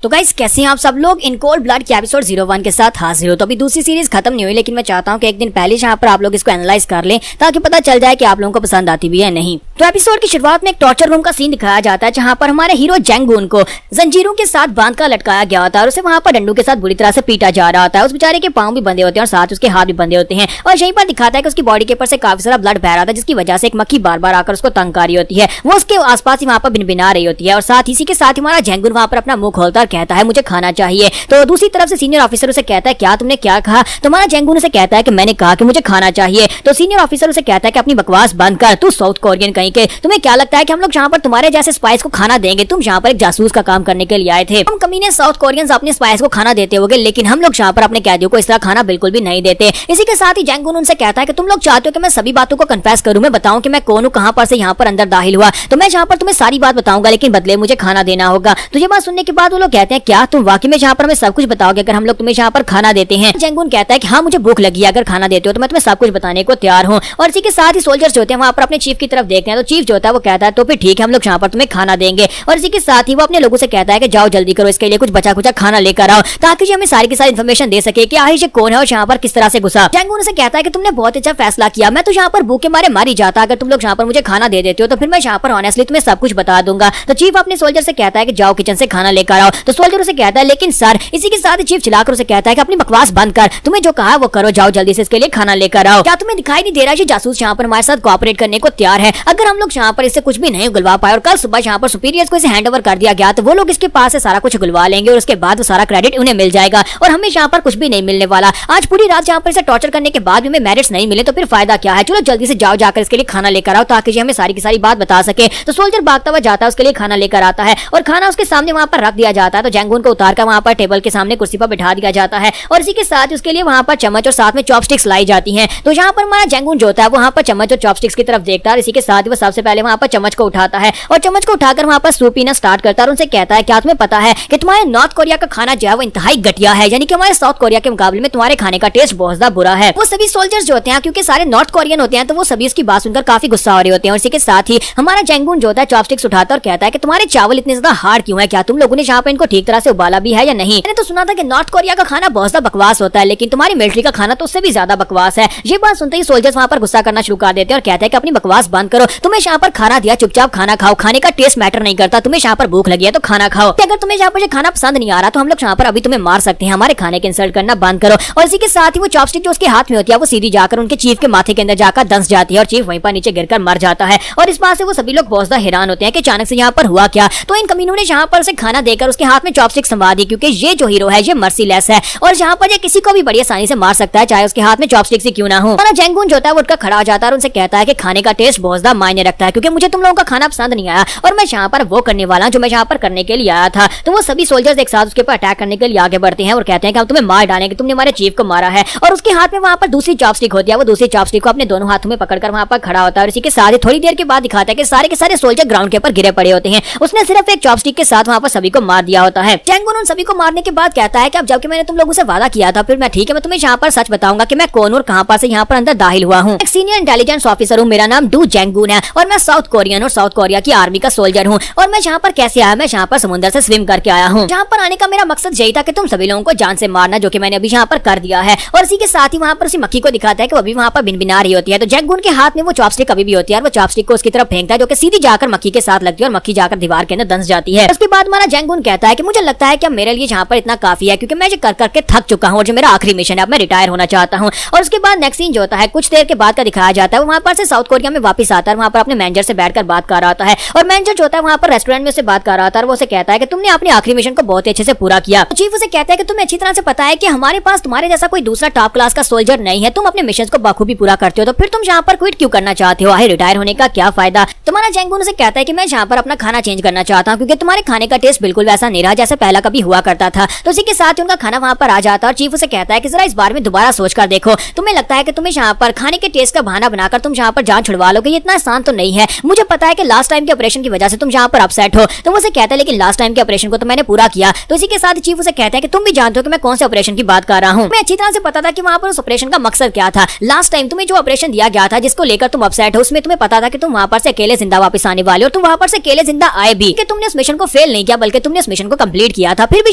तो गाइस कैसे हैं आप सब लोग। इन कोल्ड ब्लड के एपिसोड 01 के साथ हाजिर हो। तो अभी दूसरी सीरीज खत्म नहीं हुई, लेकिन मैं चाहता हूं कि एक दिन पहले यहाँ पर आप लोग इसको एनालाइज कर लें ताकि पता चल जाए कि आप लोगों को पसंद आती भी है नहीं। तो एपिसोड की शुरुआत में एक टॉर्चर रूम का सीन दिखाया जाता है जहाँ पर हमारे हीरो जैंगून को जंजीरों के साथ बांध कर लटकाया गया होता है और उसे वहाँ पर डंडों के साथ बुरी तरह से पीटा जा रहा होता है। उस बेचारे के पाँव भी बंधे होते हैं और साथ उसके हाथ भी बंधे होते हैं और यहीं पर दिखाता है कि उसकी बॉडी के ऊपर से काफी सारा ब्लड बह रहा था, जिसकी वजह से एक मक्खी बार बार आकर उसको तंग कर रही होती है। वो उसके आसपास ही वहाँ पर भिनभिना रही होती है और साथ इसी के साथ हमारा जैंगून वहाँ पर अपना मुंह खोलता और कहता है मुझे खाना चाहिए। तो दूसरी तरफ से सीनियर ऑफिसर उसे कहता है क्या तुमने क्या कहा। तो हमारा जैंगून उसे कहता है कि मैंने कहा कि मुझे खाना चाहिए। तो सीनियर ऑफिसर उसे कहता है कि अपनी बकवास बंद कर, तू साउथ कोरियन कहीं के, तुम्हें क्या लगता है कि हम लोग यहाँ पर तुम्हारे जैसे स्पाइस को खाना देंगे? तुम यहाँ पर एक जासूस का काम करने के लिए आए थे। हम कमीने साउथ कोरियंस अपने स्पाइस को खाना देते होंगे, लेकिन हम लोग यहाँ पर अपने कैदियों को इस तरह खाना बिल्कुल भी नहीं देते। इसी के साथ ही जैंगून उनसे कहता है कि तुम लोग चाहते हो कि मैं सभी बातों को कन्फेस करूं, मैं बताऊं कि मैं कौन हूं, कहां पर से यहाँ पर अंदर दाखिल हुआ। तो मैं यहाँ पर तुम्हें सारी बात बताऊंगा, लेकिन बदले मुझे खाना देना होगा। तो ये बात सुनने के बाद वो लोग कहते हैं क्या तुम वाकई में यहाँ पर हमें सब कुछ बताओगे अगर हम लोग तुम्हें यहाँ पर खाना देते हैं? जैंगून कहता है कि हाँ मुझे भूख लगी है, अगर खाना देते हो तो मैं तुम्हें सब कुछ बताने को तैयार हूँ। और इसी के साथ ही सोल्जर्स जो होते हैं वहाँ पर अपने चीफ की तरफ देखते हैं। तो चीफ जो होता है वो कहता है तो फिर ठीक है, हम लोग यहाँ पर तुम्हें खाना देंगे। और इसी के साथ ही वो अपने लोगों से कहता है कि जाओ जल्दी करो, इसके लिए कुछ बचा कुचा खाना लेकर आओ ताकि हमें सारी की सारी इन्फॉर्मेशन दे सके कि आखिर ये कौन है और यहाँ पर किस तरह से घुसा। जैंगून से कहता है कि तुमने बहुत अच्छा फैसला किया, मैं तो यहाँ पर भूखे मारे मारी जाता, अगर तुम लोग यहाँ पर मुझे खाना दे देते हो तो फिर मैं यहाँ पर ऑनेस्टली तुम्हें सब कुछ बता दूंगा। तो चीफ अपने सोल्जर से कहता है कि जाओ किचन से खाना लेकर आओ। तो सोल्जर उसे कहता है लेकिन सर, इसी के साथ चीफ चिल्लाकर उसे कहता है कि अपनी बकवास बंद कर, तुम्हें जो कहा वो करो, जाओ जल्दी से इसके लिए खाना लेकर आओ। क्या तुम्हें दिखाई नहीं दे रहा है जासूस यहाँ पर हमारे साथ कोऑपरेट करने को तैयार है? अगर हम लोग यहाँ पर इससे कुछ भी नहीं उगलवा पाए और कल सुबह यहाँ पर सुपीरियर्स को इसे हैंड ओवर कर दिया गया तो वो लोग इसके पास से सारा कुछ उगलवा लेंगे और उसके बाद वो सारा क्रेडिट उन्हें मिल जाएगा और हमें यहाँ पर कुछ भी नहीं मिलने वाला। आज पूरी रात यहाँ पर इसे टॉर्चर करने के बाद भी हमें मेरिट्स नहीं मिले तो फिर फायदा क्या है? चलो जल्दी से जाओ जाकर इसके लिए खाना लेकर आओ ताकि ये हमें सारी की सारी बात बता सके। तो सोल्जर भागता हुआ जाता है, उसके लिए खाना लेकर आता है और खाना उसके सामने वहाँ पर रख दिया जाता है। तो जैंगून को उतार कर वहाँ पर टेबल के सामने कुर्सी पर बिठा दिया जाता है और इसी के साथ उसके लिए वहाँ पर चम्मच और साथ में चॉपस्टिक्स लाई जाती हैं। तो यहाँ पर हमारा जैंगून जो होता है वहाँ पर चम्मच और चॉपस्टिक्स की तरफ देखता है और इसी के साथ वो सबसे पहले वहाँ पर चम्मच को उठाता है और चम्मच को उठाकर वहाँ पर सूप पीना स्टार्ट करता है और उनसे कहता है क्या तुम्हें पता है कि तुम्हारे नॉर्थ कोरिया का खाना जो है वो इंतहाई घटिया है, यानी कि हमारे साउथ कोरिया के मुकाबले में तुम्हारे खाने का टेस्ट बहुत ज्यादा बुरा है। वो सभी सोल्जर्स जो होते हैं क्योंकि सारे नॉर्थ कोरियन होते हैं तो वो सभी उसकी बात सुनकर काफी गुस्सा हो रहे होते हैं। और इसी के साथ ही हमारा जैंगून जो होता है चॉपस्टिक्स उठाता और कहता है कि तुम्हारे चावल इतने ज्यादा हार्ड क्यों है? क्या तुम लोगों ने यहाँ पर इनको ठीक तरह से उबाला भी है या नहीं? मैंने तो सुना था कि नॉर्थ कोरिया का खाना बहुत ज्यादा बकवास होता है, लेकिन तुम्हारी मिलिट्री का खाना तो उससे भी ज्यादा बकवास है। ये बात सुनते ही सोल्जर्स वहाँ पर गुस्सा करना शुरू कर देते हैं और कहते हैं कि अपनी बकवास बंद करो, तुम्हें यहाँ पर खाना दिया, चुपचाप खाना खाओ, खाने का टेस्ट मैटर नहीं करता, तुम्हें यहाँ पर भूख लगी है तो खाना खाओ। अगर तुम्हें यहाँ पर खाना पसंद नहीं आ रहा तो हम लोग यहाँ पर अभी तुम्हें मार सकते हैं, हमारे खाने के इंसल्ट करना बंद करो। और इसी के साथ ही वो चॉपस्टिक जो उसके हाथ में होती है वो सीधी जाकर उनके चीफ के माथे के अंदर जाकर दंस जाती है और चीफ वहीं पर नीचे गिरकर मर जाता है। और इस बात से वो सभी लोग बहुत ज्यादा हैरान होते हैं कि अचानक से यहाँ पर हुआ क्या। तो इन कमीनों ने यहाँ पर उसे खाना देकर उसके हाथ में चॉपस्टिक संवा दी क्योंकि ये जो हीरो है ये मर्सीलेस है और यहाँ पर ये किसी को भी बड़ी आसानी से मार सकता है, चाहे उसके हाथ में चॉपस्टिक से क्यों ना हो। जैंगून जो होता है वो उठकर खड़ा हो जाता है और उनसे कहता है कि खाने का टेस्ट बहुत ज्यादा मायने रखता है क्योंकि मुझे तुम लोगों का खाना पसंद नहीं आया और मैं यहाँ पर वो करने वाला जो मैं यहाँ पर करने के लिए आया था। तो वो सभी सोल्जर्स एक साथ उसके ऊपर अटैक करने के लिए आगे बढ़ते हैं और कहते हैं कि हम तुम्हें मार डालेंगे, तुमने हमारे चीफ को मारा है। और उसके हाथ में वहाँ पर दूसरी चॉपस्टिक होती है, वो दूसरी चॉपस्टिक को अपने दोनों हाथों में पकड़कर वहाँ पर खड़ा होता है और इसी के साथ ही थोड़ी देर के बाद दिखाता है कि सारे के सारे सोल्जर ग्राउंड के ऊपर गिरे पड़े होते हैं। उसने सिर्फ एक चॉपस्टिक के साथ वहाँ पर सभी को मार दिया होता है। जैंगून उन सभी को मारने के बाद कहता है कि अब जबकि मैंने तुम लोगों से वादा किया था फिर मैं ठीक है, मैं तुम्हें यहाँ पर सच बताऊंगा कि मैं कौन और कहाँ पर से यहाँ पर अंदर दाखिल हुआ हूँ। एक सीनियर इंटेलिजेंस ऑफिसर हूँ, मेरा नाम डू जैंगून है और मैं साउथ कोरियन और साउथ कोरिया की आर्मी का सोल्जर हूँ। और मैं यहाँ पर कैसे आया? मैं यहाँ पर समुद्र से स्विम करके आया हूँ। यहाँ पर आने का मेरा मकसद यही था कि तुम सभी लोगों को जान से मारना, जो कि मैंने अभी यहाँ पर कर दिया है। और इसी के साथ ही वहाँ पर उसी मक्खी को दिखाता है कि वो अभी वहाँ पर भिनभिना रही होती है। तो जैंगून के हाथ में वो चॉपस्टिक अभी भी होती है और वो चॉपस्टिक को उसकी तरफ फेंकता है जो कि सीधी जाकर मक्खी के साथ लगती है और मक्खी जाकर दीवार के अंदर दंस जाती है। उसके बाद हमारा जैंगून कहता है कि मुझे लगता है कि अब मेरे लिए यहाँ पर इतना काफी है क्योंकि मैं कर करके थक चुका हूँ और जो मेरा आखिरी मिशन है अब मैं रिटायर होना चाहता हूँ। और उसके बाद नेक्स्ट सीन जो होता है कुछ देर के बाद का दिखाया जाता है, वहाँ पर से साउथ कोरिया में वापस आता है, वहाँ पर अपने मैनेजर से बैठकर बात कर रहा होता है और मैनेजर जो होता है वहाँ पर रेस्टोरेंट में से बात कर रहा होता है और वो उसे कहता है कि तुमने अपने आखिरी मिशन को बहुत ही अच्छे से पूरा किया। चीफ उसे कहता है कि तुम्हें अच्छी तरह से पता है कि हमारे पास तुम्हारे जैसा कोई दूसरा टॉप क्लास का सोल्जर नहीं है, तुम अपने मिशन को बखूबी पूरा करते हो तो फिर तुम यहाँ पर क्विट क्यों करना चाहते हो? आखिर रिटायर होने का क्या फायदा? तुम्हारा जैंगून उसे कहता है कि मैं यहाँ पर अपना खाना चेंज करना चाहता हूँ क्योंकि तुम्हारे खाने का टेस्ट बिल्कुल वैसा नहीं रहा जैसे पहला कभी हुआ करता था। तो उसी के साथ ही उनका खाना वहाँ पर आ जाता है और चीफ उसे कहता है कि जरा इस बारे में दोबारा सोच कर देखो, तुम्हें लगता है कि तुम्हें यहाँ पर खाने के टेस्ट का बहाना बनाकर तुम यहाँ पर जान छुड़वा लोगे, ये इतना आसान तो नहीं है। मुझे पता है कि लास्ट टाइम के ऑपरेशन की वजह से तुम यहाँ पर अपसेट हो। तो वो कहता है लेकिन लास्ट टाइम के ऑपरेशन को तो मैंने पूरा किया। तो इसी के साथ चीफ उसे कहता है कि तुम भी जानते हो कि मैं कौन से ऑपरेशन की बात कर रहा हूँ। मैं अच्छी तरह से पता था कि वहाँ पर उस ऑपरेशन का मकसद क्या था। लास्ट टाइम तुम्हें जो ऑपरेशन दिया गया था जिसको लेकर तुम अपसेट हो, उसमें तुम्हें पता था कि तुम वहाँ पर से अकेले जिंदा वापस आने वाले और तुम वहाँ पर से अकेले जिंदा आए भी, कि तुमने उस मिशन को फेल नहीं किया बल्कि तुमने उस मिशन मिशन को कंप्लीट किया था, फिर भी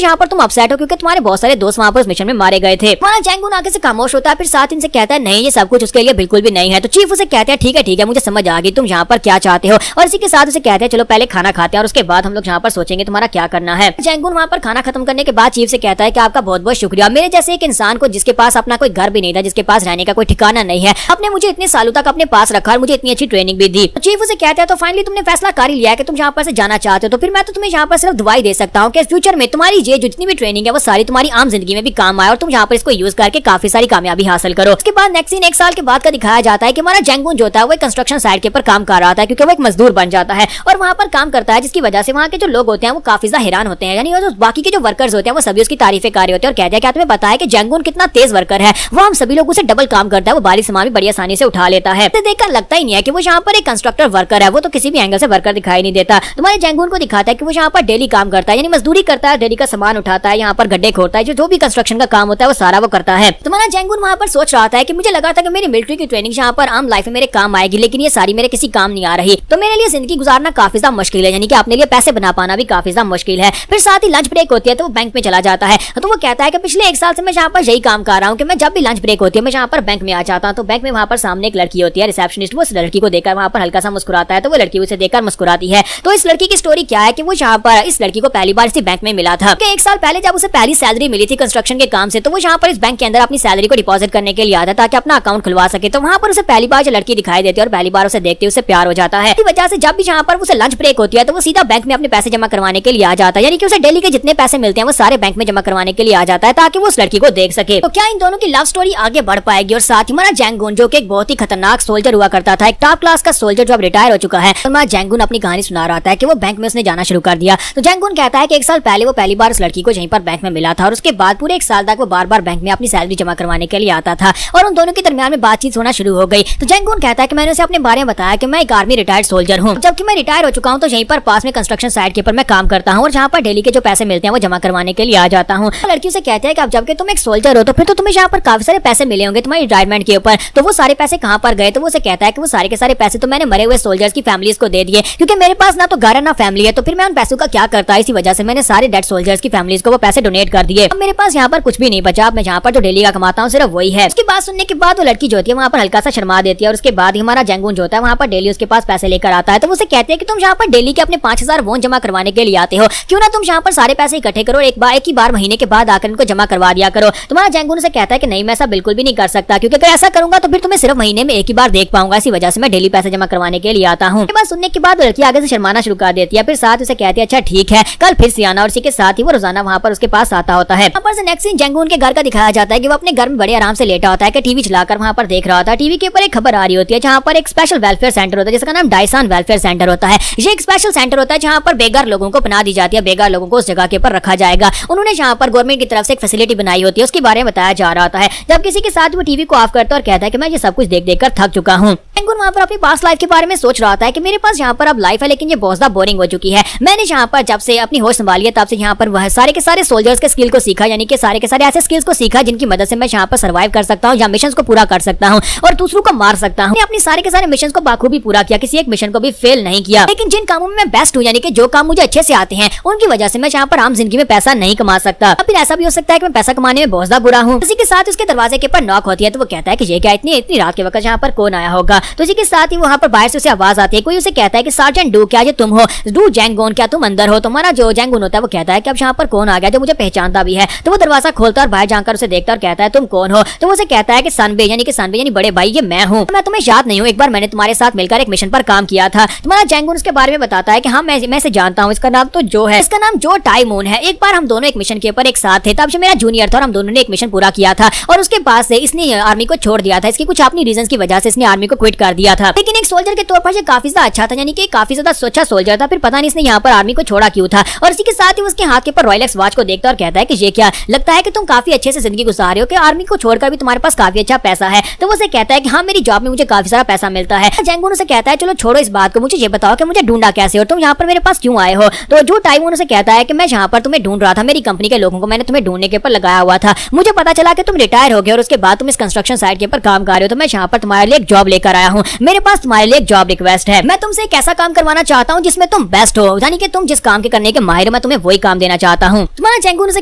यहाँ पर तुम अपसेट हो क्योंकि तुम्हारे बहुत सारे दोस्त वहाँ पर उस मिशन में मारे गए थे। वहाँ जैंगून आगे से खामोश होता है, फिर साथ इनसे कहता है नहीं ये सब कुछ उसके लिए बिल्कुल भी नहीं है। तो चीफ उसे कहते हैं ठीक है मुझे समझ आ गई तुम यहाँ पर क्या चाहते हो, और इसी के साथ उसे कहते हैं चलो पहले खाना खाते हैं और उसके बाद हम लोग यहाँ पर सोचेंगे तुम्हारा क्या करना है। जैंगून वहाँ पर खाना खत्म करने के बाद चीफ से कहता है कि आपका बहुत बहुत शुक्रिया, मेरे जैसे एक इंसान को जिसके पास अपना कोई घर भी नहीं था, जिसके पास रहने का कोई ठिकाना नहीं है, आपने मुझे इतने सालों तक अपने पास रखा और मुझे इतनी अच्छी ट्रेनिंग भी दी। तो चीफ उसे कहता है तो फाइनली तुमने फैसला कर ही लिया है कि तुम यहाँ पर से जाना चाहते हो, तो फिर मैं तो तुम्हें यहाँ पर सिर्फ दुआई दे सकता हूँ कि फ्यूचर में तुम्हारी ये जितनी भी ट्रेनिंग है वो सारी तुम्हारी आम जिंदगी में भी काम आए और तुम यहाँ पर इसको यूज करके काफी सारी कामयाबी हासिल करो। उसके बाद नेक्स्ट सीन 1 साल के बाद का दिखाया जाता है कि हमारा जैंगून जो होता है वो कंस्ट्रक्शन साइट के ऊपर काम कर रहा था क्योंकि वो एक मजदूर बन जाता है और वहाँ पर काम करता है, जिसकी वजह से वहाँ के जो लोग होते हैं वो काफी ज्यादा हैरान होते हैं, यानी जो बाकी के जो वर्कर्स होते हैं वो सभी उसकी तारीफें कर रहे होते हैं और कहते हैं क्या तुम्हें पता है कि जैंगून कितना तेज वर्कर है, वो हम सभी लोगों से डबल काम करता है, वो बारीक सामान भी बड़ी आसानी से उठा लेता है। तो देखकर लगता ही नहीं है कि वो यहाँ पर एक कंस्ट्रक्टर वर्कर है, वो तो किसी भी एंगल से वर्कर दिखाई नहीं देता। तुम्हारे जैंगून को दिखाता है कि वो यहाँ पर डेली काम करता है, यानी मजदूरी करता है, डेली का सामान उठाता है, यहाँ पर गड्ढे खोदता है, जो भी कंस्ट्रक्शन का काम होता है वो सारा वो करता है। तुम्हारा जैंगून वहाँ पर सोच रहा था कि मुझे लगा था कि मेरी मिलिट्री की ट्रेनिंग यहाँ पर आम लाइफ में मेरे काम आएगी, लेकिन ये सारी मेरे किसी काम नहीं आ रही, तो मेरे लिए जिंदगी गुजारना काफी ज्यादा मुश्किल है, यानी कि अपने लिए पैसे बना पाना भी काफी ज्यादा मुश्किल है। फिर साथ ही लंच ब्रेक होती है तो वो बैंक में चला जाता है, तो वो कहता है कि पिछले 1 साल से मैं यहाँ पर यही काम कर रहा हूँ कि मैं जब भी लंच ब्रेक होती है मैं यहाँ पर बैंक में आ जाता हूँ। तो बैंक में वहाँ पर सामने एक लड़की होती है रिसेप्शनिस्ट, वो उस लड़की को देखकर वहाँ पर हल्का सा मुस्कुराता है, तो वो लड़की उसे देखकर मुस्कुराती है। तो इस लड़की की स्टोरी क्या है कि वो यहाँ पर इस लड़की को पहली बार इसी बैंक में मिला था कि 1 साल पहले जब उसे पहली सैलरी मिली थी कंस्ट्रक्शन के काम से, तो वो यहाँ पर इस बैंक के अंदर अपनी सैलरी को डिपॉजिट करने के लिए आता ताकि अपना अकाउंट खुलवा सके। तो वहाँ पर उसे पहली बार जो लड़की दिखाई देती है और पहली बार उसे देखते उसे प्यार हो जाता है। इसी वजह से जब भी यहाँ पर उसे लंच ब्रेक होती है तो वो सीधा बैंक में अपने पैसे जमा करवाने के लिए आ जाता है, यानी कि उसे डेली के जितने पैसे मिलते हैं वो सारे बैंक में जमा करवाने के लिए आ जाता है ताकि वो उस लड़की को देख सके। तो क्या इन दोनों की लव स्टोरी आगे बढ़ पाएगी? और साथ ही हमारा जैंगून जो कि एक बहुत ही खतरनाक सोल्जर हुआ करता था, एक टॉप क्लास का सोल्जर जो अब रिटायर हो चुका है, तो हमारा जैंगून अपनी कहानी सुना रहा था कि वो बैंक में उसने जाना शुरू कर दिया। तो जैंगून कहता है कि 1 साल पहले वो पहली बार उस लड़की को यहीं पर बैंक में मिला था और उसके बाद पूरे 1 साल तक वो बार बार बैंक में अपनी सैलरी जमा करवाने के लिए आता था और उन दोनों के दरमियान में बातचीत होना शुरू हो गई। तो जैंगून कहता है कि मैंने उसे अपने बारे में बताया कि मैं एक आर्मी रिटायर्ड सोल्जर हूँ, जबकि मैं रिटायर हो चुका हूँ तो यहीं पर पास में कंस्ट्रक्शन साइट के ऊपर मैं काम करता हूँ और जहाँ पर डेली के जो पैसे मिलते हैं वो जमा करवाने के लिए आ जाता हूँ। लड़की से कहते हैं कि अब जबकि तुम एक सोल्जर हो तो फिर तो तुम्हें यहाँ पर काफी सारे पैसे मिले होंगे तुम्हारी रिटायरमेंट के ऊपर, तो वो सारे पैसे कहाँ पर गए? तो वो उसे कहता है कि वो सारे के सारे पैसे तो मैंने मरे हुए सोल्जर्स की फैमिलीज को दे दिए, क्योंकि मेरे पास ना तो घर है ना फैमिली है, तो फिर मैं उन पैसों का क्या करता, इसी वजह से मैंने सारे डेड सोल्जर्स की फैमिलीज को वो पैसे डोनेट कर दिए। अब मेरे पास यहाँ पर कुछ भी नहीं बचा, अब मैं यहाँ पर जो डेली का कमाता हूँ सिर्फ वही है। उसकी बात सुनने के बाद वो लड़की जो होती है वहाँ पर हल्का सा शर्मा देती है और उसके बाद हमारा जैंगून जो होता है वहाँ पर डेली उसके पास पैसे लेकर आता है। तो उसे कहते हैं कि तुम यहाँ पर डेली के अपने 5000 वोन जमा करवाने के लिए आते हो, क्यों ना तुम यहाँ पर सारे पैसे इकट्ठे करो, एक ही बार महीने के बाद आकर इनको जमा करवा दिया करो। तुम्हारा जैंगून से कहता है कि नहीं मैं ऐसा बिल्कुल भी नहीं कर सकता, क्योंकि अगर ऐसा करूंगा तो फिर तुम्हें सिर्फ महीने में एक ही बार देख पाऊंगा, इसी वजह से मैं डेली पैसे जमा करवाने के लिए आता हूँ। बात सुनने के बाद लड़की आगे से शर्माना शुरू कर देती है, फिर साथ उसे कहती है अच्छा ठीक है कल फिर से आना, और इसी के साथ ही वो रोजाना वहाँ पर उसके पास आता होता है। पर नेक्स्ट सीन जैंगून के घर का दिखाया जाता है कि वो अपने घर में बड़े आराम से लेटा होता है कि टीवी चलाकर वहाँ पर देख रहा होता है। टीवी के ऊपर एक खबर आ रही होती है जहाँ पर एक स्पेशल वेलफेयर सेंटर होता है जिसका नाम डायसान वेलफेयर सेंटर होता है। ये एक स्पेशल सेंटर होता है जहाँ पर बेघर लोगों को पनाह दी जाती है, बेघर लोगों को उस जगह के ऊपर रखा जाएगा। उन्होंने यहाँ पर गवर्नमेंट की तरफ से एक फैसिलिटी बनाई होती है, उसके बारे में बताया जा रहा होता है। जब किसी के साथ वो टीवी को ऑफ करता है और कहता है कि मैं ये सब कुछ देख देख कर थक चुका हूँ। जैंगून वहाँ पर अपनी पास्ट लाइफ के बारे में सोच रहा था कि मेरे पास यहाँ पर अब लाइफ है लेकिन ये बहुत ज्यादा बोरिंग हो चुकी है। मैंने यहाँ पर जब से अपनी होश संभाली है तब से यहाँ पर वह सारे के सारे सोल्जर्स के स्किल को सीखा, यानी कि सारे के सारे ऐसे स्किल्स को सीखा जिनकी मदद से मैं यहाँ पर सर्वाइव कर सकता हूँ या मिशन को पूरा कर सकता हूँ और दूसरों को मार सकता हूँ। अपने सारे के सारे मिशन को बाखूबी पूरा किया, किसी एक मिशन को भी फेल नहीं किया। लेकिन जिन कामों में मैं बेस्ट हूँ, यानी कि जो काम मुझे अच्छे से आते हैं, उनकी वजह से मैं यहाँ पर आम जिंदगी में पैसा नहीं कमा सकता। फिर ऐसा भी हो सकता है कि मैं पैसा कमाने में बहुत ज्यादा बुरा हूँ। इसी के साथ उसके दरवाजे के ऊपर नॉक होती है, तो वो कहता है कि ये क्या इतनी रात के वक्त यहाँ पर कौन आया होगा। तो इसी के साथ ही वहाँ पर बाहर से उसे आवाज आती है, कोई उसे कहता है कि सार्जेंट डू क्या ये तुम हो? डू जैंगून क्या तुम अंदर हो? तुम्हारा जो जैंगून होता है वो कहता है कि अब यहाँ पर कौन आ गया जो मुझे पहचानता भी है। तो वो दरवाजा खोलता और बाहर जाकर उसे देखता और कहता है तुम कौन हो? तो वो उसे कहता है कि सनबे यानी बड़े भाई ये मैं हूँ। मैं तुम्हें याद नहीं हूँ, एक बार मैंने तुम्हारे साथ मिलकर एक मिशन पर काम किया था। तुम्हारा जैंगून उसके बारे में बताता है कि हाँ मैं इसे जानता हूँ, इसका नाम तो जो है, इसका नाम जो टाइमून है। एक बार हम दोनों एक मिशन के ऊपर एक साथ थे, तब से मेरा जूनियर था और हम दोनों ने एक मिशन पूरा किया था और उसके बाद से इसने आर्मी को छोड़ दिया था। इसकी कुछ अपनी रीजंस की वजह से इसने आर्मी को क्विट कर दिया था, लेकिन एक सोल्जर के तौर पर ये काफी ज्यादा अच्छा था, यानी कि काफी ज्यादा अच्छा सोल्जर था। फिर पता नहीं इसने यहाँ पर आर्मी को छोड़ा क्यों था। और इसी के साथ ही उसके हाथ के ऊपर रॉयलेक्स वॉच को देखता और कहता है कि ये क्या, लगता है कि तुम काफी अच्छे से जिंदगी गुजार रहे हो, कि आर्मी को छोड़कर भी तुम्हारे पास काफी अच्छा पैसा है। तो वो उसे कहता है कि हाँ मेरी जॉब में मुझे काफी सारा पैसा मिलता है। जैंगून उसे कहता है चलो छोड़ो इस बात को, मुझे ये बताओ कि मुझे ढूंढा कैसे और तुम यहाँ पर मेरे पास क्यों आए हो? तो जो टाइमून उसे कहता है कि मैं यहाँ पर तुम्हें ढूंढ रहा था, मेरी कंपनी के लोगों को मैंने तुम्हें ढूंढने के ऊपर लगाया हुआ था। मुझे पता चला कि तुम रिटायर हो गए और उसके बाद तुम इस कंस्ट्रक्शन साइट के ऊपर काम कर रहे हो, तो मैं यहाँ पर तुम्हारे लिए एक जॉब लेकर आया आया हूँ, मेरे पास तुम्हारे लिए एक जॉब रिक्वेस्ट है। मैं तुमसे एक ऐसा काम करवाना चाहता हूँ जिसमें तुम बेस्ट हो, यानी कि तुम जिस काम के करने के माहिर हो, मैं तुम्हें वही काम देना चाहता हूँ। तुम्हारा जैंगून उसे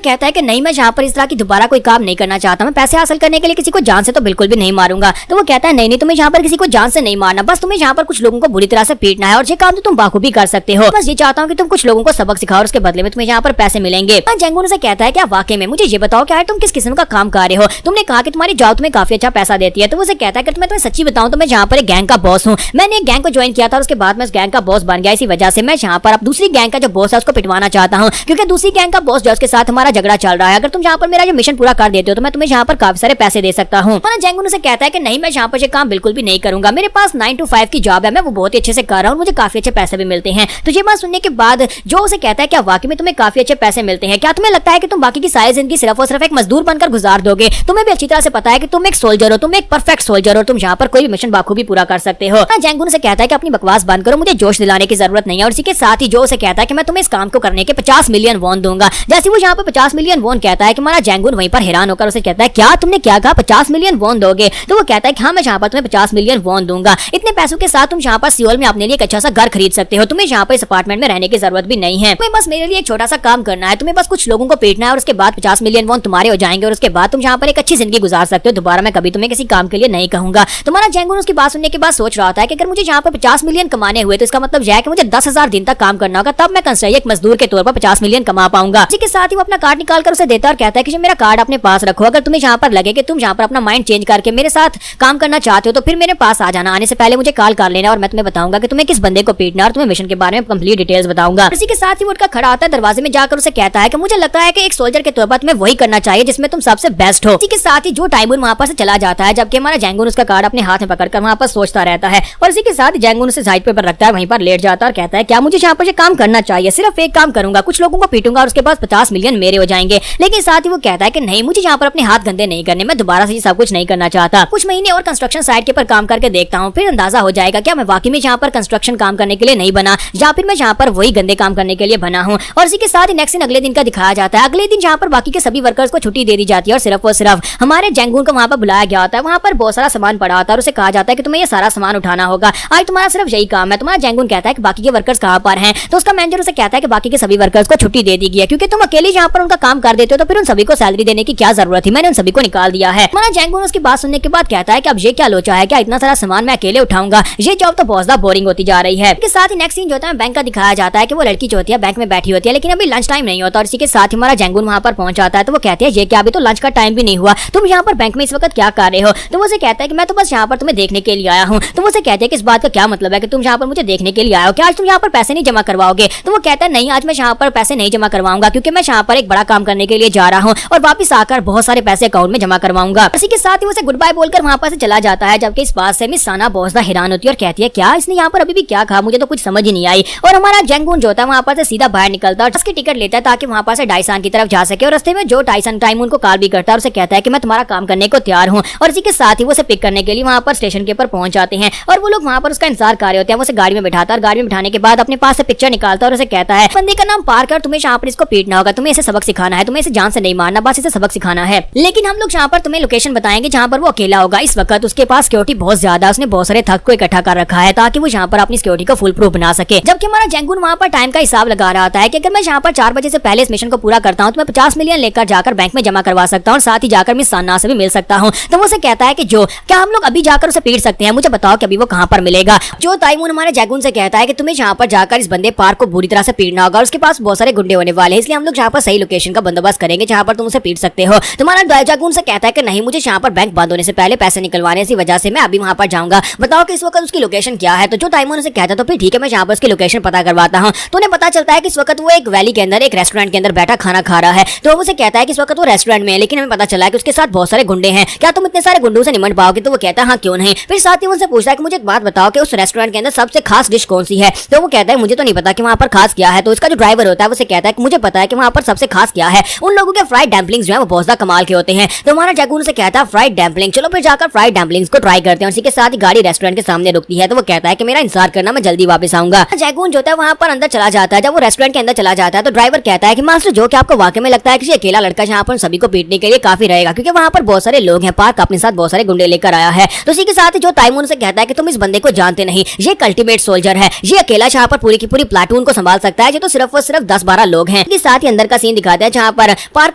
कहता है कि नहीं, मैं यहाँ पर इस तरह की दोबारा कोई काम नहीं करना चाहता, मैं पैसे हासिल करने के लिए किसी को जान से तो बिल्कुल भी नहीं मारूंगा। तो वो कहता है नहीं, तुम्हें यहाँ पर किसी को जान से नहीं मारना, बस तुम्हें यहाँ पर कुछ लोगों को बुरी तरह से पीटना है और ये काम तो तुम बाखूबी कर सकते हो। बस ये चाहता हूँ कि तुम कुछ लोगों को सबक सिखाओ और उसके बदले में तुम्हें यहाँ पर पैसे मिलेंगे। जैंगून उसे कहता है क्या वाकई में? मुझे ये बताओ क्या है तुम किस किस्म का काम कर रहे हो? तुमने कहा कि तुम्हारी जॉब तुम्हें काफी अच्छा पैसा देती है। तो उसे कहता है कि मैं तुम्हें सच्ची बताऊं तो मैं यहाँ पर एक गैंग का बॉस हूँ। मैंने एक गैंग को ज्वाइन किया था और उसके बाद मैं उस गैंग का बॉस बन गया। इसी वजह से मैं यहाँ पर अब दूसरी गैंग का जो बॉस है उसको पिटवाना चाहता हूँ, क्योंकि दूसरी गैंग का बॉस जो के साथ हमारा झगड़ा चल रहा है। अगर तुम यहाँ पर मेरा जो मिशन पूरा कर देते हो तो मैं तुम्हें यहाँ पर काफी सारे पैसे दे सकता हूँ। जैंगून उसे कहता है कि नहीं, मैं यहाँ पर ये काम बिल्कुल भी नहीं करूंगा, मेरे पास 9 to 5 की जॉब है, मैं वो बहुत ही अच्छे से कर रहा हूँ, मुझे काफी अच्छे पैसे भी मिलते हैं। तो ये बात सुनने के बाद जो उसे कहता है क्या वाकई में तुम्हें काफी अच्छे पैसे मिलते हैं? क्या तुम्हें लगता है कि तुम बाकी की सारी जिंदगी सिर्फ और सिर्फ एक मजदूर बनकर गुजार दोगे? तुम्हें भी अच्छी तरह से पता है कि तुम एक सोल्जर हो, तुम एक परफेक्ट सोल्जर हो, तुम यहाँ पर कोई भी मिशन बाखूबी पूरा कर सकते हो। जैंगून से कहता है कि अपनी बकवास बंद करो, मुझे जोश दिलाने की जरूरत नहीं है। और इसी के साथ ही जो उसे कहता है कि मैं तुम्हें इस काम को करने के 50 मिलियन वॉन दूंगा। जैसे वो यहाँ पर 50 मिलियन वॉन कहता है कि हमारा जैंगून वहीं पर हैरान होकर उसे कहता है क्या तुमने क्या कहा, 50 मिलियन वॉन दोगे? तो वो कहता है कि हाँ, मैं यहाँ पर तुम्हें 50 मिलियन वॉन दूंगा। इतने पैसों के साथ तुम यहाँ पर सियोल में अपने लिए एक अच्छा सा घर खरीद सकते हो, तुम्हें यहाँ पर इस अपार्टमेंट में रहने की जरूरत भी नहीं है। तुम्हें बस मेरे लिए एक छोटा सा काम करना है, तुम्हें बस कुछ लोगों को पीटना है और उसके बाद 50 मिलियन वॉन तुम्हारे हो जाएंगे और उसके बाद तुम यहाँ पर एक अच्छी जिंदगी गुजार सकते हो। दोबारा मैं कभी तुम्हें किसी काम के लिए नहीं कहूंगा। तुम्हारा जैंगून उसकी बात सुनने के बाद सोच रहा होता है कि अगर मुझे यहाँ पर 50 मिलियन कमाने हुए तो इसका मतलब यह है कि मुझे 10,000 दिन तक काम करना होगा, तब मैं कंस्ट्रक्शन एक मजदूर के तौर पर 50 मिलियन कमा पाऊंगा। इसी के साथ ही वो अपना कार्ड निकाल कर उसे देता है और कहता है कि मेरा कार्ड अपने पास रखो, अगर तुम्हें यहाँ पर लगे कि तुम यहाँ पर अपना माइंड चेंज करके मेरे साथ काम करना चाहते हो तो फिर मेरे पास आ जाना, आने से पहले मुझे कॉल कर लेना और मैं तुम्हें बताऊंगा कि तुम्हें किस बंदे को पीटना और तुम्हें मिशन के बारे में कंप्लीट डिटेल्स बताऊंगा। इसी के साथ ही वो उठकर खड़ा होता है, दरवाजे में जाकर उसे कहता है कि मुझे लगता है कि एक सोल्जर के तौर पर तुम्हें वही करना चाहिए जिसमें तुम सबसे बेस्ट हो। इसी के साथ ही जो टाइमून वहाँ पर से चला जाता है, जबकि हमारा जैंगून उसका कार्ड अपने हाथ में पकड़कर वहाँ पर सोचता रहता है। और इसी के साथ जैंगून उसे साइड पर रखता है, वहीं पर लेट जाता है और कहता है क्या मुझे यहाँ पर काम करना चाहिए? सिर्फ एक काम करूंगा, कुछ लोगों को पीटूंगा और उसके बाद 50 मिलियन मेरे हो जाएंगे। लेकिन साथ ही वो कहता है कि नहीं, मुझे यहाँ पर अपने हाथ गंदे नहीं करने, मैं दोबारा से सब कुछ नहीं करना चाहता। कुछ महीने और कंस्ट्रक्शन साइट के ऊपर काम करके देखता हूँ, फिर अंदाजा हो जाएगा क्या मैं वाकई में यहाँ पर कंस्ट्रक्शन काम करने के लिए नहीं बना या फिर मैं यहाँ पर वही गंदे काम करने के लिए बना हूँ। और इसी के साथ ही नेक्स्ट दिन अगले दिन का दिखाया जाता है। अगले दिन जहाँ पर बाकी के सभी वर्कर्स को छुट्टी दे दी जाती है और सिर्फ हमारे जैंगून को वहाँ पर बुलाया गया होता है। वहाँ पर बहुत सारा सामान पड़ा होता है और उसे कहा जाता है कि तुम्हें ये सारा सामान उठाना होगा, आज तुम्हारा सिर्फ यही काम है। तुम्हारा जैंगून कहता है कि बाकी के वर्कर्स कहाँ पर हैं? तो उसका मैनेजर उसे कहता है कि बाकी के सभी वर्कर्स को छुट्टी दे दी गई है, क्योंकि तुम अकेले यहाँ पर उनका काम कर देते हो तो फिर उन सभी को सैलरी देने की क्या जरूरत थी, मैंने उन सभी को निकाल दिया है। हमारा जैंगून उसकी बात सुनने के बाद कहता है कि अब ये क्या लोचा है, क्या इतना सारा सामान मैं अकेले उठाऊंगा? ये जॉब तो बहुत ज्यादा बोरिंग होती जा रही है। इसके साथ ही नेक्स्ट सीन जो होता है बैंक का दिखाया जाता है कि वो लड़की जो होती है बैंक में बैठी होती है, लेकिन अभी लंच टाइम नहीं होता। और इसी के साथ ही हमारा जैंगून वहाँ पर पहुंच जाता है। तो वो कहती है ये क्या, अभी तो लंच का टाइम भी नहीं हुआ, तुम यहाँ पर बैंक में इस वक्त क्या कर रहे हो? तो वो कहता है कि मैं तो बस यहाँ पर तुम्हें देखने के लिए आया हूँ। तो वो कहते हैं कि इस बात का क्या मतलब है कि तुम यहाँ पर मुझे देखने के लिए आए हो, क्या आज तुम यहाँ पर पैसे नहीं जमा करवाओगे? तो वो कहता है नहीं, आज मैं यहाँ पर पैसे नहीं जमा करवाऊंगा, क्योंकि मैं यहाँ पर एक बड़ा काम करने के लिए जा रहा हूँ और वापस आकर बहुत सारे पैसे अकाउंट में जमा करवाऊंगा। इसी के साथ ही वो गुड बाय बोलकर वहाँ पर से चला जाता है। जबकि इस बात से मिस साना बहुत ज्यादा हैरान होती है और कहती है क्या इसने यहाँ पर अभी भी क्या कहा, मुझे तो कुछ समझ ही नहीं आई। और हमारा जैंगून जो होता है वहाँ पर से सीधा बाहर निकलता है और उसकी टिकट लेता है ताकि वहाँ पर से डाइसान की तरफ जा सके। और रास्ते में जो टाइमून को कॉल भी करता है और उसे कहता है कि मैं तुम्हारा काम करने को तैयार हूँ। और इसी के साथ ही वो उसे पिक करने के लिए वहाँ पर स्टेशन के ऊपर पहुंच जाते हैं और वो लोग वहाँ पर उसका इंतजार कर रहे होते हैं। वो उसे गाड़ी में बैठाता है और गाड़ी में बैठाने के बाद अपने पास से पिक्चर निकालता है और उसे कहता है बंदे का नाम पार कर, तुम्हें यहाँ पर इसको पीटना होगा, तुम्हें इसे सबक सिखाना है, तुम्हें इसे जान से नहीं मारना, बस इसे सबक सिखाना है। लेकिन हम लोग यहाँ पर तुम्हें लोकेशन बताएंगे जहाँ पर वो अकेला होगा। इस वक्त उसके पास सिक्योरिटी बहुत ज्यादा, उसने बहुत सारे थक को इकट्ठा कर रखा है ताकि वो यहाँ पर अपनी सिक्योरिटी को फुल प्रूफ बना सके। जबकि हमारा जैंगून वहाँ पर टाइम का हिसाब लगा रहा था कि अगर मैं यहाँ पर 4 बजे से पहले इस मिशन को पूरा करता हूँ तो मैं 50 मिलियन लेकर जाकर बैंक में जमा करवा सकता हूँ और साथ ही जाकर मिस सान्ना से भी मिल सकता हूँ। तो वो कहता है कि जो क्या हम लोग अभी जाकर उसे पीट सकते हैं, मुझे बताओ कि अभी वो कहाँ पर मिलेगा। जो टाइमून हमारे जैंगून से कहता है कि तुम्हें यहाँ पर जाकर इस बंदे पार्क को बुरी तरह से पीटना होगा और उसके पास बहुत सारे गुंडे होने वाले हैं, इसलिए हम लोग यहाँ पर सही लोकेशन का बंदोबस्त करेंगे जहाँ पर तुम उसे पीट सकते हो। तुम्हारा जैंगून से कहता है कि नहीं, मुझे यहाँ पर बैंक बंद होने से पहले पैसे निकलवाने इसी वजह से मैं अभी वहाँ पर जाऊंगा, बताओ कि इस वक्त उसकी लोकेशन क्या है। तो जो टाइमून से कहता है तो फिर ठीक है, मैं यहाँ पर उसकी लोकेशन पता करवाता हूँ। तो उन्हें पता चलता है कि इस वक्त वो एक वैली के अंदर एक रेस्टोरेंट के अंदर बैठा खाना खा रहा है। तो वो उसे कहता है कि इस वक्त वो रेस्टोरेंट में है, लेकिन हमें पता चला है कि उसके साथ बहुत सारे गुंडे हैं, क्या तुम इतने सारे गुंडों से निपट पाओगे? तो वो कहता है हाँ क्यों नहीं। फिर साथ ही उनसे पूछता है कि मुझे एक बात बताओ कि उस रेस्टोरेंट के अंदर सबसे खास डिश कौन सी है? तो वो कहता है मुझे तो नहीं पता कि वहाँ पर खास क्या है। तो इसका जो ड्राइवर होता है वो कहता है कि मुझे पता है कि वहाँ पर सबसे खास क्या है, उन लोगों के फ्राइड डम्पलिंग्स जो है वो बहुत ज्यादा कमाल के होते हैं। तो हमारा जैंगून से कहता है फ्राइड डम्पलिंग, चलो फिर जाकर फ्राइड डम्पलिंग्स को ट्राई करते हैं। उसी के साथ ही गाड़ी रेस्टोरेंट के सामने रुकती है। तो वो कहता है कि मेरा इंतजार करना, मैं जल्दी वापस आऊंगा। जैंगून जो है वहाँ पर अंदर चला जाता है। जब वो रेस्टोरेंट के अंदर चला जाता है तो ड्राइवर कहता है कि मास्टर जो कि आपको वाकई में लगता है कि अकेला लड़का यहाँ पर सभी को पीटने के लिए काफी रहेगा, क्योंकि वहाँ पर बहुत सारे लोग हैं, पार्क अपने साथ बहुत सारे गुंडे लेकर आया है। तो इसी के साथ ही जो टाइमून से कहता है कि तुम इस बंदे को जानते नहीं, ये एक अल्टीमेट सोल्जर है, ये अकेला यहाँ पर पूरी की पूरी प्लाटून को संभाल सकता है, जो तो सिर्फ और सिर्फ 10-12 लोग हैं। इसके साथ ही अंदर का सीन दिखाते हैं जहाँ पर पार्क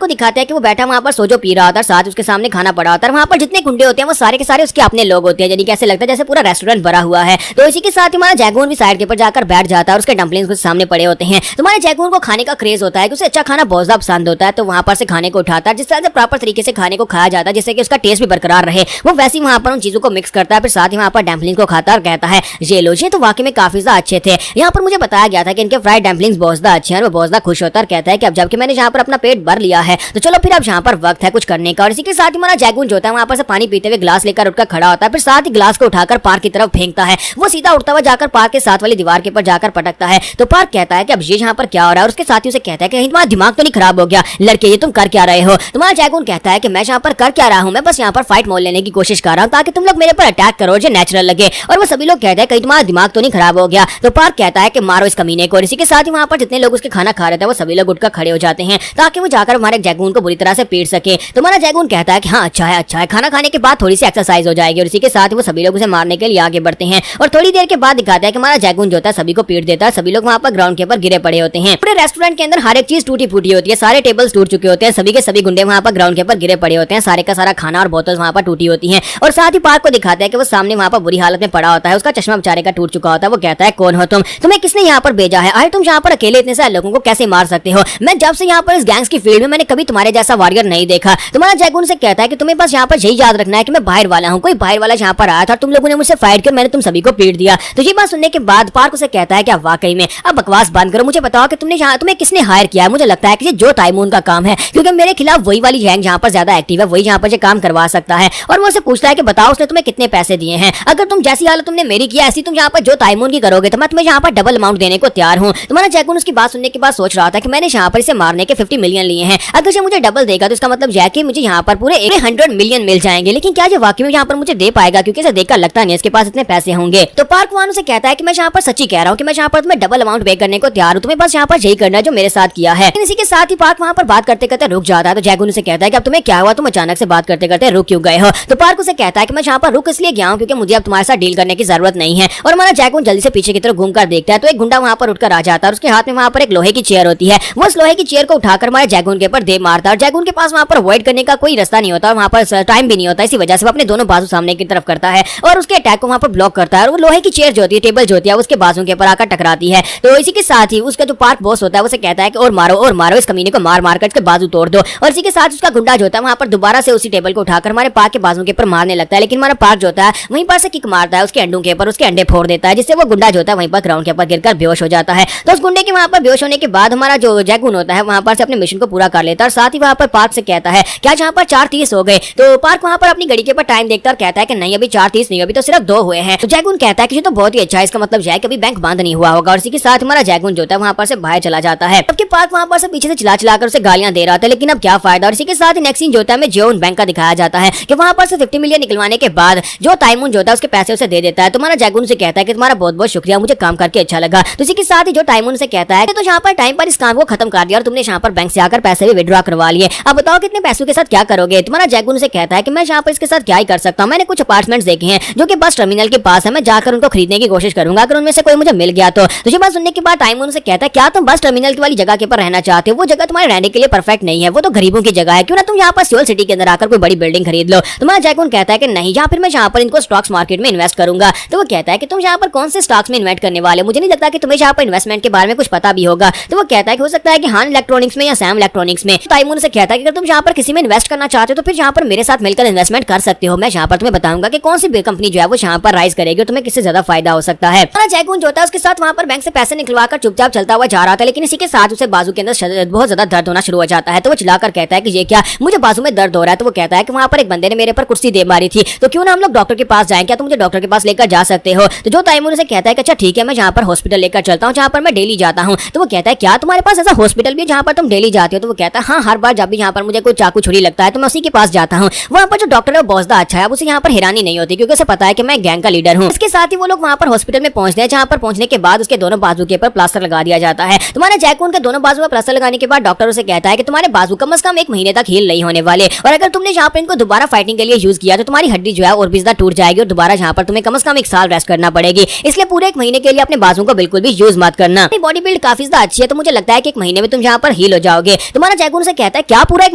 को दिखाते हैं कि वो बैठा वहाँ पर सोजो पी रहा होता है, साथ उसके सामने खाना पड़ा होता है। वहाँ पर जितने गुंडे होते हैं वो सारे के सारे उसके अपने लोग होते हैं, यानी कैसे लगता है जैसे पूरा रेस्टोरेंट भरा हुआ है। तो इसी के साथ ही हमारा जैगून भी साइड के ऊपर जाकर बैठ जाता है और उसके डम्पलिंग्स उसके सामने पड़े होते हैं। तुम्हारे जैगून को खाने का क्रेज होता है कि उसे अच्छा खाना बहुत ज्यादा पसंद होता है, तो वहाँ पर से खाने को उठाता है, जिस तरह से प्रॉपर तरीके से खाने को खाया जाता है जिससे कि उसका टेस्ट भी बरकरार रहे, वो वैसे ही वहाँ पर उन चीजों को मिक्स करता है। फिर साथ ही वहाँ पर डम्पलिंग्स को खाता है और कहता है ये लो, ये तो वाकई में काफी ज्यादा अच्छे थे। यहाँ पर मुझे बताया गया था कि इनके फ्राइड डम्पलिंग्स बहुत ज्यादा अच्छे हैं और वो बहुत ज्यादा खुश होता है और कहता है कि अब जबकि मैंने यहाँ पर अपना पेट भर लिया है तो चलो फिर अब यहाँ पर वक्त है कुछ करने का। और इसी के साथ ही हमारा जैगून जो होता है वहाँ पर से पानी पीते हुए ग्लास लेकर उठकर खड़ा होता है, फिर साथ ही ग्लास को उठाकर पार्क की तरफ फेंकता है। वो सीधा उठता हुआ जाकर पार्क के साथ वाली दीवार के ऊपर जाकर पटकता है। तो पार्क कहता है कि अब ये यहाँ पर क्या हो रहा है, और उसके साथी उसे कहता है कि कहीं तुम्हारा दिमाग तो नहीं खराब हो गया लड़के, ये तुम कर क्या रहे हो। तुम्हारा जैगून कहता है कि मैं यहाँ पर कर क्या रहा हूँ, मैं बस यहाँ पर फाइट मोल लेने की कोशिश कर रहा हूँ ताकि तुम लोग मेरे पर अटैक करो, जो नेचुरल लगे। और वो सभी लोग कहते हैं कहीं तुम्हारा दिमाग तो नहीं खराब हो गया। तो पार्क कहता है कि मारो इस कमीने को। और इसी के साथ ही वहाँ पर जितने लोग उसके खाना खा रहे थे वो सभी लोग उठकर खड़े हो जाते हैं ताकि वो जाकर हमारे जैगून को बुरी तरह से पीट सके। तो हमारा जैगून कहता है कि हाँ अच्छा है, खाना खाने के बाद थोड़ी सी एक्सरसाइज हो जाएगी। और इसी के साथ ही वो सभी लोग उसे मारने के लिए आगे बढ़ते हैं और थोड़ी देर के बाद दिखाता है कि हमारा जैगून जो होता है सभी को पीट देता है। सभी लोग वहाँ पर ग्राउंड के ऊपर गिरे पड़े होते हैं। पूरे रेस्टोरेंट के अंदर हर एक चीज टूटी फूटी होती है, सारे टेबल्स टूट चुके होते हैं, सभी के सभी गुंडे वहाँ पर ग्राउंड के ऊपर गिरे पड़े होते हैं, सारे का सारा खाना और बोतल वहाँ पर टूटी होती है। और साथ ही पार्क को दिखाता है कि वो सामने वहाँ पर बुरी हालत में पड़ा होता है, उसका चश्मा बेचारे का टूट चुका होता है। वो कहता है कौन हो तुम, तुम्हें किसने यहाँ पर भेजा है, आए तुम यहाँ पर अकेले इतने सारे लोगों को कैसे मार सकते हो। मैं जब से यहाँ पर इस गैंग्स की फील्ड में मैंने कभी तुम्हारे जैसा वॉरियर नहीं देखा। तुम्हारा जैगून से कहता है कि तुम्हें बस यहाँ पर यही याद रखना है कि मैं बाहर वाला हूँ, कोई बाहर वाला यहाँ पर आया था, तुम लोगों ने मुझसे फाइट कर मैंने तुम सभी को पीट दिया। तो ये बात सुनने के बाद पार्क उसे कहता है कि अब वाकई में अब बकवास बंद करो, मुझे बताओ कि तुम्हें किसने हायर किया है। मुझे लगता है कि जो टाइमून का काम है, क्योंकि मेरे खिलाफ वही वाली गैंग यहाँ पर ज्यादा एक्टिव है, वही यहाँ पर काम करवा सकता है। और वो उसे पूछता है कि बताओ उसने तुम्हें कितने पैसे दिए हैं, अगर तुम जैसी हालत तुमने मेरी किया ऐसी तुम यहाँ पर जो टाइमून की करोगे तो मैं तुम्हें यहाँ पर डबल अमाउंट देने को तैयार हूँ। तुम्हारा जैगून उसकी बात सुनने के बाद सोच रहा था कि मैंने यहाँ पर इसे मारने के 50 मिलियन लिए हैं, अगर ये मुझे डबल देगा तो इसका मतलब यह है कि मुझे यहाँ पर पूरे 100 मिलियन मिल जाएंगे। लेकिन क्या ये वाकई में यहाँ पर मुझे दे पाएगा, क्योंकि इसे देखकर लगता नहीं है इसके पास इतने पैसे होंगे। तो पार्क वान से कहता है कि मैं यहाँ पर सच्ची कह रहा हूँ कि मैं यहाँ पर तुम्हें डबल अमाउंट पे करने को तैयार हूँ, तुम्हें बस यहाँ पर यही करना है जो मेरे साथ किया है। इसी के साथ ही पार्क वहाँ पर बात करते करते रुक जाता है। तो जैगून से कहता है कि अब तुम्हें क्या हुआ, तुम अचानक से बात करते करते रुक क्यों गए हो। तो पार्क उसे कहता है कि मैं यहाँ पर रुक इसलिए गया हूँ क्योंकि मुझे अब तुम्हारे साथ डील करने की जरूरत नहीं है। और हमारा जैगून जल्दी से पीछे की तरफ घूमकर देखता है तो एक गुंडा वहाँ पर उठकर आ जाता है और उसके हाथ में वहाँ पर एक लोहे की चेयर होती है। वो उस लोहे की चेयर को उठाकर हमारे जैगून के ऊपर दे मारता है और जैगून के पास वहाँ पर अवॉइड करने का कोई रास्ता नहीं होता और वहाँ पर टाइम भी नहीं होता, इसी वजह से वो अपने दोनों बाजू सामने की तरफ करता है और उसके अटैक को वहाँ पर ब्लॉक करता है। और वो लोहे की चेयर जो होती है, टेबल जो होती है, उसके बाजू के ऊपर आकर टकराती है। तो इसी के साथ ही उसका जो पार्क बॉस होता है उसे कहता है कि और मारो इस कमीने को मार मार कर इसके बाजू तोड़ दो। और इसी के साथ उसका गुंडा जो होता है वहाँ पर दोबारा से उसी टेबल को उठाकर हमारे पार्क के बाजू के ऊपर मारने लगता है। लेकिन हमारा पार्क जो होता है वहीं पर से किक मारता है उसके अंडों के ऊपर, उसके अंडे फोड़ देता है, जिससे वो गुंडा जो होता है वहीं पर ग्राउंड के ऊपर गिरकर बेहोश हो जाता है। तो उस गुंडे के वहाँ पर बेहोश होने के बाद हमारा जो जैगून होता है वहाँ पर से अपने मिशन को पूरा कर लेता है और साथ ही वहाँ पर पार्क से कहता है क्या जहाँ पर 4:30 हो गए। तो पार्क वहाँ पर अपनी घड़ी के ऊपर टाइम देखता और कहता है कि नहीं अभी 4:30 नहीं, अभी तो सिर्फ 2 हुए हैं। तो जैगून कहता है कि ये तो बहुत ही अच्छा है, इसका मतलब है कि अभी बैंक बंद नहीं हुआ होगा। और इसी के साथ हमारा जैगून जो होता है वहाँ पर से बाहर चला जाता है, जबकि पार्क वहाँ पर से पीछे से चिल्ला कर उसे गालियां दे रहा था, लेकिन अब क्या फायदा। और इसी के साथ नेक्स्ट सीन जो होता है हमें जियोन बैंक का दिखाया जाता है कि वहाँ पर से 50 मिलियन निकलवाने के बाद जो टाइमून जो होता है उसके पैसे उसे दे देता है। तुम्हारा जैगून से कहता है कि तुम्हारा बहुत बहुत शुक्रिया, मुझे काम करके अच्छा लगा। तो इसी के साथ ही जो टाइमून से कहता है तो यहाँ पर टाइम पर इस काम को खत्म कर दिया और तुमने यहाँ पर बैंक से आकर पैसे भी विड्रॉ करवा लिए, अब बताओ कितने पैसों के साथ क्या करोगे। तुम्हारा जैगून से कहता है कि मैं यहाँ पर इसके साथ क्या ही कर सकता हूँ, मैंने कुछ अपार्टमेंट्स देखे हैं जो कि बस टर्मिनल के पास है, मैं जाकर उनको खरीदने की कोशिश करूंगा, अगर उनमें से कोई मुझे मिल गया तो। ये बात सुनने के बाद टाइमून से कहता है क्या तुम बस टर्मिनल वाली जगह के ऊपर रहना चाहते हो, वो जगह तुम्हारे रहने के लिए परफेक्ट नहीं है, वो तो गरीबों की जगह है, क्यों ना तुम यहाँ पर सियोल सिटी के अंदर आकर कोई बड़ी बिल्डिंग खरीद लो। तुम्हारा जैगून कहता है कि नहीं, या फिर मैं यहाँ पर इनको स्टॉक्स मार्केट में इन्वेस्ट करूंगा। तो वो कहता है कि तुम यहाँ पर कौन से स्टॉक्स में इन्वेस्ट करने वाले, मुझे नहीं लगता कि तुम्हें यहाँ पर इन्वेस्टमेंट के बारे में कुछ पता भी होगा। तो वो कहता है कि हो सकता है कि हान इलेक्ट्रॉनिक्स में या सैम इलेक्ट्रॉनिक्स में। टाइमून से कहता है कि अगर तुम यहाँ पर किसी में इन्वेस्ट करना चाहते हो तो फिर यहाँ पर मेरे साथ मिलकर इन्वेस्टमेंट कर सकते हो, मैं यहाँ पर तुम्हें बताऊंगा कि कौन सी कंपनी जो है वो यहाँ पर राइज करेगी और तुम्हें किससे ज्यादा फायदा हो सकता है। जैगून जो होता है उसके साथ वहाँ पर बैंक से पैसे निकलवाकर चुपचाप चलता हुआ जा रहा था, लेकिन इसी के साथ उसे बाजू के अंदर बहुत ज्यादा दर्द होना शुरू हो जाता है। तो वो चिल्लाकर कहता है कि ये क्या, मुझे बाजू में दर्द हो रहा है। तो वो कहता है कि वहाँ पर एक बंदे ने मेरे पर कुर्सी दे मारी थी, तो क्यों ना हम लोग डॉक्टर के पास जाएं, क्या तुम मुझे डॉक्टर के पास लेकर जा सकते हो। तो जो टाइमून से कहता है कि अच्छा ठीक है, मैं यहाँ पर हॉस्पिटल लेकर चलता हूँ जहाँ पर मैं डेली जाता हूँ। तो वो कहता है क्या तुम्हारे पास ऐसा हॉस्पिटल भी जहाँ पर तुम डेली जाते हो। तो वो कहता है हाँ, हर बार जब भी यहाँ पर मुझे कोई चाकू छुरी लगता है तो मैं उसी के पास जाता हूँ। वहाँ पर जो डॉक्टर है वो बहुत ज्यादा अच्छा है, अब उसे यहाँ पर हैरानी नहीं होती क्योंकि उसे पता है कि मैं गैंग का लीडर हूँ। इसके साथ ही वो लोग वहाँ पर हॉस्पिटल में पहुंचते हैं, जहाँ पर पहुंचने के बाद उसके दोनों बाजू के ऊपर प्लास्टर लगा दिया जाता है। तुम्हारे जैगून के दोनों बाजू में प्लास्टर लगाने के बाद डॉक्टर उसे कहता है कि तुम्हारे बाजू कम से कम 1 महीने तक हील नहीं होने वाले, और अगर तुमने यहाँ पर इनको दोबारा फाइटिंग के लिए यूज किया तो तुम्हारी हड्डी जो है और भी ज्यादा टूट टूट जाएगी और दोबारा यहाँ पर तुम्हें कम से कम 1 साल रेस्ट करना पड़ेगी। इसलिए पूरे 1 महीने के लिए अपने बाजू को बिल्कुल भी यूज मत करना। बॉडी बिल्ड काफी ज्यादा अच्छी है तो मुझे लगता है कि 1 महीने में तुम यहाँ पर हील हो जाओगे। तुम्हारा जैगून से कहता है क्या पूरा 1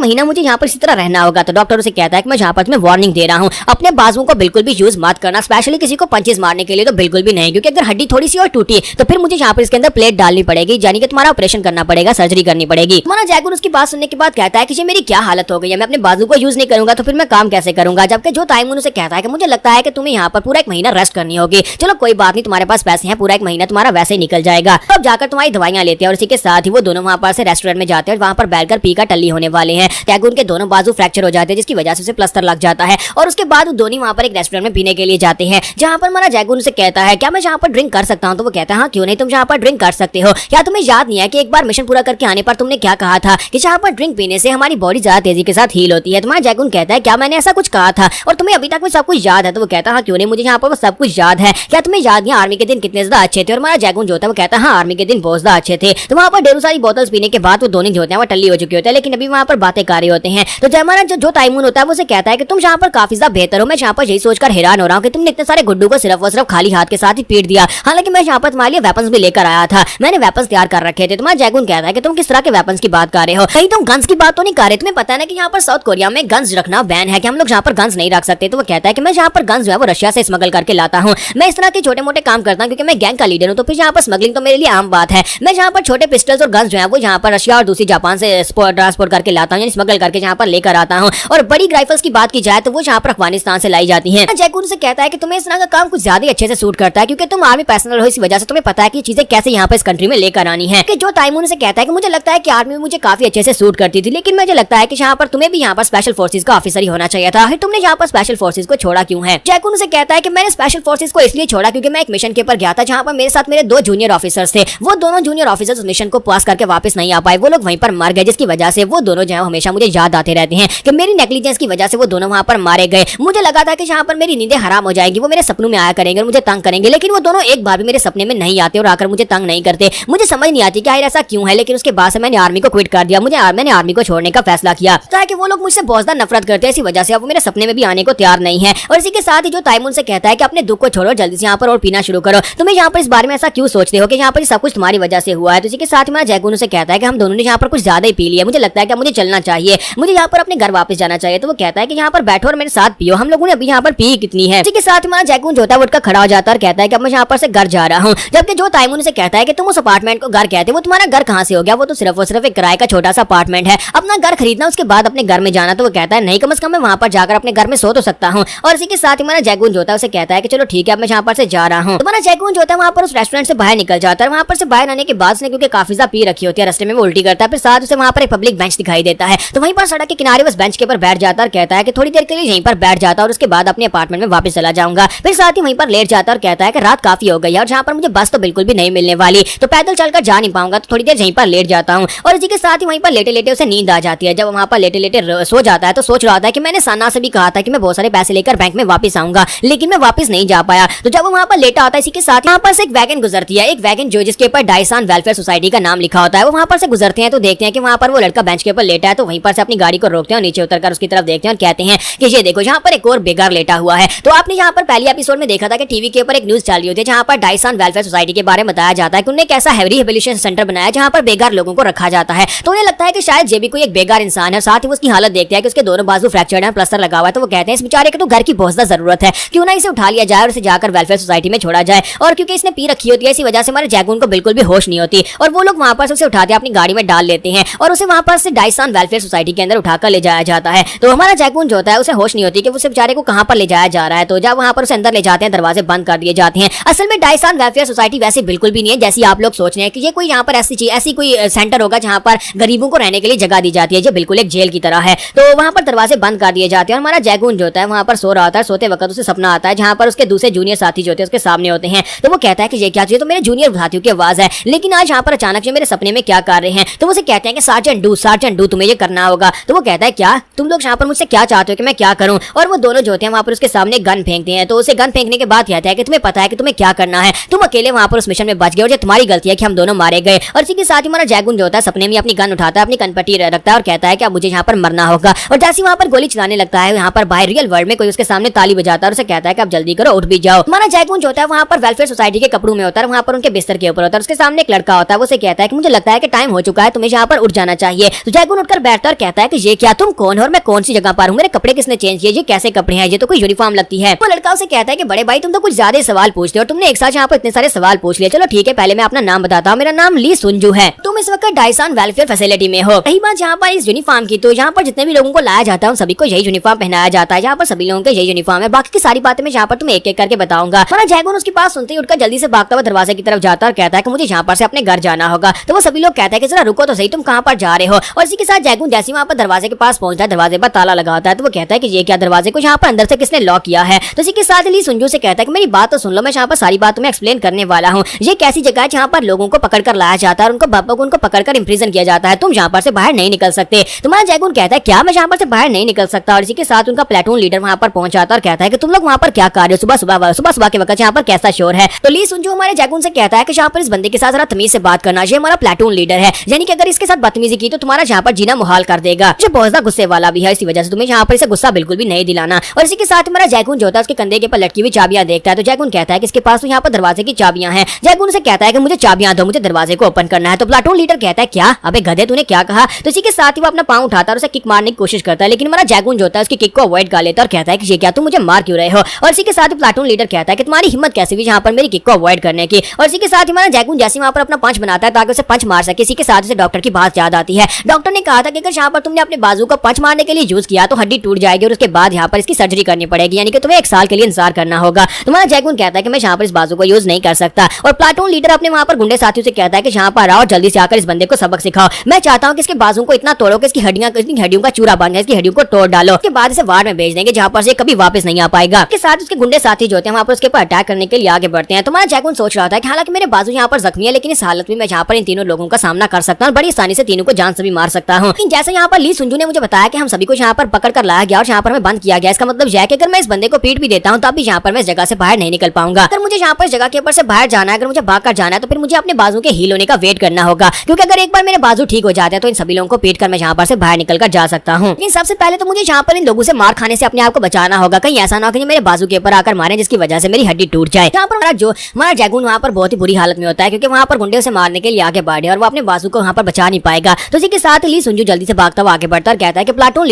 महीना मुझे यहाँ पर इसी तरह रहना होगा? तो डॉक्टर उसे कहता है कि मैं यहाँ पर तुम्हें वार्निंग दे रहा हूँ, अपने बाजुओं को बिल्कुल भी यूज मत करना, स्पेशली किसी को पंचेस मारने के लिए तो बिल्कुल भी नहीं, क्योंकि अगर हड्डी थोड़ी सी और टूटी तो फिर मुझे यहाँ पर इसके अंदर प्लेट डालनी पड़ेगी, यानी कि तुम्हारा ऑपरेशन करना पड़ेगा, सर्जरी करनी पड़ेगी। तुम्हारा जैगून उसकी बात सुनने के बाद कहता है कि मेरी क्या हालत हो गई है, मैं अपने बाजू को यूज नहीं करूंगा तो फिर मैं काम कैसे करूंगा? जबकि जो ताइमून उसे कहता है कि मुझे लगता है कि तुम्हें यहाँ पर पूरा 1 महीना रेस्ट करनी होगी। चलो कोई बात नहीं, तुम्हारे पास पैसे हैं, पूरा 1 महीना तुम्हारा वैसे ही निकल जाएगा। तब जाकर तुम्हारी दवाइयां लेते हैं और इसी के साथ ही वो दोनों वहाँ पर से रेस्टोरेंट में जाते हैं और वहाँ पर बैठकर पी का टल्ली होने वाले हैं। जैगून के दोनों बाजू फ्रैक्चर हो जाते हैं जिसकी वजह से उसे प्लास्टर लग जाता है और उसके बाद वो दोनों वहाँ पर एक रेस्टोरेंट में पीने के लिए जाते हैं, जहाँ पर हमारा जैगून उसे कहता है क्या मैं यहाँ पर ड्रिंक कर सकता हूँ? तो वो कहता है हाँ क्यों नहीं, तुम यहाँ पर ड्रिंक कर सकते हो। क्या तुम्हें याद नहीं है कि एक बार मिशन पूरा करके आने पर तुमने क्या कहा था कि यहाँ पर ड्रिंक पीने से हमारी बॉडी ज्यादा तेजी के साथ हील होती है? तुम्हारा जैगून कहता है क्या मैंने ऐसा कुछ कहा था और तुम्हें अभी तक सब कुछ याद है? तो वो कहता है हाँ क्यों नहीं, मुझे यहाँ पर सब कुछ याद है। क्या तुम्हें याद नहीं आर्मी के दिन कितने ज्यादा अच्छे थे? और हमारा जैगून जो होता है वो कहता है हाँ आर्मी के दिन बहुत ज्यादा अच्छे थे। तो वहाँ पर ढेरों सारी बोतल्स पीने के बाद वो दोनों जो होते हैं वो टल्ली हो चुके होते हैं, लेकिन अभी वहाँ पर बातें कर रहे होते हैं। तो जब हमारा जो ताइमून होता है वो उसे कहता है कि तुम यहाँ पर काफी ज्यादा बेहतर हो। मैं यहाँ पर यही सोचकर हैरान हो रहा हूँ कि तुमने इतने सारे गुड्डू को सिर्फ और सिर्फ खाली हाथ के साथ ही पीट दिया, हालांकि मैं यहाँ पर तुम्हारे लिए वेपन्स भी लेकर आया था, मैंने वेपन्स तैयार कर रखे थे। तुम्हारा जैगून कहता है कि तुम किस तरह के वेपन्स की बात कर रहे हो? कहीं तुम गन्स की बात तो नहीं कर रहे? तुम्हें पता है ना कि यहाँ पर साउथ कोरिया में गन्स रखना बैन है, कि हम लोग यहाँ पर गन्स नहीं रख सकते। तो वो कहता है कि मैं यहाँ पर गन्स जो है वो रशिया से स्मगल करके लाता हूँ, मैं इस तरह के छोटे मोटे काम करता हूँ क्योंकि मैं गैंग का लीडर हूँ, तो फिर यहाँ पर स्मगलिंग तो मेरे लिए आम बात है। मैं यहाँ पर छोटे पिस्टल्स और गन्स जो है वो यहाँ पर रशिया और दूसरी जापान से ट्रांसपोर्ट करके लाता हूँ, यानी स्मगल करके यहाँ पर लेकर आता हूँ। और बड़ी राइफल्स की बात की जाए तो वो यहाँ पर अफगानिस्तान से लाई जाती है। जैगून से कहता है कि तुम्हें इस तरह का काम कुछ ज्यादा अच्छे से सूट करता है क्योंकि तुम आर्मी पर्सनल हो, इस वजह से तुम्हें पता है कि चीजें कैसे यहाँ पर इस कंट्री में लेकर आनी है। जो ताइमून से कहता है कि मुझे लगता है कि आर्मी में मुझे काफी अच्छे से सूट करती थी, लेकिन मुझे लगता है कि यहाँ पर तुम्हें भी यहाँ पर स्पेशल फोर्सेज का ऑफिसर ही होना चाहिए था, आखिर तुमने यहाँ पर स्पेशल फोर्सेज को छोड़ा क्यों है? जैगून से कहता है कि मैंने स्पेशल फोर्सेज को इसलिए छोड़ा क्योंकि मैं एक मिशन के ऊपर गया था जहाँ पर मेरे साथ मेरे 2 जूनियर ऑफिसर्स थे। वो दोनों जूनियर ऑफिसर्स उस मिशन को पास करके वापस नहीं आ पाए, वो लोग वहीं पर मर गए, जिसकी वजह से वो दोनों जो है हमेशा मुझे याद आते रहते हैं कि मेरी नेग्लिजेंस की वजह से वो दोनों वहाँ पर मारे गए। मुझे लगा था कि यहाँ पर मेरी नींदें हराम हो जाएंगी, वो मेरे सपनों में आया करेंगे और मुझे तंग करेंगे, लेकिन वो दोनों एक बार भी मेरे सपने में नहीं आते और आकर मुझे तंग नहीं करते। मुझे समझ नहीं आती कि आखिर ऐसा क्यों है, लेकिन उसके बाद से मैंने आर्मी को क्विट कर दिया। मैंने आर्मी को छोड़ने का फैसला किया ताकि वो लोग मुझसे बहुत ज्यादा नफरत करते हैं, इसी वजह से अब वो मेरे सपने में भी आने को तैयार नहीं है। और इसी के साथ ही जो ताइमून से कहता है कि अपने दुख को छोड़ो, जल्दी से यहाँ पर और पीना शुरू करो। तुम्हें यहाँ पर इस बारे में ऐसा क्यों सोचते हो कि यहाँ पर सब कुछ तुम्हारी वजह से हुआ है? तो इसी के साथ ही हमारा जैगून से कहता है कि हम दोनों ने यहाँ पर कुछ ज्यादा ही पी लिया, मुझे लगता है कि मुझे चलना चाहिए, मुझे यहाँ पर अपने घर वापस जाना चाहिए। तो वो कहता है कि यहाँ पर बैठो और मेरे साथ पियो, हम लोगों ने अभी यहाँ पर पी कितनी है। इसी के साथ हमारा जैगून जो होता है वो उठकर खड़ा हो जाता है और कहता है कि अब मैं यहाँ पर से घर जा रहा हूँ। जबकि जो ताइमून से कहता है कि तुम उस अपार्टमेंट को घर कहते हो, वो तुम्हारा घर कहाँ से हो गया? वो तो सिर्फ और सिर्फ एक किराए का छोटा सा अपार्टमेंट है, अपना घर खरीदना उसके बाद अपने घर में जाना। तो वो कहता है नहीं, कम से कम मैं वहाँ पर जाकर अपने घर में सो तो सकता हूँ। और इसी के साथ ही हमारा जैगून जो होता है उसे कहता है कि चलो ठीक है अब मैं यहाँ पर से जा रहा हूँ। तुम्हारा जैगून जो होता है वहाँ पर उस रेस्टोरेंट से बाहर निकल जाता है। वहाँ पर से बाहर आने के बाद उसने क्योंकि काफी ज्यादा पी रखी होती है, रास्ते में वो उल्टी करता है, फिर साथ उसे वहाँ पर एक पब्लिक बेंच दिखाई देता है, तो वहीं पर सड़क के किनारे उस बेंच के ऊपर बैठ जाता है और कहता है कि थोड़ी देर के लिए यहीं पर बैठ जाता है और उसके बाद अपने अपार्टमेंट में वापस चला जाऊंगा। फिर साथ ही वहीं पर लेट जाता है और कहता है कि रात काफी हो गई है और जहाँ पर मुझे बस तो बिल्कुल भी नहीं मिलने वाली, तो पैदल चलकर जा नहीं पाऊंगा, तो थोड़ी देर यहीं पर लेट जाता हूँ। और इसी के साथ ही वहीं पर लेटे लेटे उसे नींद आ जाती है। जब वहाँ पर लेटे लेटे सो जाता है तो सोच रहा था कि मैंने सना से भी कहा था कि मैं बहुत सारे पैसे लेकर बैंक में वापस आऊंगा, लेकिन मैं वापस नहीं जा पाया। तो जब वो वहाँ पर लेटा होता है, इसी के साथ वहाँ पर से एक वैगन गुजरती है, एक वैगन जो जिसके ऊपर डायसान वेलफेयर सोसाइटी का नाम लिखा होता है। वो वहाँ पर से गुजरते हैं तो देखते हैं कि वहाँ पर वो लड़का बेंच के ऊपर लेटा है, तो वहीं पर से अपनी गाड़ी को रोकते हैं और नीचे उतरकर उसकी तरफ देखते हैं और कहते हैं कि ये देखो यहाँ पर एक और बेगार लेटा हुआ है। तो आपने यहाँ पर पहले एपिसोड में देखा था कि टीवी के ऊपर एक न्यूज चल रही होती है जहाँ पर डायसान वेलफेयर सोसाइटी के बारे में बताया जाता है कि उन्होंने एक ऐसा रिहेबिलिटेशन सेंटर बनाया जहाँ पर बेगार लोगों को रखा जाता है। तो उन्हें लगता है कि शायद ये भी कोई एक बेगार इंसान है। साथ ही उसकी हालत देखते हैं कि उसके दोनों बाजू फ्रैक्चर्ड है, प्लास्टर लगा हुआ है। तो वो कहते हैं इस बेचारे के तो घर की बहुत ज्यादा जरूरत है, क्यों ना इसे उठा लिया जाए और इसे जाकर वेलफेयर सोसाइटी में छोड़ा जाए। और क्योंकि इसने पी रखी होती है इसी वजह से हमारे जैगून को बिल्कुल भी होश नहीं होती और वो लोग वहाँ पर उसे उठाते अपनी गाड़ी में डाल लेते हैं और उसे वहाँ पर से डायसान वेलफेयर सोसाइटी के अंदर उठाकर ले जाया जाता है। तो हमारा जैगून जो होता है उसे होश नहीं होती कि उसे बेचारे को कहाँ पर ले जाया जा रहा है। तो जब वहाँ पर उसे अंदर ले जाते हैं दरवाजे बंद कर दिए जाते हैं। असल में डायसान वेलफेयर सोसाइटी वैसे बिल्कुल भी नहीं है जैसी आप लोग सोच रहे हैं कि ये कोई यहाँ पर ऐसी कोई सेंटर होगा जहाँ पर गरीबों को रहने के लिए जगह दी जाती है। ये बिल्कुल एक जेल की तरह है। तो वहाँ पर दरवाजे बंद कर दिए जाते हैं और हमारा जैगून जो होता है वहाँ पर सो रहा होता है। सोते वक्त उसे सपना आता है जहाँ पर उसके दूसरे जूनियर साथी जो होते हैं उसके सामने होते हैं। तो वो कहता है कि ये क्या चीज? तो मेरे जूनियर साथियों की आवाज है, लेकिन आज यहाँ पर अचानक से मेरे सपने में क्या कर रहे हैं? तो उसे कहते हैं कि सार्जेंट डू तुम्हें ये करना होगा। तो वो कहता है क्या तुम लोग यहाँ पर मुझसे क्या चाहते हो कि मैं क्या करूँ? और वो दोनों जो होते हैं वहाँ पर उसके सामने गन फेंकते हैं। तो उसे गन फेंकने के बाद कहता है कि तुम्हें पता है कि तुम्हें क्या करना है, तुम अकेले वहाँ पर उस मिशन में बच गए और ये तुम्हारी गलती है कि हम दोनों मारे गए। और इसी के साथ ही हमारा जैगून जो होता है सपने में अपनी गन उठाता है, अपनी कनपट्टी रखता है और कहता है कि अब मुझे यहाँ पर मरना होगा। और जैसे वहाँ पर गोली चलाने लगता है यहाँ पर बाहर रियल वर्ल्ड में कोई उसके सामने ताली बजाता है और उसे कहता है कि आप जल्दी करो, उठ भी जाओ। हमारा जैकून जो होता है वहाँ पर वेलफेयर सोसाइटी के कपड़ों में होता है, वहाँ पर उनके बिस्तर के ऊपर होता है। उसके सामने एक लड़का होता है, वो उसे कहता है कि मुझे लगता है कि टाइम हो चुका है, तुम्हें यहाँ पर उठ जाना चाहिए। तो जैकून उठकर बैठता है और कहता है कि ये क्या, तुम कौन हो और मैं कौन सी जगह पर हूँ, मेरे कपड़े किसने चेंज किए, ये कैसे कपड़े हैं, ये तो कोई यूनिफॉर्म लगती है। वो लड़का उसे कहता है कि बड़े भाई तुम तो कुछ ज्यादा सवाल पूछते हो, तुमने एक साथ यहाँ पर इतने सारे सवाल पूछ लिए। चलो ठीक है, पहले मैं अपना नाम बताता हूँ, मेरा नाम ली सुंजू है। तुम इस वक्त डायसन वेलफेयर फैसिलिटी में हो। रही बात यहाँ पर इस यूनिफॉर्म की, तो यहाँ पर जितने भी लोगों को लाया जाता है उन सभी को यही यूनिफॉर्म पहनाया जाता है। यहाँ पर सभी लोगों के यही यूनिफॉर्म है। बाकी की सारी बातें मैं यहाँ पर तुम्हें एक एक करके बताऊंगा। हमारा जैकून उसके पास सुनते ही उठकर जल्दी से भागता हुआ दरवाजे की तरफ जाता है और कहता है कि मुझे यहाँ पर से अपने घर जाना होगा। तो वो सभी लोग कहते हैं कि जरा रुको तो सही, तुम कहाँ पर जा रहे हो। और इसी के साथ जैकून जैसे वहाँ पर दरवाजे के पास पहुंचता है, दरवाजे पर ताला लगा होता है। तो वो कहता है कि ये क्या, दरवाजे को यहाँ पर अंदर से किसने लॉक किया है। तो इसी के साथ ली सुंजू से कहता है कि मेरी बात तो सुन लो, मैं यहाँ पर सारी बात तुम्हें एक्सप्लेन करने वाला हूँ। ये कैसी जगह है जहाँ पर लोगों को पकड़ कर लाया जाता है और उनको पकड़कर इंप्रिजन किया जाता है। तुम यहाँ पर से बाहर नहीं निकल सकते। तुम्हारा जैकून कहता है क्या मैं यहाँ पर से बाहर नहीं निकल सकता। और इसी के साथ उनका प्लेटून लीडर वहाँ पर पहुंच जाता है और कहता है कि तुम लोग वहाँ पर क्या कर रहे हो, सुबह के वक्त यहाँ पर कैसा शोर है। तो ली सुंजू हमारे जैकून से कहता है कि यहाँ पर इस बंदे के साथ जरा तमीज से बात करना, ये हमारा प्लेटून लीडर है, यानी कि अगर इसके साथ बदतमीजी की तो तुम्हारा यहाँ पर जीना मुहाल कर देगा। जो बहुत ज्यादा गुस्से वाला भी है, इसी वजह से तुम्हें यहाँ पर इसे गुस्सा बिल्कुल भी नहीं दिलाना। और इसी के साथ हमारा जैकून जो होता है उसके कंधे के ऊपर लटकी हुई चाबियां देखता है। तो जैकून कहता है कि इसके पास तो यहाँ पर दरवाजे की चाबियां हैं। जैकून से कहता है कि मुझे चाबियां दो, मुझे दरवाजे को ओपन करना है। तो प्लेटून लीडर कहता है क्या, अबे गधे तूने क्या कहा। तो इसी के साथ ही वो अपना पाँव उठाता है और उसे किक मारने की कोशिश करता है, लेकिन हमारा जैकून जो होता है उसकी किक को अवॉइड कर लेता है और कहता है कि ये क्या, तुम मुझे मार क्यों रहे हो। और इसी के साथ ही प्लेटून लीडर कहता है कि तुम्हारी हिम्मत कैसे हुई यहाँ पर मेरी किक को अवॉइड करने की। और इसी के साथ ही हमारा जैकून जैसे वहाँ पर अपना पंच बनाता है ताकि उसे पंच मार सके। इसी के साथ उसे डॉक्टर की बात याद आती है। डॉक्टर ने कहा था कि अगर यहाँ पर तुमने अपने बाजू को पंच मारने के लिए यूज किया तो हड्डी टूट जाएगी और उसके बाद यहाँ पर इसकी सर्जरी करनी पड़ेगी, यानी कि तुम्हें 1 साल के लिए इंतजार करना होगा। तुम्हारा जैकून कहता है कि मैं यहाँ पर इस बाजू को यूज नहीं कर सकता। और प्लेटून लीडर अपने वहाँ पर गुंडे साथियों से कहता है कि यहाँ पर आओ, जल्दी से आकर इस बंदे को सबक सिखाओ। मैं चाहता हूँ कि इसके बाजू को इतना तोड़ो कि इसकी हड्डियों का चूरा बन जाए, इसकी हड्डियों को तोड़ डालो। उसके बाद इसे वार्ड में भेज देंगे जहाँ पर से कभी वापस नहीं आ पाएगा। इसके साथ उसके गुंडे साथी जो होते हैं वहाँ पर उसके ऊपर अटैक करने के लिए आगे बढ़ते हैं। तुम्हारा जैकून सोच रहा था कि हालांकि मेरे बाजू यहाँ पर जख्मी है, लेकिन इस हालत में मैं यहाँ पर इन तीनों लोगों का सामना कर सकता हूँ, बड़ी आसानी से तीनों को जान से भी मार सकता हूँ। लेकिन जैसे यहाँ पर ली सुंजू ने मुझे बताया कि हम सभी को यहाँ पर पकड़ कर लाया गया और यहाँ पर हमें बंद किया गया, इसका मतलब यह है कि अगर मैं इस बंदे को पीट भी देता हूँ तब भी यहाँ पर मैं इस जगह से बाहर नहीं निकल पाऊंगा। अगर मुझे यहाँ पर इस जगह के ऊपर से बाहर जाना है, अगर मुझे भाग कर जाना है, तो फिर मुझे अपने बाजू के हील होने का वेट करना होगा, क्योंकि अगर एक बार मेरे बाजू ठीक हो जाते हैं तो इन सभी लोगों को पीट कर मैं यहाँ पर से बाहर निकल कर जा सकता हूँ। लेकिन सबसे पहले तो मुझे यहाँ पर इन लोगों से मार खाने से अपने आप को बचाना होगा। कहीं ऐसा ना हो कि मेरे बाजू के ऊपर आकर मारे जिसकी वजह से मेरी हड्डी टूट जाए। यहाँ पर हमारा जैकून वहाँ पर बहुत ही बुरी हालत में होता है, क्योंकि वहाँ पर गुंडे से मारने के लिए आगे बढ़े और वो अपने बाजू को वहाँ पर बचा नहीं पाएगा। तो इसी के साथ ली सुंजू जल्दी से भागता हुआ आगे बढ़ता और कहता है कि प्लेटून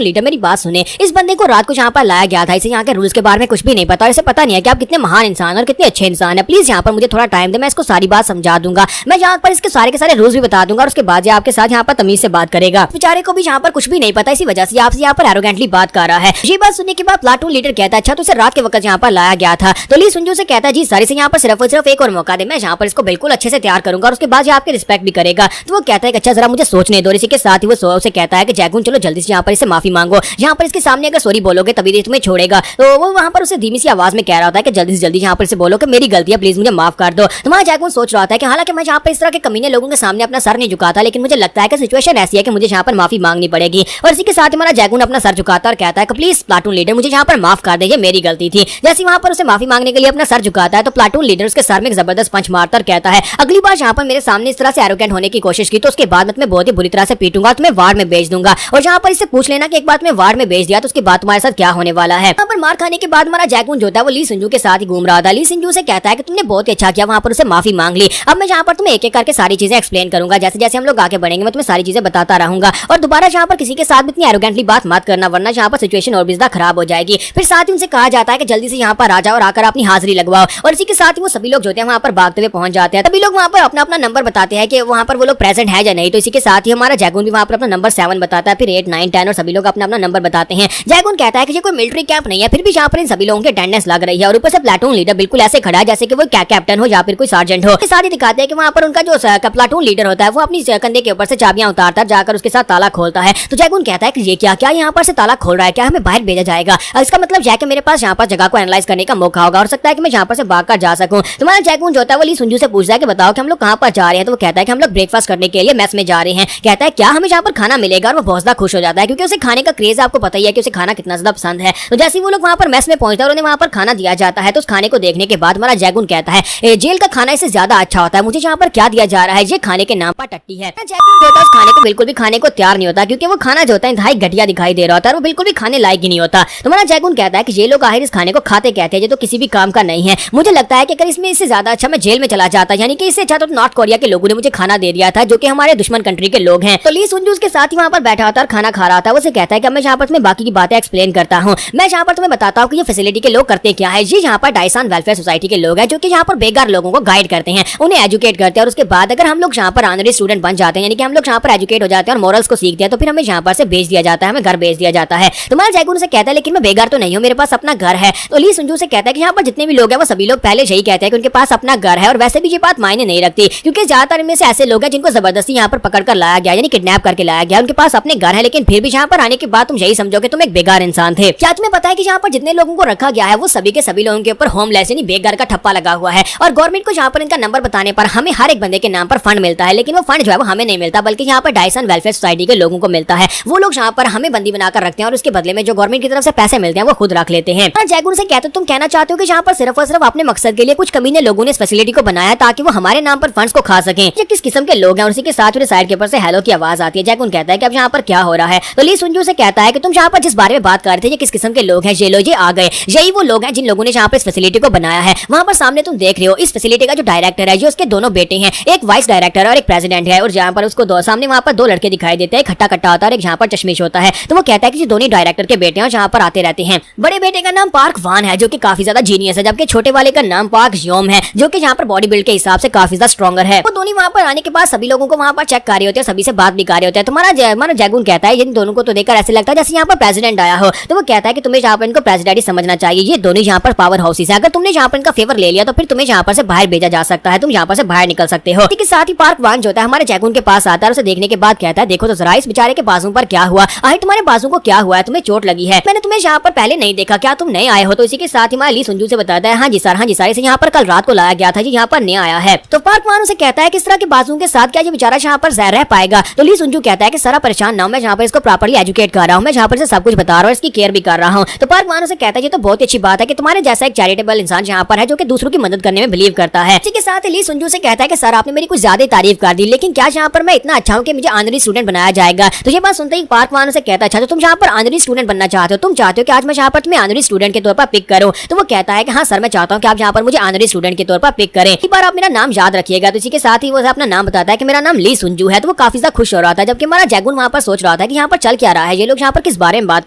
लीडर मेरी बात सुने। इस बंदे को रात को यहाँ पर लाया गया था, इसे यहाँ के रूल्स के बारे में कुछ भी नहीं पता और इसे पता नहीं है कि आप कितने महान इंसान और कितने अच्छे इंसान है। प्लीज यहाँ पर मुझे थोड़ा टाइम दे, मैं इसको सारी बात समझा दूंगा, मैं यहाँ पर इसके सारे के सारे रूल्स भी बता दूंगा और उसके बाद ये आपके साथ यहाँ पर तमीज से बात करेगा। बेचारे को भी यहाँ पर कुछ भी नहीं पता, इसी वजह से आपसे यहाँ पर एरोगेंटली बात कर रहा है। ये बात सुनने के बाद प्लेटून लीडर कहता है अच्छा तो इसे रात के वक्त यहाँ पर लाया गया था। तो ली सुंजू से कहता है जी सारी से यहाँ पर सिर्फ और सिर्फ एक और मौका दे, मैं यहाँ पर इसको बिल्कुल अच्छे से तैयार करूंगा और उसके बाद ये आपके रिस्पेक्ट भी करेगा। तो वो कहता है कि अच्छा जरा मुझे सोचने दो। इसी के साथ ही वो उसे कहता है कि जैकून चलो जल्दी से यहाँ पर इसे माफी मांगो, यहाँ पर इसके सामने अगर सॉरी बोलोगे तभी ये तुम्हें छोड़ेगा। तो वो वहाँ पर उसे धीमी सी आवाज में कह रहा होता है कि जल्दी से जल्दी यहाँ पर इसे बोलो कि मेरी गलती है, प्लीज मुझे माफ कर दो। तुम्हारा जैकून सोच रहा होता है कि हालांकि मैं यहाँ पर इस तरह के कमीने लोगों के सामने अपना सर नहीं झुकाता, लेकिन मुझे लगता है कि सिचुएशन ऐसी है कि मुझे यहाँ पर माफी मांगनी पड़ेगी। और इसी के साथ हमारा जैकून अपना सर झुकाता और कहता है कि प्लीज प्लेटून लीडर मुझे यहाँ पर माफ कर दे, ये मेरी गलती थी। जैसे वहाँ पर उसे माफी मांगने के लिए अपना सर झुकाता है तो प्लेटून लीडर उसके सर में एक जबरदस्त पंच मारता और कहता है अगली बार यहाँ पर मेरे सामने इस तरह से एरोगेंट होने की कोशिश की तो उसके बाद मैं तुम्हें बहुत ही बुरी तरह से पीटूंगा, तुम्हें वार्ड में भेज दूंगा। और यहाँ पर इससे पूछ लेना कि एक बार तुम्हें वार्ड में भेज दिया तो उसके बाद तुम्हारे साथ क्या होने वाला है। यहाँ पर मार खाने के बाद हमारा जैकून जो है वो ली सुंजू के साथ ही घूम रहा था। ली सुंजू से कहता है कि तुमने बहुत ही अच्छा किया, वहाँ पर उसे माफी मांग ली। अब मैं यहाँ पर तुम्हें एक एक करके सारी चीजें एक्सप्लेन करूंगा, जैसे जैसे हम लोग आगे बढ़ेंगे मैं तुम्हें सारी चीजें बताता रहूंगा। और दोबारा यहाँ पर किसी के साथ इतनी एरोगेंटली बात मत करना, वरना यहाँ पर सिचुएशन और भी ज्यादा खराब हो जाएगी। फिर साथ ही उनसे कहा जाता है कि जल्दी से यहाँ पर आ जाओ और आकर अपनी हाजिरी लगवाओ। और इसी के साथ ही वो सभी लोग जो हैं वहाँ पर भागते हुए पहुंच जाते हैं। तभी लोग वहाँ पर अपना अपना नंबर बताते हैं कि वहाँ पर वो लोग प्रेजेंट है या नहीं। तो इसी के साथ ही हमारा जैकून भी वहाँ पर अपना नंबर 7 बताता है, फिर 8, 9, 10 और सभी लोग अपना अपना नंबर बताते हैं। जैकून कहता है कि ये कोई मिलिट्री कैंप नहीं है, फिर भी यहाँ पर इन सभी लोगों की अटेंडेंस लग रही है और ऊपर से प्लेटून लीडर बिल्कुल ऐसे खड़ा है जैसे कि वो क्या कैप्टन हो या फिर कोई सार्जेंट हो। साथ ही दिखाते हैं कि वहाँ पर उनका जो प्लेटून लीडर होता है वो अपनी कंधे के ऊपर से चाबियां उतारता है, जाकर उसके साथ ताला खोलता है। तो जैकून कहता है कि ये क्या क्या यहाँ पर से ताला खोल रहा है, क्या हमें बाहर भेजा जाएगा। इसका मतलब यह कि मेरे पास यहाँ पर जगह को एनालाइज करने का मौका होगा और सकता है कि मैं यहाँ पर से भाग कर जा सकूं। तुम्हारा जैकून जो होता है वो ली सुंजू से पूछता है कि बताओ कि हम लोग कहाँ पर जा रहे हैं। तो वो कहता है कि हम लोग ब्रेकफास्ट करने के लिए मेस में जा रहे हैं। कहता है क्या हमें यहाँ पर खाना मिलेगा, और वो बहुत ज्यादा खुश हो जाता है क्योंकि उसे खाने का क्रेज आपको पता ही है कि उसे खाना कितना ज्यादा पसंद है। तो जैसे वो लोग वहाँ पर मेस में पहुंचता है और उन्हें वहाँ पर खाना दिया जाता है तो उस खाने को देखने के बाद हमारा जैकून कहता है जेल का खाना इससे ज्यादा अच्छा होता है, मुझे यहाँ पर क्या दिया जा रहा है, ये खाने के नाम पर टट्टी है। जैकून जो होता है उस खाने को बिल्कुल भी खाने को तैयार नहीं होता क्योंकि वो खाना जो होता है इंतहाई घटिया दिखाई दे रहा होता है और वो बिल्कुल भी खाने लायक ही नहीं होता। तो हमारा जैगून कहता है कि ये लोग आखिर इस खाने को खाते कहते हैं, ये तो किसी भी काम का नहीं है। मुझे लगता है कि अगर इसमें इससे ज्यादा अच्छा मैं जेल में चला जाता, यानी कि इससे अच्छा तो नॉर्थ कोरिया के लोगों ने मुझे खाना दे दिया था, जो कि हमारे दुश्मन कंट्री के लोग हैं। तो ली सुनजू उसके साथ ही वहाँ पर बैठा होता और खाना खा रहा था। वो कहता है कि मैं यहाँ पर तुम्हें बाकी की बातें एक्सप्लेन करता हूँ, मैं यहाँ पर तुम्हें बताता हूँ कि ये फैसिलिटी के लोग करते क्या है। ये यहाँ पर डायसान वेलफेयर सोसाइटी के लोग हैं, जो कि यहाँ पर बेकार लोगों को गाइड करते हैं, उन्हें एजुकेट करते हैं, और उसके बाद अगर हम लोग यहाँ पर ऑनरी स्टूडेंट बन जाते हैं, यानी कि हम लोग यहाँ पर एजुकेट हो जाते हैं और मॉरल्स को सीखते हैं, तो फिर हमें यहाँ पर से भेज दिया जाता है, हमें घर भेज दिया जाता है। तुम्हारा जैगून से कहता है लेकिन मैं बेकार तो नहीं हूँ, मेरे पास अपना घर है। तो ली सुनजू से कहता है कि यहाँ पर जितने भी लोग हैं वो सभी लोग पहले यही कहते हैं कि उनके पास अपना घर है, और वैसे भी ये बात मायने नहीं रखती, क्योंकि ज्यादातर इनमें से ऐसे लोग हैं जिनको जबरदस्ती यहाँ पर पकड़ कर लाया गया, यानी किडनैप करके लाया गया। उनके पास अपने घर है, लेकिन फिर भी यहाँ पर आने के बाद तुम यही समझोगे तुम एक बेकार इंसान थे। क्या तुम्हें पता है कि यहाँ पर जितने लोगों को रखा गया है वो सभी के सभी लोगों के ऊपर होमलेस यानी बेघर का ठप्पा लगा हुआ है, और गवर्नमेंट को यहाँ पर इनका नंबर बताने पर हमें हर एक बंदे के नाम पर फंड मिलता है, लेकिन वो फंड जो है वो हमें नहीं मिलता, बल्कि यहाँ पर डायसन वेलफेयर सोसाइटी के लोगों को मिलता है। वो लोग यहाँ पर हमें बंदी बनाकर रखते हैं, और उसके बदले में जो गवर्नमेंट की तरफ से पैसे मिलते हैं वो खुद रख लेते हैं। जैगून से कहते तुम कहना चाहते हो कि यहाँ पर सिर्फ और सिर्फ अपने मकसद के लिए कुछ कमीने लोगों ने इस फैसिलिटी को बनाया ताकि वो हमारे नाम पर फंड्स को खा सकें। ये किस किस्म के लोग हैं? और उसी के साथ साइड के ऊपर से हेलो की आवाज आती है। जैगून कहता है कि अब यहाँ पर क्या हो रहा है? तो ली सुनजू से कहता है कि तुम यहाँ पर जिस बारे में बात कर रहे थे, ये किस किस्म के लोग हैं? ये लो ये आ गए, यही वो लोग हैं जिन लोगों ने यहाँ पर इस फैसिलिटी को बनाया है। वहाँ पर सामने तुम देख रहे हो इस फैसिलिटी का जो डायरेक्टर है, जो उसके दोनों बेटे हैं, एक वाइस डायरेक्टर और एक प्रेसिडेंट है, और जहाँ पर उसको सामने वहाँ पर दो लड़के दिखाई देते हैं, खट्टा कट्टा होता है और एक जहाँ पर चश्मिश होता है। तो वो कहता है कि दोनों डायरेक्टर के बेटे हैं, जहाँ पर आते रहते हैं। बड़े बेटे का नाम पार्क वान है, जो कि काफी ज्यादा जीनियस है, जबकि छोटे वाले का नाम पार्क योम है, जो कि यहाँ पर बॉडी बिल्ड के हिसाब से काफी ज्यादा स्ट्रॉन्गर है। वो दोनों वहाँ पर आने के बाद सभी लोगों को वहाँ पर चेक कर रहे होते हैं, सभी से बात भी कर रहे होते हैं। तुम्हारा जैगून कहता है इन दोनों को तो देखकर ऐसे लगता है जैसे यहाँ पर प्रेसिडेंट आया हो। तो वो कहता है कि तुम्हें यहाँ पर इनको प्रेसिडेंट ही समझना चाहिए, ये दोनों यहाँ पर पावर हाउसेस है। अगर तुमने यहाँ पर इनका फेवर ले लिया तो फिर तुम्हें यहाँ पर से बाहर भेजा जा सकता है, तुम यहाँ पर से बाहर निकल सकते हो। इसके साथ ही पार्क वान जो है हमारे जैगून के पास आता है, उसे देखने के बाद कहता है देखो तो जरा इस बेचारे के बाजू पर क्या हुआ, आखिर तुम्हारे बाजू को क्या हुआ है, तुम्हें चोट लगी है? मैंने तुम्हें यहाँ पर पहले नहीं देखा, क्या तुम नए आए हो? तो इसी के साथ ही हमारा ली सुनजू से बताता है हाँ जी सर, इसे यहाँ पर कल रात को लाया गया था जी, यहाँ पर नया आया है। तो पार्क वान उसे कहता है किस तरह के बाजू के साथ क्या ये बेचारा यहाँ पर रह पाएगा? तो ली सुनजू कहता है कि सर परेशान ना हो, मैं यहाँ पर इसको प्रॉपर्ली एजुकेट कर रहा हूँ, मैं यहाँ पर सब कुछ बता रहा हूँ, इसकी केयर भी कर रहा हूँ। तो पार्क वान उसे कहता है ये तो बहुत अच्छी बात है कि तुम्हारे जैसा एक चैरिटेबल इंसान यहाँ पर है जो कि दूसरों की मदद करने में बिलीव करता है। इसी के साथ ली सुनजू से कहता है कि सर आपने मेरी कुछ ज्यादा तारीफ कर दी, लेकिन क्या यहाँ पर मैं इतना अच्छा हूँ कि मुझे ऑनरी स्टूडेंट बनाया जाएगा? तो ये बात सुनते ही पार्क वान उसे कहता है अच्छा तो तुम यहाँ पर ऑनरी स्टूडेंट बनना चाहते हो, तुम चाहते हो कि आज मैं यहाँ पर तुम्हें ऑनरी स्टूडेंट के तौर पर पिक करूँ? तो वो कहता है कि हाँ सर मैं चाहता हूँ कि आप यहाँ पर मुझे ऑनरी स्टूडेंट के तौर पर पिक करें, एक बार आप मेरा नाम याद रखिएगा। तो इसी के साथ ही वो अपना नाम बताता है कि मेरा नाम ली सुनजू है। तो वो काफी ज्यादा खुश हो रहा था, जबकि हमारा जैगून वहाँ पर सोच रहा था कि यहाँ पर चल क्या रहा है, ये लोग यहाँ पर किस बारे में बात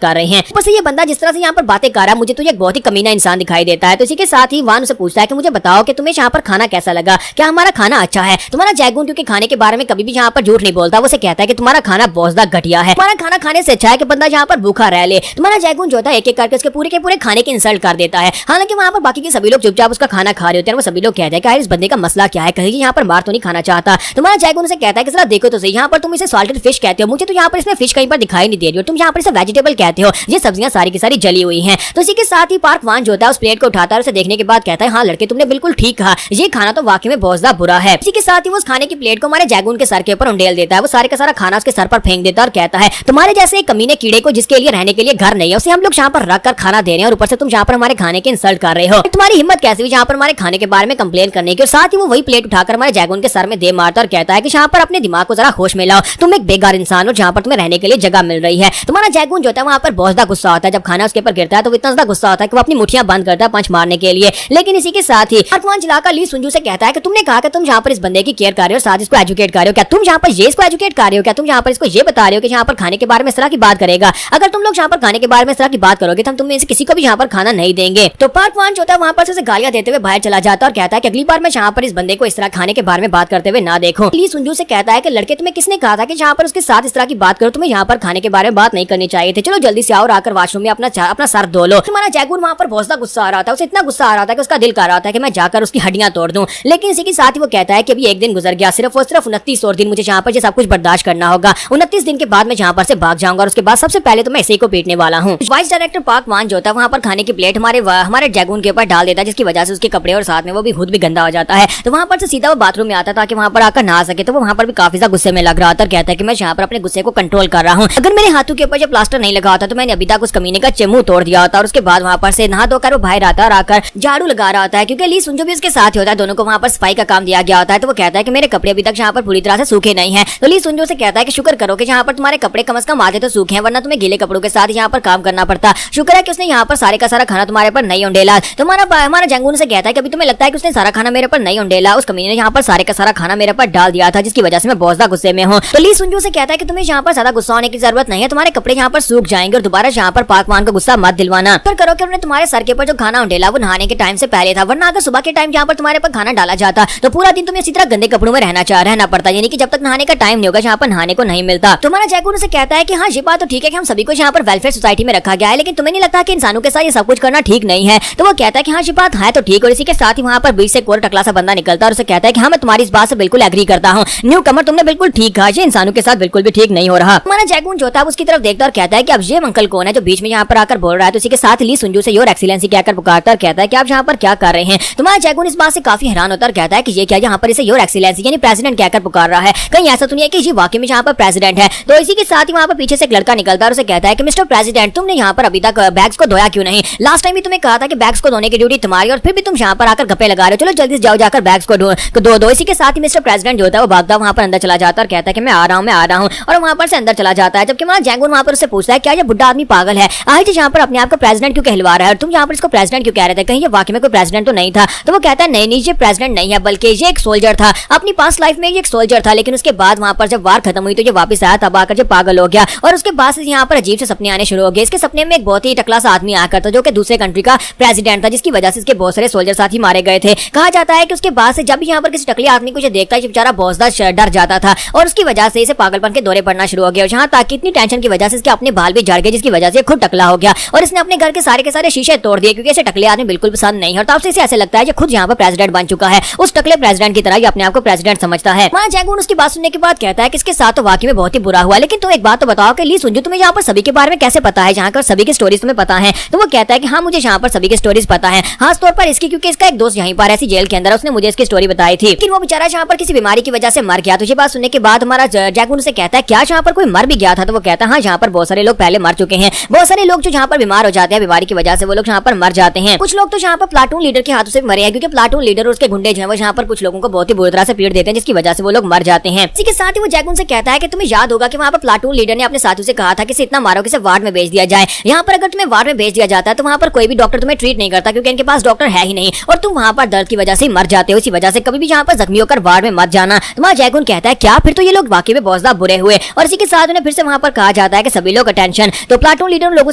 कर रहे हैं। ऊपर से ये बंदा जिस तरह से यहाँ पर बातें कर रहा है मुझे तो ये बहुत ही कमीना इंसान दिखाई देता है। तो इसी के साथ ही वान उसे पूछता है कि मुझे बताओ कि तुम्हें यहाँ पर खाना कैसा लगा, क्या हमारा खाना अच्छा है? तुम्हारा जैगून क्योंकि खाने के बारे में कभी भी यहाँ पर झूठ नहीं बोलता, वो से कहता है कि तुम्हारा खाना बहुत ज्यादा घटिया है, तुम्हारा खाना खाने से अच्छा है कि बंदा यहाँ पर भूखा रह ले। तुम्हारा जैगून जो है एक एक करके उसके पूरे के पूरे खाने की इंसल्ट कर देता है। हालांकि वहाँ पर बाकी के सभी लोग चुपचाप उसका खाना खा रहे होते हैं, वो सभी लोग कहते हैं कि इस बंदे का मसला क्या है, कहीं यहाँ पर मार तो नहीं खाना चाहता। तुम्हारा जैगून से कहता है कि जरा देखो तो सही, यहाँ पर तुम इसे सॉल्टेड फिश कहते हो, मुझे तो यहाँ पर इसमें फिश कहीं पर दिखाई नहीं दे रही हो, तुम यहाँ पर इसे वेजिटेबल कहते हो, ये सब्जियां सारी की सारी जली हुई हैं। तो इसी के साथ ही पार्क वान जो है उस प्लेट को उठाता है, उसे देखने के बाद कहता है हाँ लड़के तुमने बिल्कुल ठीक कहा, ये खाना तो वाकई में बहुत ज्यादा बुरा है। इसी के साथ ही वो उस खाने की प्लेट को हमारे जैगून के सर के ऊपर उंडेल देता है, वो सारे का सारा खाना उसके सर पर फेंक देता है और कहता है तुम्हारे जैसे एक कमीने कीड़े को जिसके लिए रहने के लिए घर नहीं है, उसे हम लोग यहाँ पर रख कर खाना दे रहे हैं, और ऊपर से तुम यहाँ पर हमारे खाने की इंसल्ट कर रहे हो। तुम्हारी हिम्मत कैसे हुई यहाँ पर हमारे खाने के बारे में कंप्लेन करने की? और साथ ही वो वही प्लेट उठाकर हमारे जैगून के सर में दे मारता और कहता है कि यहाँ पर अपने दिमाग को जरा होश में लाओ, तुम एक बेकार इंसान हो जहाँ पर तुम्हें रहने के लिए जगह मिल रही है। तुम्हारा जैगून जो है वहाँ पर बहुत ज्यादा गुस्सा होता है, जब खाना उसके ऊपर गिरता है तो इतना ज्यादा गुस्सा होता है कि वो अपनी मुठियां बंद करता है पंच मारने के लिए। लेकिन इसी के साथ ही आसमान जलाकर ली सुनजू से कहता है कि तुमने कहा कि तुम यहाँ पर इस बंदे की केयर कर रहे हो, साथ इसको एजुकेट कर रहे हो, क्या तुम यहाँ पर ये इसको एजुकेट कर रहे हो? क्या तुम यहाँ पर इसको ये बता रहे हो कि यहाँ पर खाने के बारे में इस तरह की बात करेगा? अगर तुम लोग यहाँ पर खाने के बारे में इस तरह की बात करोगे तो हम तुम्हें किसी को भी यहाँ पर खाना नहीं देंगे। तो पार्क वान जो है वहाँ पर से गालियां देते हुए बाहर चला जाता है और कहता है कि अगली बार मैं यहाँ पर इस बंदे को इस तरह खाने के बारे में बात करते हुए ना देखूं। ली सुनजू से कहता है कि लड़के तुम्हें किसने कहा था कि यहाँ पर उसके साथ इस तरह की बात करो, तुम्हें यहाँ पर खाने के बारे में बात नहीं करनी चाहिए थी, चलो जल्दी से आओ और आकर वॉशरूम में अपना सर धो लो। तुम्हारा जैगून वहाँ पर बहुत ज्यादा गुस्सा आ रहा था, उसे इतना गुस्सा आ रहा था कि उसका दिल कर रहा था कि मैं जाकर उसकी हड्डियां तोड़ दूं। लेकिन इसी के साथ ही वो कहता है कि अभी एक दिन गुजर गया, सिर्फ और सिर्फ 29 और दिन मुझे यहाँ पर सब कुछ बर्दाश्त करना होगा, 29 दिन के बाद मैं यहाँ पर से भाग जाऊंगा और उसके बाद सबसे पहले तो मैं इसी को पीटने वाला हूँ। वाइस डायरेक्टर पार्क वान जो था वहाँ पर खाने की प्लेट हमारे जैगून के ऊपर डाल देता है, जिसकी वजह से उसके कपड़े और साथ में वो भी खुद भी गंदा हो जाता है। तो वहाँ पर से सीधा वो बाथरूम में आता ताकि वहाँ पर आकर नहा सके। तो वो वहाँ पर भी काफी ज्यादा गुस्से में लग रहा था और कहता है कि मैं यहाँ पर अपने गुस्से को कंट्रोल कर रहा हूँ, अगर मेरे हाथों के ऊपर जब प्लास्टर नहीं लगा होता तो मैंने अभी तक उस कमीने का मुंह तोड़ दिया होता। और उसके बाद वहाँ पर से नहा धोकर वो बाहर आता है और आकर झाड़ू लगा रहा होता है, क्योंकि ली सुनजू भी उसके साथ होता है, दोनों को वहाँ पर सफाई का काम दिया गया होता है। तो वो कहता है कि मेरे कपड़े अभी तक यहाँ पर पूरी तरह से सूखे नहीं है। तो ली सुनजू से कहता है कि शुक्र करो कि यहाँ पर तुम्हारे कपड़े कम से कम आधे तो सूखे हैं, वरना तुम्हें गीले कपड़ों के साथ यहाँ पर काम करना पड़ता। था, शुक्र है कि उसने यहाँ पर सारे का सारा खाना तुम्हारे पर नहीं उंडेला। तो हमारा जंगून से कहता है कि अभी तुम्हें लगता है कि उसने सारा खाना मेरे पर नहीं उंडेला, उस कमीने ने यहाँ पर सारे का सारा खाना मेरे पर डाल दिया था, जिसकी वजह से मैं बहुत ज्यादा गुस्से में हूँ। तो ली सुनजू से कहता है कि तुम्हें यहाँ पर ज्यादा गुस्सा होने की जरूरत नहीं है, तुम्हारे कपड़े यहाँ पर सूख जाएंगे और दोबारा यहाँ पर पाकवान का गुस्सा मत दिलवाना। फिर करो कि उन्होंने तुम्हारे सर के ऊपर जो खाना उंडेला वो नहाने के टाइम से पहले था, वरना अगर सुबह के टाइम यहाँ पर तुम्हारे पर खाना डाला जाता तो पूरा दिन तुम्हें इसी तरह गंदे कपड़ों में रहना पड़ता, यानी कि जब तक नहाने का टाइम नहीं होगा यहाँ पर नहाने को नहीं मिलता। तुम्हारा जैकून से कहता है कि हाँ ये बात तो ठीक है कि हम सभी को यहाँ पर वेलफेयर सोसाइटी में रखा गया है, लेकिन तुम्हें नहीं लगता कि इंसानों के साथ ये सब कुछ करना ठीक नहीं है। तो वो कहता है कि हाँ ये बात है तो ठीक, और इसी के साथ ही वहाँ पर बीच से कोर टकला सा बंदा निकलता है और उसे कहता है कि हाँ मैं तुम्हारी इस बात से बिल्कुल एग्री करता हूँ, न्यू कमर तुमने बिल्कुल ठीक कहा, ये इंसानों के साथ बिल्कुल भी ठीक नहीं हो रहा। हमारा जैकून जो था उसकी तरफ देखता और कहता है कि अब ये अंकल कौन है जो बीच में यहाँ पर आकर बोल रहा है। तो इसी के साथ ली सुंजू से योर एक्सीलेंसी कहकर पुकारता और कहता है कि आप यहाँ पर क्या कर रहे हैं। तुम्हारा जैकून इस बात से काफी हैरान होता और कहता है कि ये क्या यहाँ पर इसे योर एक्सीलेंसी यानी प्रेसिडेंट कहकर पुकार रहा है, कहीं ऐसा तो नहीं है कि ये वाकई में यहाँ पर प्रेसिडेंट है। तो इसी के साथ ही वहाँ पर पीछे से एक लड़का निकलता है और उसे कहता है कि मिस्टर प्रेसिडेंट तुमने यहाँ पर अभी तक बैग्स को धोया क्यों नहीं, लास्ट टाइम भी तुम्हें कहा था कि बैग्स को धोने की ड्यूटी तुम्हारी और फिर भी तुम यहाँ पर आकर गप्पे लगा रहे हो, चलो जल्दी से जाओ जाकर बैग्स को धो दो। इसी के साथ ही मिस्टर प्रेसिडेंट जो होता है वो भागता वहाँ पर अंदर चला जाता है और कहता है कि मैं आ रहा हूँ और वहाँ पर से अंदर चला जाता है। जबकि हमारा जैंगून वहाँ पर उससे पूछता है क्या ये बुढ़ा आदमी पागल है, आज यहाँ पर अपने आप को प्रेसिडेंट क्यों कहलवा रहा है और तुम यहाँ पर इसको प्रेसिडेंट क्यों कह रहे थे, कहीं ये वाकई में कोई प्रेसिडेंट तो नहीं था। तो वो कहता है नहीं ये प्रेसिडेंट नहीं है बल्कि ये एक सोल्जर था, अपनी पास्ट लाइफ में ये एक सोल्जर था, लेकिन उसके बाद वहाँ पर जब वार खत्म हुई तो ये वापस आया, तब आकर जो पागल हो गया और उसके बाद से यहाँ पर अजीब से सपने आने शुरू हो गए। इसके सपने में एक बहुत ही टकला सा आदमी आया करता जो कि दूसरे कंट्री का प्रेसिडेंट था, जिसकी वजह से इसके बहुत सारे सोल्जर साथी मारे गए थे। कहा जाता है कि उसके बाद से जब भी यहाँ पर किसी टकले आदमी को देखता है बेचारा बहुत ज्यादा डर जाता था और उसकी वजह से इसे पागलपन के दौरे पड़ना शुरू हो गया। जहाँ तक कि इतनी टेंशन की वजह से इसके अपने बाल भी झड़ गए, जिसकी वजह से खुद टकला हो गया और इसने अपने घर के सारे शीशे तोड़ दिए क्योंकि इसे टकले आदमी बिल्कुल पसंद नहीं है। और तब से इसे ऐसे लगता है कि खुद यहाँ पर प्रेसिडेंट बन चुका है, उस टकले प्रेसिडेंट की तरह ये अपने आप को प्रेसिडेंट समझता है। वहाँ जैंगून उसकी बात सुनने के बाद कहता है कि इसके साथ तो वाकई में बहुत ही बुरा हुआ, लेकिन तुम एक बात तो बताओ कि ली सुनजू तुम्हें यहाँ पर सभी के बारे में कैसे पता है, यहाँ पर सभी की स्टोरीज तुम्हें पता है। तो वो कहता है कि हाँ मुझे यहाँ पर सभी की स्टोरीज पता है, खास तौर पर इसकी क्योंकि इसका एक दोस्त यहीं पर ऐसी जेल के अंदर उसने मुझे इसकी स्टोरी बताई थी, लेकिन वो बेचारा यहाँ पर किसी बीमारी की वजह से मर गया। तो ये बात सुनने के बाद हमारा जैंगून से कहता है क्या यहाँ पर कोई मर भी गया था। तो वो कहता है हाँ यहाँ पर बहुत सारे लोग पहले मर चुके हैं, बहुत सारे लोग जो यहाँ पर बीमार हो जाते हैं बीमारी की वजह से वो लोग यहाँ पर मर जाते हैं। कुछ लोग तो यहाँ पर प्लाटून लीडर के हाथों से मरे हैं क्योंकि प्लाटून लीडर और उसके गुंडे जो है वो यहाँ पर कुछ लोगों को बहुत ही बुरी तरह से पीट देते हैं, जिसकी वजह से वो लोग मर जाते हैं। इसी के साथ ही वो जैंगून से कहता है कि तुम्हें याद होगा कि वहाँ पर प्लाटून लीडर ने अपने साथियों से कहा था कि इसे इतना मारो कि इसे वार्ड में भेज दिया जाए। यहाँ पर अगर तुम्हें वार्ड में भेज दिया जाता है तो वहाँ पर कोई भी डॉक्टर तुम्हें ट्रीट नहीं करता क्योंकि इनके पास डॉक्टर है ही नहीं और तुम वहाँ पर दर्द की वजह से मर जाते हो। इसी वजह से कभी भी यहाँ पर जख्मी होकर वार्ड में मत जाना। तुम्हारा जैंगून कहता है क्या फिर तो ये लोग वाकई में बहुत ज्यादा बुरे हुए और इसी के साथ उन्हें फिर से वहाँ पर कहा जाता है कि सभी लोग अटेंशन। तो प्लाटून लीडर उन लोगों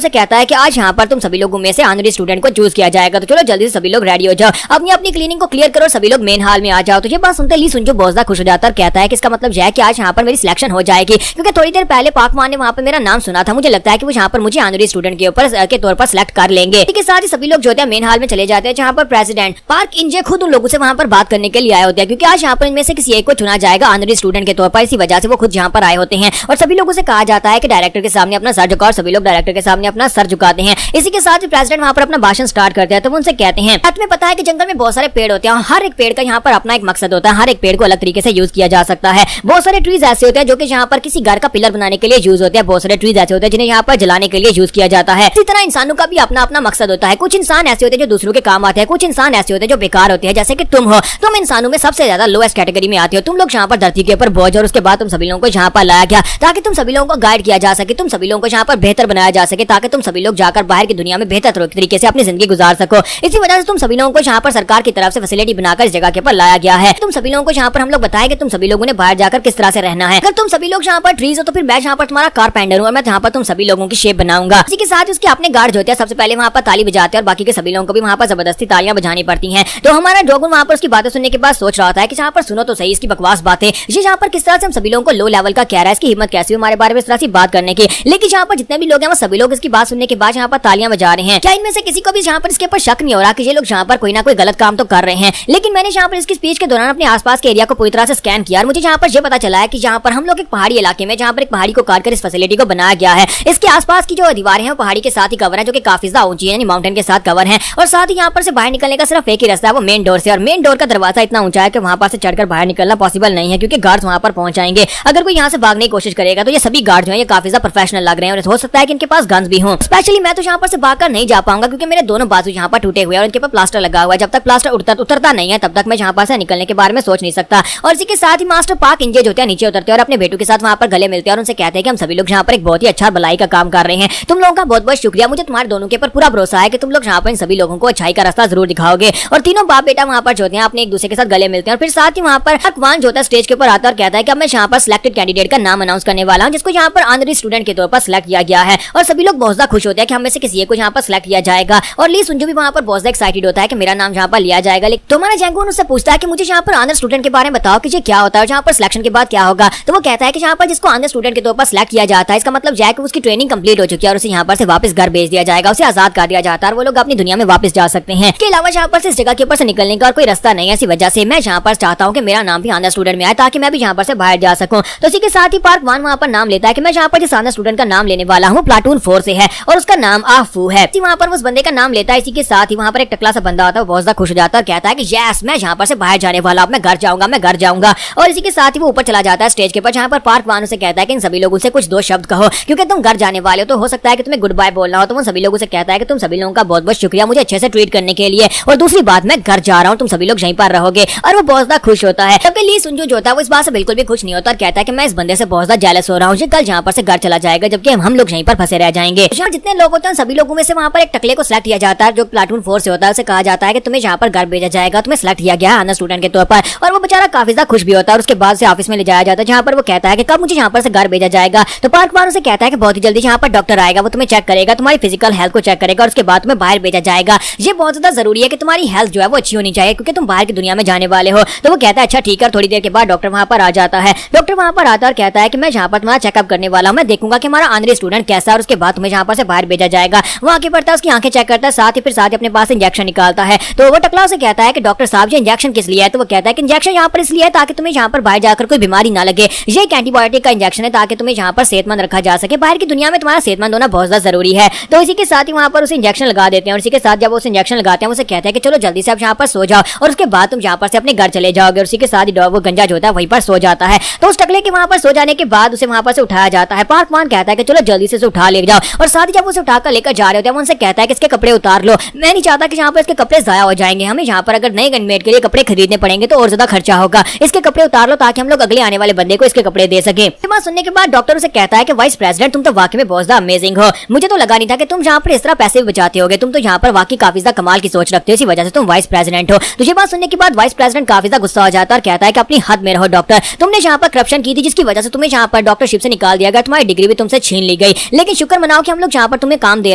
से कहता है कि आज यहाँ पर तुम सभी लोगों में से ऑनरी स्टूडेंट को चूज किया जाएगा, तो चलो जल्दी से सभी लोग रेडी हो जाओ, अपनी अपनी क्लीनिंग को क्लियर करो, सभी लोग मेन हॉल में आ जाओ। तो ये बात सुनते ली सुनजू बहुत ज्यादा खुश हो जाता है, कहता है कि इसका मतलब यह है कि आज यहाँ पर मेरी सिलेक्शन हो जाएगी क्योंकि थोड़ी देर पहले पाकवान ने वहाँ पर मेरा नाम सुना था, मुझे लगता है कि वो यहाँ पर मुझे ऑनरी स्टूडेंट के तौर पर सिलेक्ट कर लेंगे। इसके साथ ही सभी लोग जो है मेन हॉल में चले जाते हैं जहाँ पर प्रेसिडेंट पार्क इंजे खुद उन लोगों से वहाँ पर बात करने के लिए आए होते हैं क्योंकि आज यहाँ पर इनमें से किसी एक को चुना जाएगा ऑनरी स्टूडेंट के तौर पर। इसी वजह से वो खुद यहाँ पर आए होते हैं और सभी लोगों से कहा जाता है कि डायरेक्टर के सामने अपना सर झुकाओ, सभी लोग डायरेक्टर के सामने अपना सर झुकाते हैं। इसी के साथ ही प्रेसिडेंट वहाँ पर अपना भाषण स्टार्ट करते हैं। तो उनसे कहते हैं तुम्हें पता है कि जंगल में बहुत सारे पेड़ होते हैं, हर एक पेड़ का यहाँ पर अपना एक मकसद होता है, हर एक पेड़ को अलग तरीके से यूज किया जा सकता है। बहुत सारे ट्रीज ऐसे होते हैं जो कि यहाँ पर किसी घर का पिलर बनाने के लिए यूज होते हैं, बहुत सारे ट्रीज ऐसे होते हैं जिन्हें यहाँ पर जलाने के लिए यूज किया जाता है। इसी तरह इंसानों का भी अपना अपना मकसद होता है। कुछ इंसान ऐसे होते हैं जो दूसरों के काम आते हैं, कुछ इंसान ऐसे होते हैं जो बेकार होते हैं, जैसे कि तुम हो। तुम इंसानों में सबसे ज्यादा लोएस्ट कैटेगरी में आते हो। तुम लोग यहाँ पर धरती के ऊपर बोझ और उसके बाद तुम सभी लोगों को यहाँ पर लाया गया ताकि तुम सभी लोगों को गाइड किया जा सके, तुम सभी लोगों को यहाँ पर बेहतर बनाया जा सके ताकि तुम सभी लोग जाकर बाहर की दुनिया में बेहतर तरीके से अपनी जिंदगी गुजार सको। इसी वजह से तुम सभी लोगों को यहाँ पर सरकार की तरफ से फैसिलिटी बनाकर इस जगह के ऊपर लाया गया है। तुम सभी लोगों को यहाँ पर हम लोग बताएं कि तुम सभी लोगों ने बाहर जाकर किस तरह से रहना है। अगर तुम सभी लोग यहाँ पर ट्रीज हो तो फिर मैं यहाँ पर तुम्हारा कारपेंटर हूँ और मैं यहाँ पर तुम सभी लोगों की शेप बनाऊंगा। इसी के साथ उसके अपने गार्ड होते हैं, सबसे पहले वहाँ पर ताली बजाते हैं और बाकी के सभी लोगों को भी वहाँ पर जबरदस्ती तालियां बजानी पड़ती हैं। तो हमारा ड्रैगन वहाँ पर उसकी बातें सुनने के बाद सोच रहा था कि यहाँ पर सुनो तो सही इसकी बकवास बातें, ये यहाँ पर किस तरह से हम सभी लोगों को लो लेवल का कह रहा है, इसकी हिम्मत कैसी हमारे बारे में इस तरह से बात करने की। लेकिन यहाँ पर जितने भी लोग हैं वो सभी लोग इसकी बात सुनने के बाद यहाँ पर तालियां बजा रहे हैं। क्या इनमें से किसी को भी यहाँ पर इसके ऊपर शक नहीं हो रहा कि ये लोग यहाँ पर कोई ना कोई गलत काम तो कर रहे हैं। लेकिन मैंने यहाँ पर इसकी स्पीच के दौरान अपने आसपास के एरिया को पूरी तरह से स्कैन किया और मुझे यहाँ पर ये पता चला है कि यहाँ पर हम लोग एक पहाड़ी इलाके में जहाँ पर एक पहाड़ी को काट कर इस फैसिलिटी को बनाया गया है। इसके आसपास की जो दीवारें हैं वो पहाड़ी के साथ ही कवर है, जो कि काफी ज्यादा ऊंची है, यानी माउंटेन के साथ कवर है। और साथ ही यहाँ पर से बाहर निकलने का सिर्फ एक ही रास्ता है, वो मेन डोर से। और मेन डोर का दरवाजा इतना ऊंचा है कि वहाँ पर से चढ़कर बाहर निकलना पॉसिबल नहीं है क्योंकि गार्ड्स वहाँ पर पहुंच जाएंगे। अगर कोई यहाँ से भागने की कोशिश करेगा तो ये सभी गार्ड जो है ये काफी ज्यादा प्रोफेशनल लग रहे हैं और हो सकता है कि इनके पास गन्स भी हों। स्पेशली मैं तो यहाँ पर से भागकर नहीं जा पाऊंगा क्योंकि मेरे दोनों बाजू यहाँ पर टूटे हुए और इनके ऊपर प्लास्टर लगा हुआ है। जब तक प्लास्टर उतरता नहीं है तब तक मैं यहाँ पर से निकलने के बारे में सोच नहीं सकता। और इसी के साथ ही मास्टर पार्क इंजे होते हैं नीचे उतरते हैं और अपने बेटू के साथ वहाँ पर गले मिलते हैं और उनसे कहते हैं कि हम सभी लोग यहाँ पर एक बहुत ही अच्छा भलाई का काम कर रहे हैं, तुम लोगों का बहुत बहुत शुक्रिया, मुझे तुम्हारे दोनों के ऊपर पूरा भरोसा है कि तुम लोग यहाँ पर इन सभी लोगों को अच्छाई का रास्ता जरूर दिखाओगे। और तीनों बाप बेटा वहाँ पर जो होते हैं अपने एक दूसरे के साथ गले मिलते हैं। और फिर साथ ही वहाँ पर अकवान जो होता है स्टेज के ऊपर आता है और कहता है कि अब मैं यहाँ पर सिलेक्टेड कैंडिडेट का नाम अनाउंस करने वाला हूँ, जिसको यहाँ पर ऑनरी स्टूडेंट के तौर पर सिलेक्ट किया गया है। और सभी लोग बहुत ज्यादा खुश होते हैं कि हम में से किसी को यहाँ पर सिलेक्ट किया जाएगा। और ली सुंजू भी वहाँ पर बहुत ज्यादा एक्साइटेड होता है कि मेरा नाम यहाँ पर लिया जाएगा। लेकिन तो हमारा जैंगून उससे पूछता है कि मुझे यहाँ पर ऑनर स्टूडेंट के बारे में बताओ कि ये क्या होता है, यहाँ पर सिलेक्शन के बाद क्या होगा। तो वो कहता है कि यहाँ पर जिसको ऑनर स्टूडेंट के तौर पर सिलेक्ट किया जाता है, इसका मतलब यह है कि उसकी ट्रेनिंग कंप्लीट हो चुकी है और उसे यहाँ पर से वापस घर भेज दिया जाएगा, उसे आजाद कर दिया जाता है और वो लोग अपनी दुनिया में वापस जा सकते हैं। इसके अलावा यहाँ पर से इस जगह के ऊपर से निकलने का और कोई रास्ता नहीं है। इसी वजह से मैं यहाँ पर चाहता हूँ कि मेरा नाम भी ऑनर स्टूडेंट में आए ताकि मैं भी यहाँ पर से बाहर जा सकूं। तो इसी के साथ ही पार्क 1 वहाँ पर नाम लेता है कि मैं यहाँ पर जिस ऑनर स्टूडेंट का नाम लेने वाला हूँ प्लाटून 4 से है और उसका नाम आफू है। वहाँ पर उस बंदे का नाम लेता है। इसी के साथ ही वहाँ पर एक टकला सा बंदा आता है, बहुत ज्यादा खुश हो जाता है और कहता है कि यस मैं यहाँ पर से बाहर जाने वाला हूँ, मैं घर जाऊंगा। और इसी के साथ ही वो ऊपर चला जाता है स्टेज के ऊपर, जहाँ पर पार्क 1 से कहता है कि इन सभी लोगों से कुछ 2 शब्द कहो क्योंकि तुम घर जाने वाले हो, तो हो सकता है कि तुम्हें गुड बाय बोलना हो। तो वो सभी लोगों से कहता है कि तुम सभी लोगों का बहुत बहुत शुक्रिया मुझे अच्छे से ट्रीट करने के लिए, और दूसरी बात मैं घर जा रहा हूँ, तुम सभी लोग यहीं पर रहोगे। और वो बहुत ज्यादा खुश होता है। तब ली सुंजू जो होता है वो इस बात से बिल्कुल भी खुश नहीं होता और कहता है कि मैं इस बंदे से बहुत ज्यादा जेलस हो रहा हूँ, कल यहाँ पर से घर चला जाएगा जबकि हम लोग यहीं पर फंसे रह जाएंगे। जितने लोग होते हैं सभी लोगों में से वहाँ पर एक टकले को सिलेक्ट किया जाता है जो प्लाटून 4 से होता है। उसे कहा जाता है कि तुम्हें यहाँ पर घर भेजा जाएगा, तुम्हें सिलेक्ट किया गया है ऑनर स्टूडेंट के तौर पर। और वो बेचारा काफी ज्यादा खुश भी होता है और उसके बाद से ऑफिस में ले जाया जाता है, जहाँ पर वो कहता है कि कब मुझे यहाँ पर से घर भेजा जाएगा। तो पार्क 1 से कहता है कि बहुत ही जल्दी यहाँ पर डॉक्टर आएगा, वो तुम्हें चेक करेगा, तुम्हारी फिजिकल हेल्थ को चेक करेगा और उसके बाद तुम्हें बाहर भेजा जाएगा। ये बहुत ज्यादा जरूरी है कि तुम्हारी हेल्थ जो है वो अच्छी होनी चाहिए क्योंकि तुम बाहर की दुनिया में जाने वाले हो। तो वो कहता है अच्छा ठीक है। थोड़ी देर के बाद डॉक्टर वहाँ पर आ जाता है। डॉक्टर वहाँ पर आता है और कहता है कि मैं यहाँ पर तुम्हारा चेकअप करने वाला हूँ, मैं देखूंगा कि हमारा ऑनरी स्टूडेंट कैसा है और उसके बाद तुम्हें यहाँ पर से बाहर भेजा जाएगा। वो आगे बढ़ता है, उसकी आंखें चेक करता है, साथ ही अपने पास इंजेक्शन निकालता है। तो वो टकला से कहता है कि डॉक्टर साहब ये इंजेक्शन किस लिए है। तो वो कहता है कि इंजेक्शन यहाँ पर इसलिए है ताकि तुम्हें यहाँ पर बाहर जाकर कोई बीमारी ना लगे। ये एक एंटीबायोटिक का इंजेक्शन है ताकि तुम्हें यहाँ पर सेहतमंद रखा जा सके, बाहर की दुनिया में तुम्हारा सेहतमंद होना बहुत ज्यादा जरूरी है। तो इसी के साथ ही वहाँ पर उसे इंजेक्शन लगा देते हैं और इसी के साथ जब उसे इंजेक्शन लगाते हैं उसे कहते हैं कि चलो जल्दी से आप यहाँ पर सो जाओ और उसके बाद तुम यहाँ पर से अपने घर चले जाओगे। और उसी के साथ ही वो गंजा जो होता है वहीं पर सो जाता है। तो उस टकले के वहाँ पर सो जाने के बाद उसे वहाँ पर से उठाया जाता है। पार्क 1 कहता है कि चलो जल्दी से उठा ले जाओ और साथ ही जब उसे उठाकर लेकर जा रहे होते हैं उनसे कहता है कि इसके कपड़े उतार लो, मैं नहीं चाहता कि यहाँ पर इसके कपड़े जाया हो जाएंगे, हमें यहाँ पर अगर नए गनमेट के लिए कपड़े खरीदने पड़ेंगे तो और ज्यादा खर्चा होगा, इसके कपड़े उतार लो ताकि हम लोग अगले आने वाले बंदे को इसके कपड़े दे सके। बात सुनने के बाद डॉक्टर उसे कहता है कि वाइस प्रेसिडेंट तुम तो वाकई में बहुत ज्यादा अमेजिंग हो, मुझे तो लगा नहीं था कि तुम यहाँ पर इस तरह पैसे भी बचाते होगे, तुम तो यहाँ पर वाकई काफी ज्यादा कमाल की सोच रखते हो, इसी वजह से तुम वाइस प्रेसिडेंट हो। तो ये बात सुनने के बाद वाइस प्रेसिडेंट काफी ज्यादा गुस्सा हो जाता है और कहता है कि अपनी हद में रहो डॉक्टर, तुमने यहाँ पर करप्शन की थी जिसकी वजह से तुम्हें यहाँ पर डॉक्टरशिप से निकाल दिया गया, तुम्हारी डिग्री भी तुमसे छीन ली गई, लेकिन शुक्र मनाओ कि हम लोग यहाँ पर तुम्हें काम दे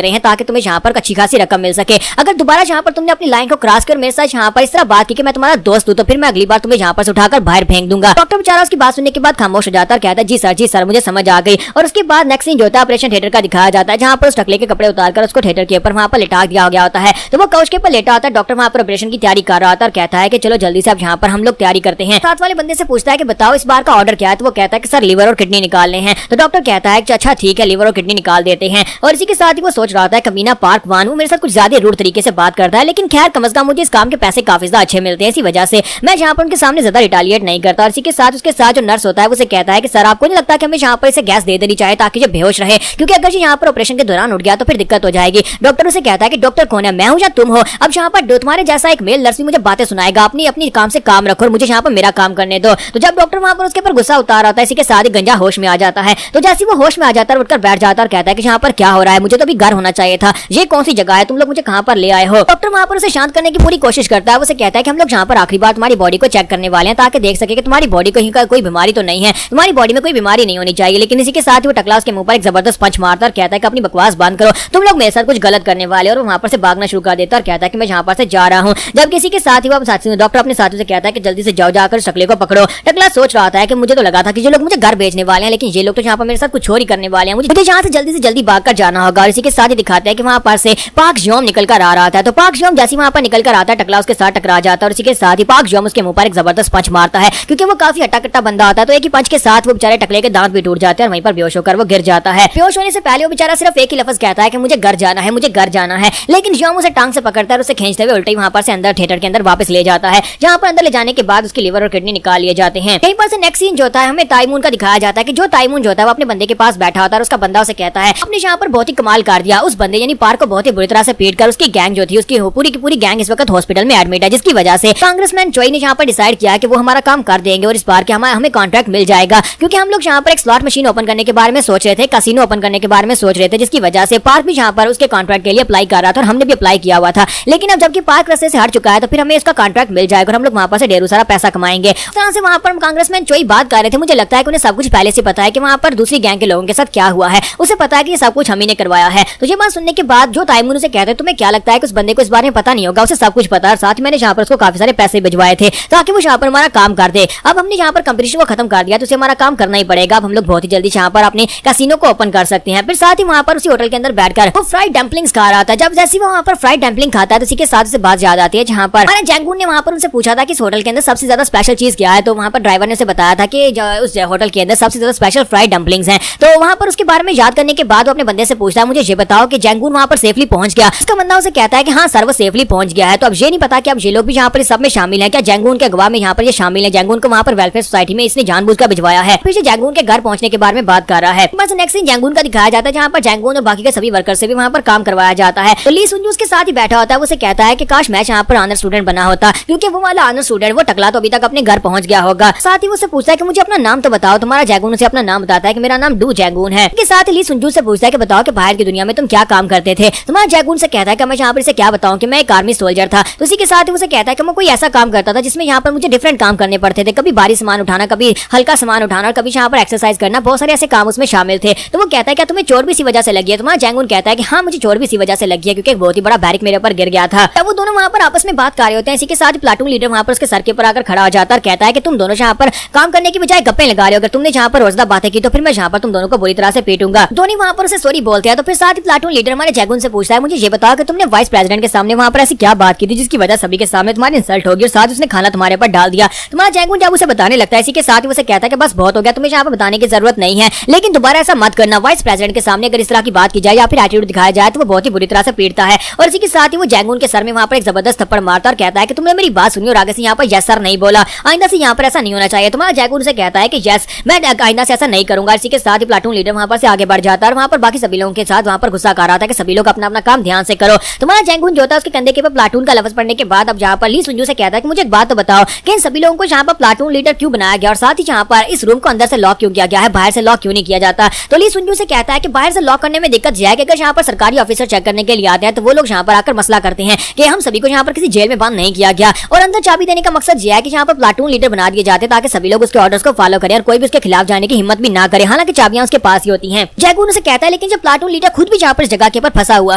रहे हैं ताकि तुम्हें यहाँ पर अच्छी खासी रकम मिल सके। अगर दोबारा यहाँ पर तुमने अपनी लाइन को क्रॉस कर मेरे साथ यहाँ पर इस तरह बात की कि मैं तुम्हारा दोस्त हूँ तो फिर मैं अगली बार तुम्हें यहाँ पर उठाकर बाहर फेंक दूंगा। डॉक्टर बेचारा उसकी बात सुनने के बाद खामोश हो जाता है और कहता है जी सर मुझे समझ आ गई। और उसके बाद नेक्स्ट सीन जो होता है ऑपरेशन थिएटर का दिखाया जाता है, जहाँ पर उस टकले के कपड़े उतारकर उसको थिएटर के ऊपर वहाँ पर लिटा दिया गया होता है। तो वो काउच के ऊपर लेटा होता है, डॉक्टर वहाँ पर ऑपरेशन की तैयारी कर रहा होता है और कहता है कि चलो जल्दी से अब यहाँ पर हम लोग तैयारी करते हैं। साथ वाले बंदे से पूछता है कि बताओ इस बार का ऑर्डर क्या है। तो वो कहता है कि सर लिवर और किडनी निकालने हैं। तो डॉक्टर कहता है कि अच्छा ठीक है लिवर और किडनी निकाल देते हैं। और इसी के साथ ही वो सोच रहा था कमीना पार्क 1 मेरे साथ कुछ ज्यादा रूड तरीके से बात करता है, लेकिन खैर कम से कम मुझे इस काम के पैसे काफी ज्यादा अच्छे मिलते हैं, इसी वजह से मैं यहाँ पर उनके सामने ज्यादा रिटालिएट नहीं करता। और इसी के साथ उसके साथ जो नर्स होता है उसे कहता है कि सर आपको नहीं लगता कि हमें यहाँ पर इसे गैस दे देनी चाहिए ताकि ये बेहोश रहे, क्योंकि अगर ये यहाँ पर ऑपरेशन के दौरान उठ गया तो फिर दिक्कत हो जाएगी। डॉक्टर उसे कहता है कि डॉक्टर कौन है, मैं हूँ या तुम हो, अब यहाँ पर तुम्हारे जैसा एक मेल नर्स भी मुझे बातें सुनाएगा, अपनी काम से काम रखो और मुझे यहाँ पर मेरा काम करने दो। तो जब डॉक्टर वहाँ पर उसके ऊपर गुस्सा उतार आता है, इसी के साथ ही गंजा होश में आ जाता है। तो जैसे वो होश में आ जाता है उठकर बैठ जाता है और कहता है कि यहाँ पर क्या हो रहा है, मुझे तो अभी घर होना चाहिए था, ये कौन सी जगह है, तुम लोग मुझे कहाँ पर ले आए हो। डॉक्टर वहाँ पर उसे शांत करने की पूरी कोशिश करता है। उसे कहता है कि हम लोग यहाँ पर आखिरी बार तुम्हारी बॉडी को चेक करने वाले हैं ताकि देख सके कि तुम्हारी बॉडी को कोई बीमारी तो नहीं है, तुम्हारी बॉडी में कोई बीमारी नहीं होनी चाहिए। लेकिन इसी के साथ ही वो टकला उसके मुंह पर एक जबरदस्त पंच मारता और कहता है कि अपनी बकवास बंद करो, तुम लोग मेरे साथ कुछ गलत करने वाले। और वहाँ पर से भागना शुरू कर देता और कहता है कि मैं यहाँ पर से जा रहा हूँ। जब किसी के साथ ही वो डॉक्टर अपने साथियों से कहता है कि जल्दी से जाओ, जाकर टकले को पकड़ो। टकला सोच रहा था कि मुझे तो लगा था कि ये लोग मुझे घर भेजने वाले हैं, लेकिन ये लोग तो यहाँ पर मेरे साथ कुछ और ही करने वाले हैं, मुझे यहाँ से जल्दी भागकर जाना होगा। और इसी के साथ ही दिखाते हैं कि वहाँ पर से पाक जोम निकल कर आ रहा था। तो पाक जोम जैसे वहाँ पर निकल कर आता है टकला उसके साथ टकरा जाता है और इसी के साथ ही पाक जोम उसके मुंह पर एक जबरदस्त पंच मारता है, क्योंकि वो काफी हट्टा कट्टा बंदा होता है। तो एक ही पंच के साथ वो बेचारे टकले के दांत भी टूट जाते हैं और वहीं पर बेहोश होकर वो गिर जाता है। बेहोश होने से पहले वो बेचारा सिर्फ एक ही लफ्ज कहता है कि मुझे घर जाना है, मुझे घर जाना है। लेकिन जोम उसे टांग से पकड़ता है और उसे खींचते हुए उल्टे वहाँ पर से अंदर थिएटर के अंदर वापस ले जाता है, जहाँ पर अंदर ले जाने के बाद उसकी लिवर और किडनी निकाल लिए जाते हैं। कहीं पर से नेक्स्ट सीन जो होता है हमें ताइमून का दिखाया जाता है कि जो ताइमून जो होता है वो अपने बंदे के पास बैठा होता है और उसका बंदा उसे कहता है अपने यहाँ पर बहुत ही कमाल कर दिया। उस बंदे यानी पार्क को बहुत ही बुरी तरह से पीट कर उसकी गैंग जो थी उसकी पूरी की पूरी गैंग इस वक्त हॉस्पिटल में एडमिट है, जिसकी वजह से कांग्रेसमैन चोई ने यहाँ पर डिसाइड किया कि वो हमारा काम कर देंगे और इस बार के हमें कॉन्ट्रैक्ट मिल जाएगा, क्योंकि हम लोग यहाँ पर एक स्लॉट मशीन ओपन करने के बारे में सोच रहे थे, कैसीनो ओपन करने के बारे में सोच रहे थे, जिसकी वजह से पार्क भी यहाँ पर उसके कॉन्ट्रैक्ट के लिए अप्लाई कर रहा था और हमने भी अप्लाई किया हुआ था। लेकिन अब जबकि पार्क रस्ते से हट चुका है तो फिर हमें इसका कॉन्ट्रैक्ट मिल जाएगा और हम लोग वहाँ पर से ढेरों सारा पैसा कमाएंगे। इस तरह से वहाँ पर कांग्रेसमैन चोई बात कर रहे थे। मुझे लगता है कि उन्हें सब कुछ पहले से पता है कि वहाँ पर दूसरी गैंग के लोगों के साथ क्या हुआ है। उसे पता है कि ये सब कुछ हम ही ने करवाया है। तो ये बात सुनने के बाद जो तैमूर उसे कहते हैं तुम्हें क्या लगता है कि उस बंदे को इस बारे में पता नहीं होगा, उसे सब कुछ पता है। साथ ही मैंने यहाँ पर उसको काफी सारे पैसे भिजवाए थे ताकि वो यहाँ पर हमारा काम कर दे। अब हमने यहाँ पर कंपटीशन को खत्म कर दिया तो उसे हमारा काम करना ही पड़ेगा। अब हम लोग बहुत ही जल्दी यहाँ पर अपने कैसीनो को ओपन कर सकते हैं। फिर साथ ही वहाँ पर उसी होटल के अंदर बैठकर वो फ्राइड डम्पलिंग्स खा रहा था। जब जैसे वो वहाँ पर फ्राइड डम्पलिंग खाता है तो इसी के साथ उसे बात याद आती है जहाँ पर मैंने जैंगून ने वहाँ पर उनसे पूछा था कि इस होटल के अंदर सबसे ज्यादा स्पेशल चीज क्या है। तो वहाँ पर ड्राइवर ने उसे बताया था कि उस होटल के अंदर सबसे ज्यादा स्पेशल फ्राइड डम्पलिंग्स हैं। तो वहाँ पर उसके बारे में याद करने के बाद वो अपने बंदे से पूछता है मुझे ये बताओ कि जैंगून वहाँ पर सेफली पहुंच गया। उसका बंदा उसे कहता है कि हाँ सर वो सेफली पहुंच गया है। तो अब ये नहीं पता कि अब ये लोग भी यहाँ पर सब में शामिल है क्या, जैंगून के अगवा में यहाँ पर ये शामिल है। जैंगून को वहाँ पर वेलफेयर सोसाइटी में इसने जानबूझकर भिजवाया है। फिर जैंगून के घर पहुंचने के बारे में बात कर रहा है। बस नेक्स्ट सीन जैंगून का दिखाया जाता है जहाँ पर जैंगून और बाकी के सभी वर्कर से भी वहाँ पर काम करवाया जाता है। तो ली सुनजू उसके साथ ही बैठा होता है। उसे कहता है कि काश मैं यहाँ पर ऑनर स्टूडेंट बना होता, क्योंकि वो वाला ऑनर स्टूडेंट वो टकला तो अभी तक अपने घर पहुंच गया होगा। साथ ही वो उससे पूछता है कि मुझे अपना नाम तो बताओ। तुम्हारा जैंगून उसे अपना नाम बताता है कि मेरा नाम डू जैंगून है। इसके साथ ही ली सुनजू से पूछता है कि बताओ कि बाहर की दुनिया में तुम क्या काम करते थे। तुम्हारा जैंगून से कहता है कि मैं यहाँ पर इसे क्या बताऊं कि मैं एक आर्मी सोल्जर था। तो उसी के साथ ही उसे कहता है कि मैं कोई ऐसा काम करता था जिसमें यहाँ पर मुझे डिफरेंट काम करने पड़ते थे, कभी भारी सामान उठाना, कभी हल्का सामान उठाना और कभी यहाँ पर एक्सरसाइज करना, बहुत सारे ऐसे काम उसमें शामिल थे। तो वो कहता है क्या तुम्हें चोट भी इसी वजह से लगी है। तुम्हारा जैंगून कहता है कि हाँ मुझे चोट भी इसी वजह से लगी है क्योंकि एक बहुत ही बड़ा बैरिक मेरे ऊपर गिर गया था। तब वो दोनों वहाँ पर आपस में बात कर रहे होते हैं। इसी के साथ प्लाटून लीडर वहाँ पर उसके सर के ऊपर आकर खड़ा हो जाता है और कहता है कि तुम दोनों यहाँ पर काम करने की बजाय गप्पे लगा रहे हो। अगर तुमने यहाँ पर रोजदा बातें की तो फिर मैं यहाँ पर तुम दोनों को बुरी तरह से पीटूंगा। दोनों वहाँ पर उसे सॉरी बोलते हैं। तो फिर साथ ही प्लाटून लीडर हमारे जैंगून से पूछता है मुझे ये बताओ कि तुमने वाइस प्रेसिडेंट के सामने वहाँ पर ऐसी क्या बात की थी जिसकी वजह सभी के सामने तुम्हारी इंसल्ट होगी और साथ उसने खाना तुम्हारे पर डाल दिया। तुम्हारा जैंगून जब उसे बताने लगता है इसी के साथ ही उसे कहता है कि बस बहुत हो गया, तुम्हें यहाँ पर बताने की जरूरत नहीं है, लेकिन दोबारा ऐसा मत करना। वाइस प्रेसिडेंट के सामने अगर इस तरह की बात की जाए या फिर एटीट्यूड दिखाया जाए तो वो बहुत ही बुरी तरह से पीटता है। और इसी के साथ ही वो जैंगून के सर में वहाँ पर एक जबरदस्त थप्पड़ मारता और कहता है कि तुमने मेरी बात सुनी और आगे से यहाँ पर यस सर नहीं बोला, आइंदा से यहाँ पर ऐसा नहीं होना चाहिए। तुम्हारा जैंगून से कहता है कि यस मैं आइंदा से ऐसा नहीं करूंगा। इसी के साथ ही प्लाटून लीडर वहाँ पर से आगे बढ़ जाता है और वहाँ पर बाकी सभी लोगों के साथ वहाँ पर गुस्सा कर रहा था कि सभी लोग अपना अपना काम ध्यान से करो। तुम्हारा जैंगून जो था उसके कंधे के ऊपर प्लाटून का लफ्ज पढ़ने के बाद अब यहाँ पर ली सुंजू से कहता है कि मुझे एक बात तो बताओ कि इन सभी लोगों को यहाँ पर प्लाटून लीडर क्यों बनाया गया और साथ ही यहाँ पर इस रूम को अंदर से लॉक क्यों किया गया है, बाहर से लॉक क्यों नहीं किया जाता। तो ली सुंजू से कहता है कि बाहर से लॉक करने में दिक्कत यह है कि अगर यहाँ पर सरकारी ऑफिसर चेक करने के लिए आते हैं तो वो लोग यहाँ पर आकर मसला करते हैं कि हम सभी को यहाँ पर किसी जेल में बंद नहीं किया गया। और अंदर चाबी देने का मकसद यह है कि यहाँ पर प्लाटून लीडर बना दिए जाते ताकि सभी लोग उसके ऑर्डर्स को फॉलो करें और कोई भी उसके खिलाफ जाने की हिम्मत भी ना करे, हालांकि चाबियां उसके पास ही होती हैं। जैंगून उसे कहता है लेकिन जब प्लाटून लीडर खुद भी यहाँ पर इस जगह के ऊपर फंसा हुआ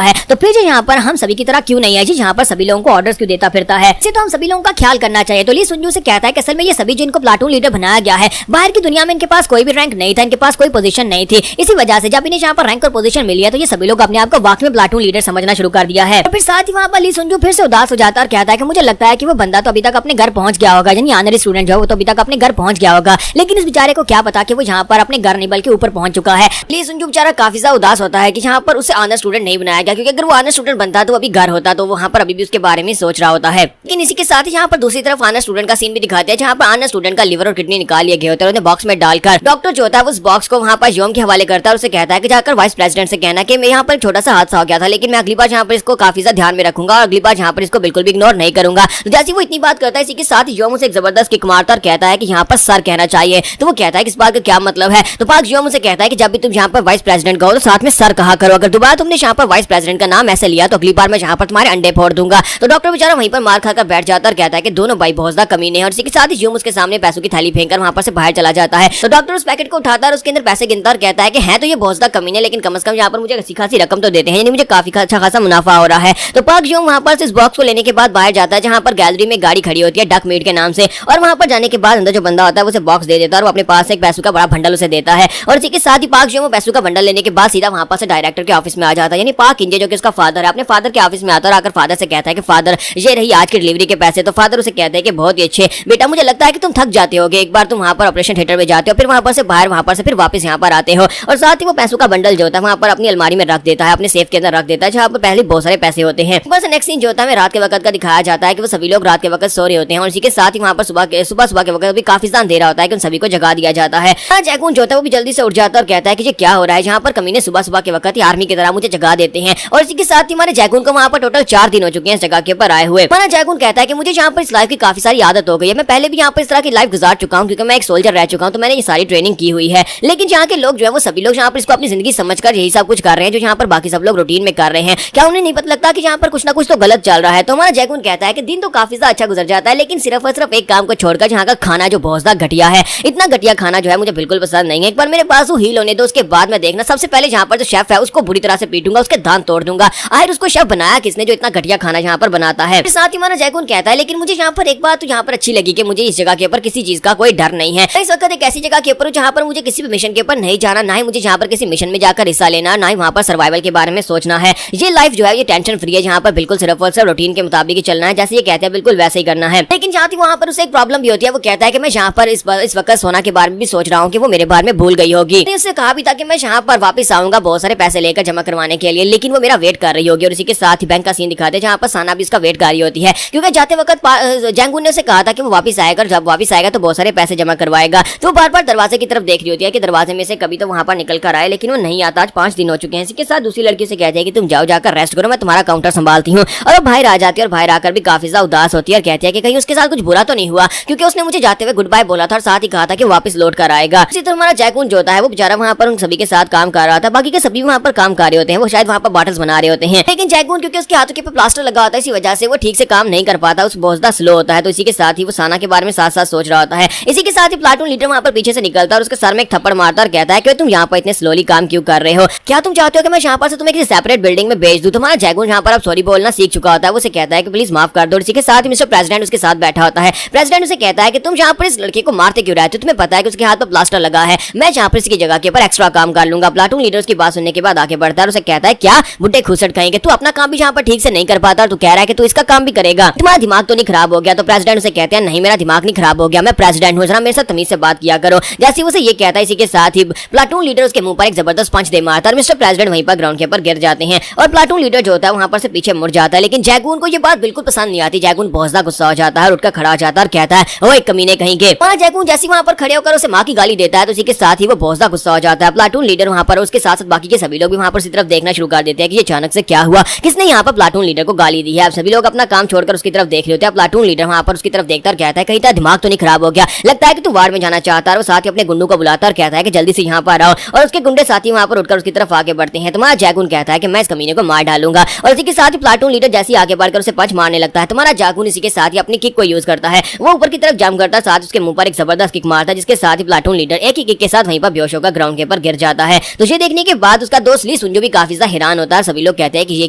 है तो फिर यहाँ पर हम सभी की तरह क्यों नहीं है जी, यहाँ पर सभी लोगों को ऑर्डर्स क्यों देता फिरता है, इसे तो हम सभी लोगों का ख्याल करना चाहिए। तो ली सुंजू से कहता है कि असल में ये सभी जिनको प्लाटून लीडर बनाया गया है बाहर की दुनिया में इनके पास कोई भी रैंक नहीं था, इनके पास कोई पोजीशन नहीं थी। इसी वजह से जब इन्हें यहाँ पर रैंक और पोजीशन मिली है तो ये सभी लोग अपने आप को वाकई में प्लाटून लीडर समझना शुरू कर दिया है। फिर साथ ही वहाँ पर ली सुंजू फिर से उदास हो जाता है और कहता है कि मुझे लगता है कि वो बंदा तो अभी तक अपने घर पहुंच गया होगा, यानी ऑनरी स्टूडेंट जो वो तो अभी तक अपने घर पहुंच गया होगा, लेकिन इस बेचारे को क्या पता कि वो यहाँ पर अपने घर नहीं बल्कि ऊपर पहुंच चुका है। ली सुंजू बेचारा काफी ज्यादा उदास होता है कि यहाँ पर उसे ऑनर स्टूडेंट नहीं बनाया गया, क्योंकि अगर वो ऑनर स्टूडेंट बनता तो अभी घर होता तो वहाँ पर अभी भी उसके बारे में सोच रहा होता है। लेकिन इसी के साथ ही यहाँ पर दूसरी तरफ ऑनर स्टूडेंट का सीन भी दिखाते हैं जहाँ पर ऑनर स्टूडेंट का लिवर और किडनी निकाल लिए गए होते हैं, उन्हें बॉक्स में डालकर डॉक्टर जो होता है उस बॉक्स को वहाँ पर योम के हवाले करता है और उसे कहता है कि जाकर वाइस प्रेसिडेंट से कहना कि मैं यहाँ पर छोटा सा हादसा हो गया था, लेकिन मैं अगली बार यहाँ पर इसको काफी ज्यादा ध्यान में रखूंगा और अगली बार यहाँ पर इसको बिल्कुल भी इग्नोर नहीं करूंगा। तो जैसे वो इतनी बात करता है इसी के साथ योम उसे एक जबरदस्त किक मारता और कहता है कि यहाँ पर सर कहना चाहिए। तो वो कहता है कि इस बात का क्या मतलब है। तो पाक योम उसे कहता है कि जब भी तुम यहाँ पर वाइस प्रेसिडेंट कहो तो साथ में सर कहा करो, अगर दोबारा तुमने यहाँ पर वाइस प्रेसिडेंट का नाम ऐसे लिया तो अगली बार मैं यहाँ पर तुम्हारे अंडे फोड़ दूंगा। तो डॉक्टर बेचारा वहीं पर मार खाकर बैठ जाता और कहता है कि दोनों भाई बहुत ज्यादा कमीने हैं और इसी के साथ ही योम उसके सामने पैसों की थैली फेंककर वहाँ पर से बाहर चला जाता है। तो डॉक्टर उस पैकेट को उठाता है और उसके अंदर पैसे गिनता और कहता है कि है तो ये बहुत ज्यादा कमीने, लेकिन कम से कम यहाँ पर मुझे अच्छी खासी रकम तो देते हैं, यानी मुझे काफी अच्छा खासा मुनाफा हो रहा है। तो पाक योम वहाँ पर इस बॉक्स को लेने के बाद बाहर जाता है जहाँ पर गैलरी में गाड़ी खड़ी होती है डक मीट के नाम से, और वहाँ पर जाने के बाद अंदर जो बंदा होता है उसे बॉक्स दे देता है और वो अपने पास एक पैसों का बड़ा बंडल उसे देता है। और इसी के साथ ही पाक योम पैसों का बंडल लेने के बाद सीधा वहाँ पर से डायरेक्टर के ऑफिस में आ जाता है, यानी पाक इंजे जो कि उसका फादर है, अपने फादर के ऑफिस में आता है और आकर फादर से कहता है कि फादर ये रही आज की डिलीवरी के पैसे। तो फादर उसे कहते हैं कि बहुत ही अच्छे बेटा, मुझे लगता है कि तुम थक जाते होगे, एक बार तुम वहाँ पर ऑपरेशन थिएटर में जाते हो, फिर वहाँ पर से बाहर वहाँ पर से फिर वापस यहाँ पर आते हो, और साथ ही वो पैसों का बंडल जो होता है वहाँ पर अपनी अलमारी में रख देता है, अपने सेफ के अंदर रख देता है जहाँ पर पहले बहुत सारे पैसे होते हैं। बस नेक्स्ट सीन जो होता है रात के वक्त का दिखाया जाता है कि वो सभी लोग रात के वक्त सो रहे होते हैं और इसी के साथ ही वहाँ पर सुबह के वक्त भी काफी ज्यादा अंधेरा होता है कि उन सभी को जगा दिया जाता है। जैकून जो होता है वो भी जल्दी से उठ जाता है और कहता है कि ये क्या हो रहा है, जहाँ पर कमीने सुबह के वक्त ही आर्मी की तरह मुझे जगा देते हैं। और इसी के साथ ही हमारे जैकून को वहाँ पर टोटल 4 दिन हो चुके हैं इस जगह के ऊपर आए हुए। हमारा जैकून कहता है कि मुझे यहाँ पर इस लाइफ की काफी सारी आदत हो गई है, मैं पहले भी यहाँ पर इस तरह की लाइफ गुजार चुका हूँ क्योंकि मैं एक सोल्जर रह चुका हूँ, तो मैंने ये सारी ट्रेनिंग की हुई है। लेकिन यहाँ के लोग जो है वो सभी लोग यहाँ पर इसको अपनी जिंदगी समझकर यही सब कुछ कर रहे हैं जो यहाँ पर बाकी सब लोग रूटीन में कर रहे हैं। क्या उन्हें नहीं पता लगता कि यहाँ पर कुछ ना कुछ तो गलत चल रहा है। तो हमारा जैकून कहता है कि दिन तो काफी ज्यादा अच्छा गुजर जाता है, लेकिन सिर्फ और सिर्फ एक काम को छोड़कर, जहाँ का खाना जो बहुत ज्यादा घटिया है। इतना घटिया खाना जो है मुझे बिल्कुल पसंद नहीं है। एक बार मेरे पास वो हील होने दो, उसके बाद मैं देखना सबसे पहले जहाँ पर जो शेफ है उसको बुरी तरह से पीटूंगा, उसके दांत तोड़ दूंगा। आखिर उसको शेफ बनाया किसने जो इतना घटिया खाना यहाँ पर बनाता है। साथ ही हमारा जैकून कहता है लेकिन मुझे यहाँ पर एक बात तो यहाँ पर अच्छी लगी कि मुझे इस जगह के ऊपर किसी चीज का कोई डर नहीं है। इस वक्त एक ऐसी जगह के ऊपर जहाँ पर मुझे किसी भी मिशन के ऊपर नहीं जाना, ना ही मुझे यहाँ पर किसी मिशन में जाकर हिस्सा लेना, ना ही वहाँ पर सर्वाइवल के बारे में सोचना है। ये लाइफ जो है ये टेंशन फ्री है, जहाँ पर बिल्कुल सिर्फ और सिर्फ रूटीन के मुताबिक ही चलना है, जैसे ये कहते हैं बिल्कुल वैसे ही करना है। लेकिन जहाँ वहाँ पर उसे एक प्रॉब्लम भी होती है। वो कहता है कि मैं यहाँ पर इस वक्त सोना के बारे में भी सोच रहा हूँ कि वो मेरे बारे में भूल गई होगी। उससे कहा भी था कि मैं यहाँ पर वापस आऊंगा बहुत सारे पैसे लेकर जमा करवाने के लिए, लेकिन वो मेरा वेट कर रही होगी। और इसी के साथ ही बैंक का सीन दिखाते हैं जहाँ पर साना भी उसका वेट कर रही होती है, क्योंकि जाते वक्त जैंगून ने उसे कहा था कि वो वापस आएगा, जब वापस आएगा तो बहुत सारे पैसे जमा करवाएगा। तो बार बार दरवाजे की तरफ देख रही होती है कि दरवाजे में से कभी तो वहाँ पर निकल कर आए, लेकिन वो नहीं आता। आज 5 दिन हो चुके हैं। इसी के साथ दूसरी लड़की से कहती है कि तुम जाओ, जाकर रेस्ट करो, मैं तुम्हारा काउंटर संभालती हूँ। और वो बाहर आ जाती है और बाहर आकर भी काफी ज्यादा उदास होती है और कहती है कि कहीं उसके साथ कुछ बुरा तो नहीं हुआ, क्योंकि उसने मुझे जाते हुए गुड बाय बोला था और साथ ही कहा था कि वापस लौट कर आएगा। इसी तरह हमारा जैकून जो होता है वो बेचारा वहाँ पर उन सभी के साथ काम कर रहा था। बाकी के सभी वहाँ पर काम कर रहे होते हैं, वो शायद वहाँ पर बॉटल्स बना रहे होते हैं, लेकिन जैकून क्योंकि उसके हाथों के पे प्लास्टर लगा होता है, इसी वजह से वो ठीक से काम नहीं कर पाता, उस बहुत ज्यादा स्लो होता है। तो इसी के साथ ही वो साना के बारे में साथ साथ सोच रहा होता है। इसी के साथ ही प्लाटून लीडर वहाँ पर पीछे से निकलता है और उसके सर में एक थप्पड़ मारता और कहता है कि तुम यहाँ पर इतने स्लोली काम क्यों कर रहे हो? क्या तुम चाहते हो कि मैं यहाँ पर से तुम्हें किसी सेपरेट बिल्डिंग में भेज दूं? तुम्हारा जैकून यहाँ पर अब सॉरी बोलना सीख चुका होता है। वो उसे कहता है कि प्लीज माफ कर दो। इसी के साथ ही मिस्टर प्रेसिडेंट उसके साथ बैठा होता है। प्रेसिडेंट उसे कहता है कि तुम यहाँ पर इस लड़के को मारते क्यों रहते हो? तुम्हें पता है कि उसके हाथ पर प्लास्टर लगा है, मैं यहाँ पर इसकी जगह के ऊपर एक्स्ट्रा काम कर लूंगा। प्लाटून लीडर की बात सुनने के बाद आगे बढ़ता है और उसे कहता है क्या बुड्ढे खुसट कहेंगे, तू अपना काम भी यहाँ पर ठीक से नहीं कर पाता और तू कह रहा है कि तू इसका काम भी करेगा, तुम्हारा दिमाग तो नहीं खराब हो गया? तो प्रेसिडेंट उसे कहते हैं नहीं, मेरा दिमाग नहीं खराब हो गया, मैं प्रेसिडेंट हूँ, जरा मेरे साथ तमीज से बात किया करो। जैसे उसे ये कहता है, इसी के साथ ही प्लाटून लीडर उसके मुंह पर एक जबरदस्त पंच दे मारता है और मिस्टर प्रेसिडेंट वहीं पर ग्राउंड के ऊपर गिर जाते हैं और प्लाटून लीडर जो होता है वहां पर से पीछे मुड़ जाता है। लेकिन जैकून को ये बात बिल्कुल पसंद नहीं आती। जैकून बहुत ज्यादा गुस्सा हो जाता है और उठकर खड़ा हो जाता है और कहता है ओ एक कमीने कहेंगे। वहाँ जैकून जैसे वहां पर खड़े होकर उसे माँ की गाली देता है तो इसी के साथ ही वो बहुत ज्यादा गुस्सा हो जाता है। प्लाटून लीडर वहां पर उसके साथ साथ बाकी के सभी लोग भी वहां पर तरफ देखना शुरू कर देते हैं कि ये अचानक से क्या हुआ, किसने यहाँ पर प्लाटून लीडर को गाली दी है। अब सभी लोग अपना काम छोड़कर उसकी तरफ देख रहे होते हैं। प्लाटून लीडर वहां पर उसकी तरफ देखता और कहता है कहीं तेरा दिमाग तो नहीं खराब हो गया, लगता है कि तू वार्ड में जाना चाहता है। और साथ ही अपने गुंडों को बुलाता और कहता है कि जल्दी से यहाँ पर आओ और उसके गुंडे साथी वहां पर उठकर उसकी तरफ आगे बढ़ते हैं। तुम्हारा जैकून कहता है कि मैं इस कमीने को मार डालूंगा और इसी के साथ ही प्लाटून लीडर जैसे आगे बढ़कर उसे पंच मारने लगता है। तुम्हारा जैकून इसी के साथ ही अपनी किक को यूज करता है, वो ऊपर की तरफ जंप करता है, साथ उसके मुंह पर एक जबरदस्त किक मारता है, जिसके साथ ही प्लाटून लीडर एक ही किक के साथ वहीं पर बेहोश होकर ग्राउंड के ऊपर गिर जाता है। तो ये देखने के बाद उसका दोस्त ली सुंजू भी काफी ज्यादा हैरान होता है। सभी लोग कहते हैं कि ये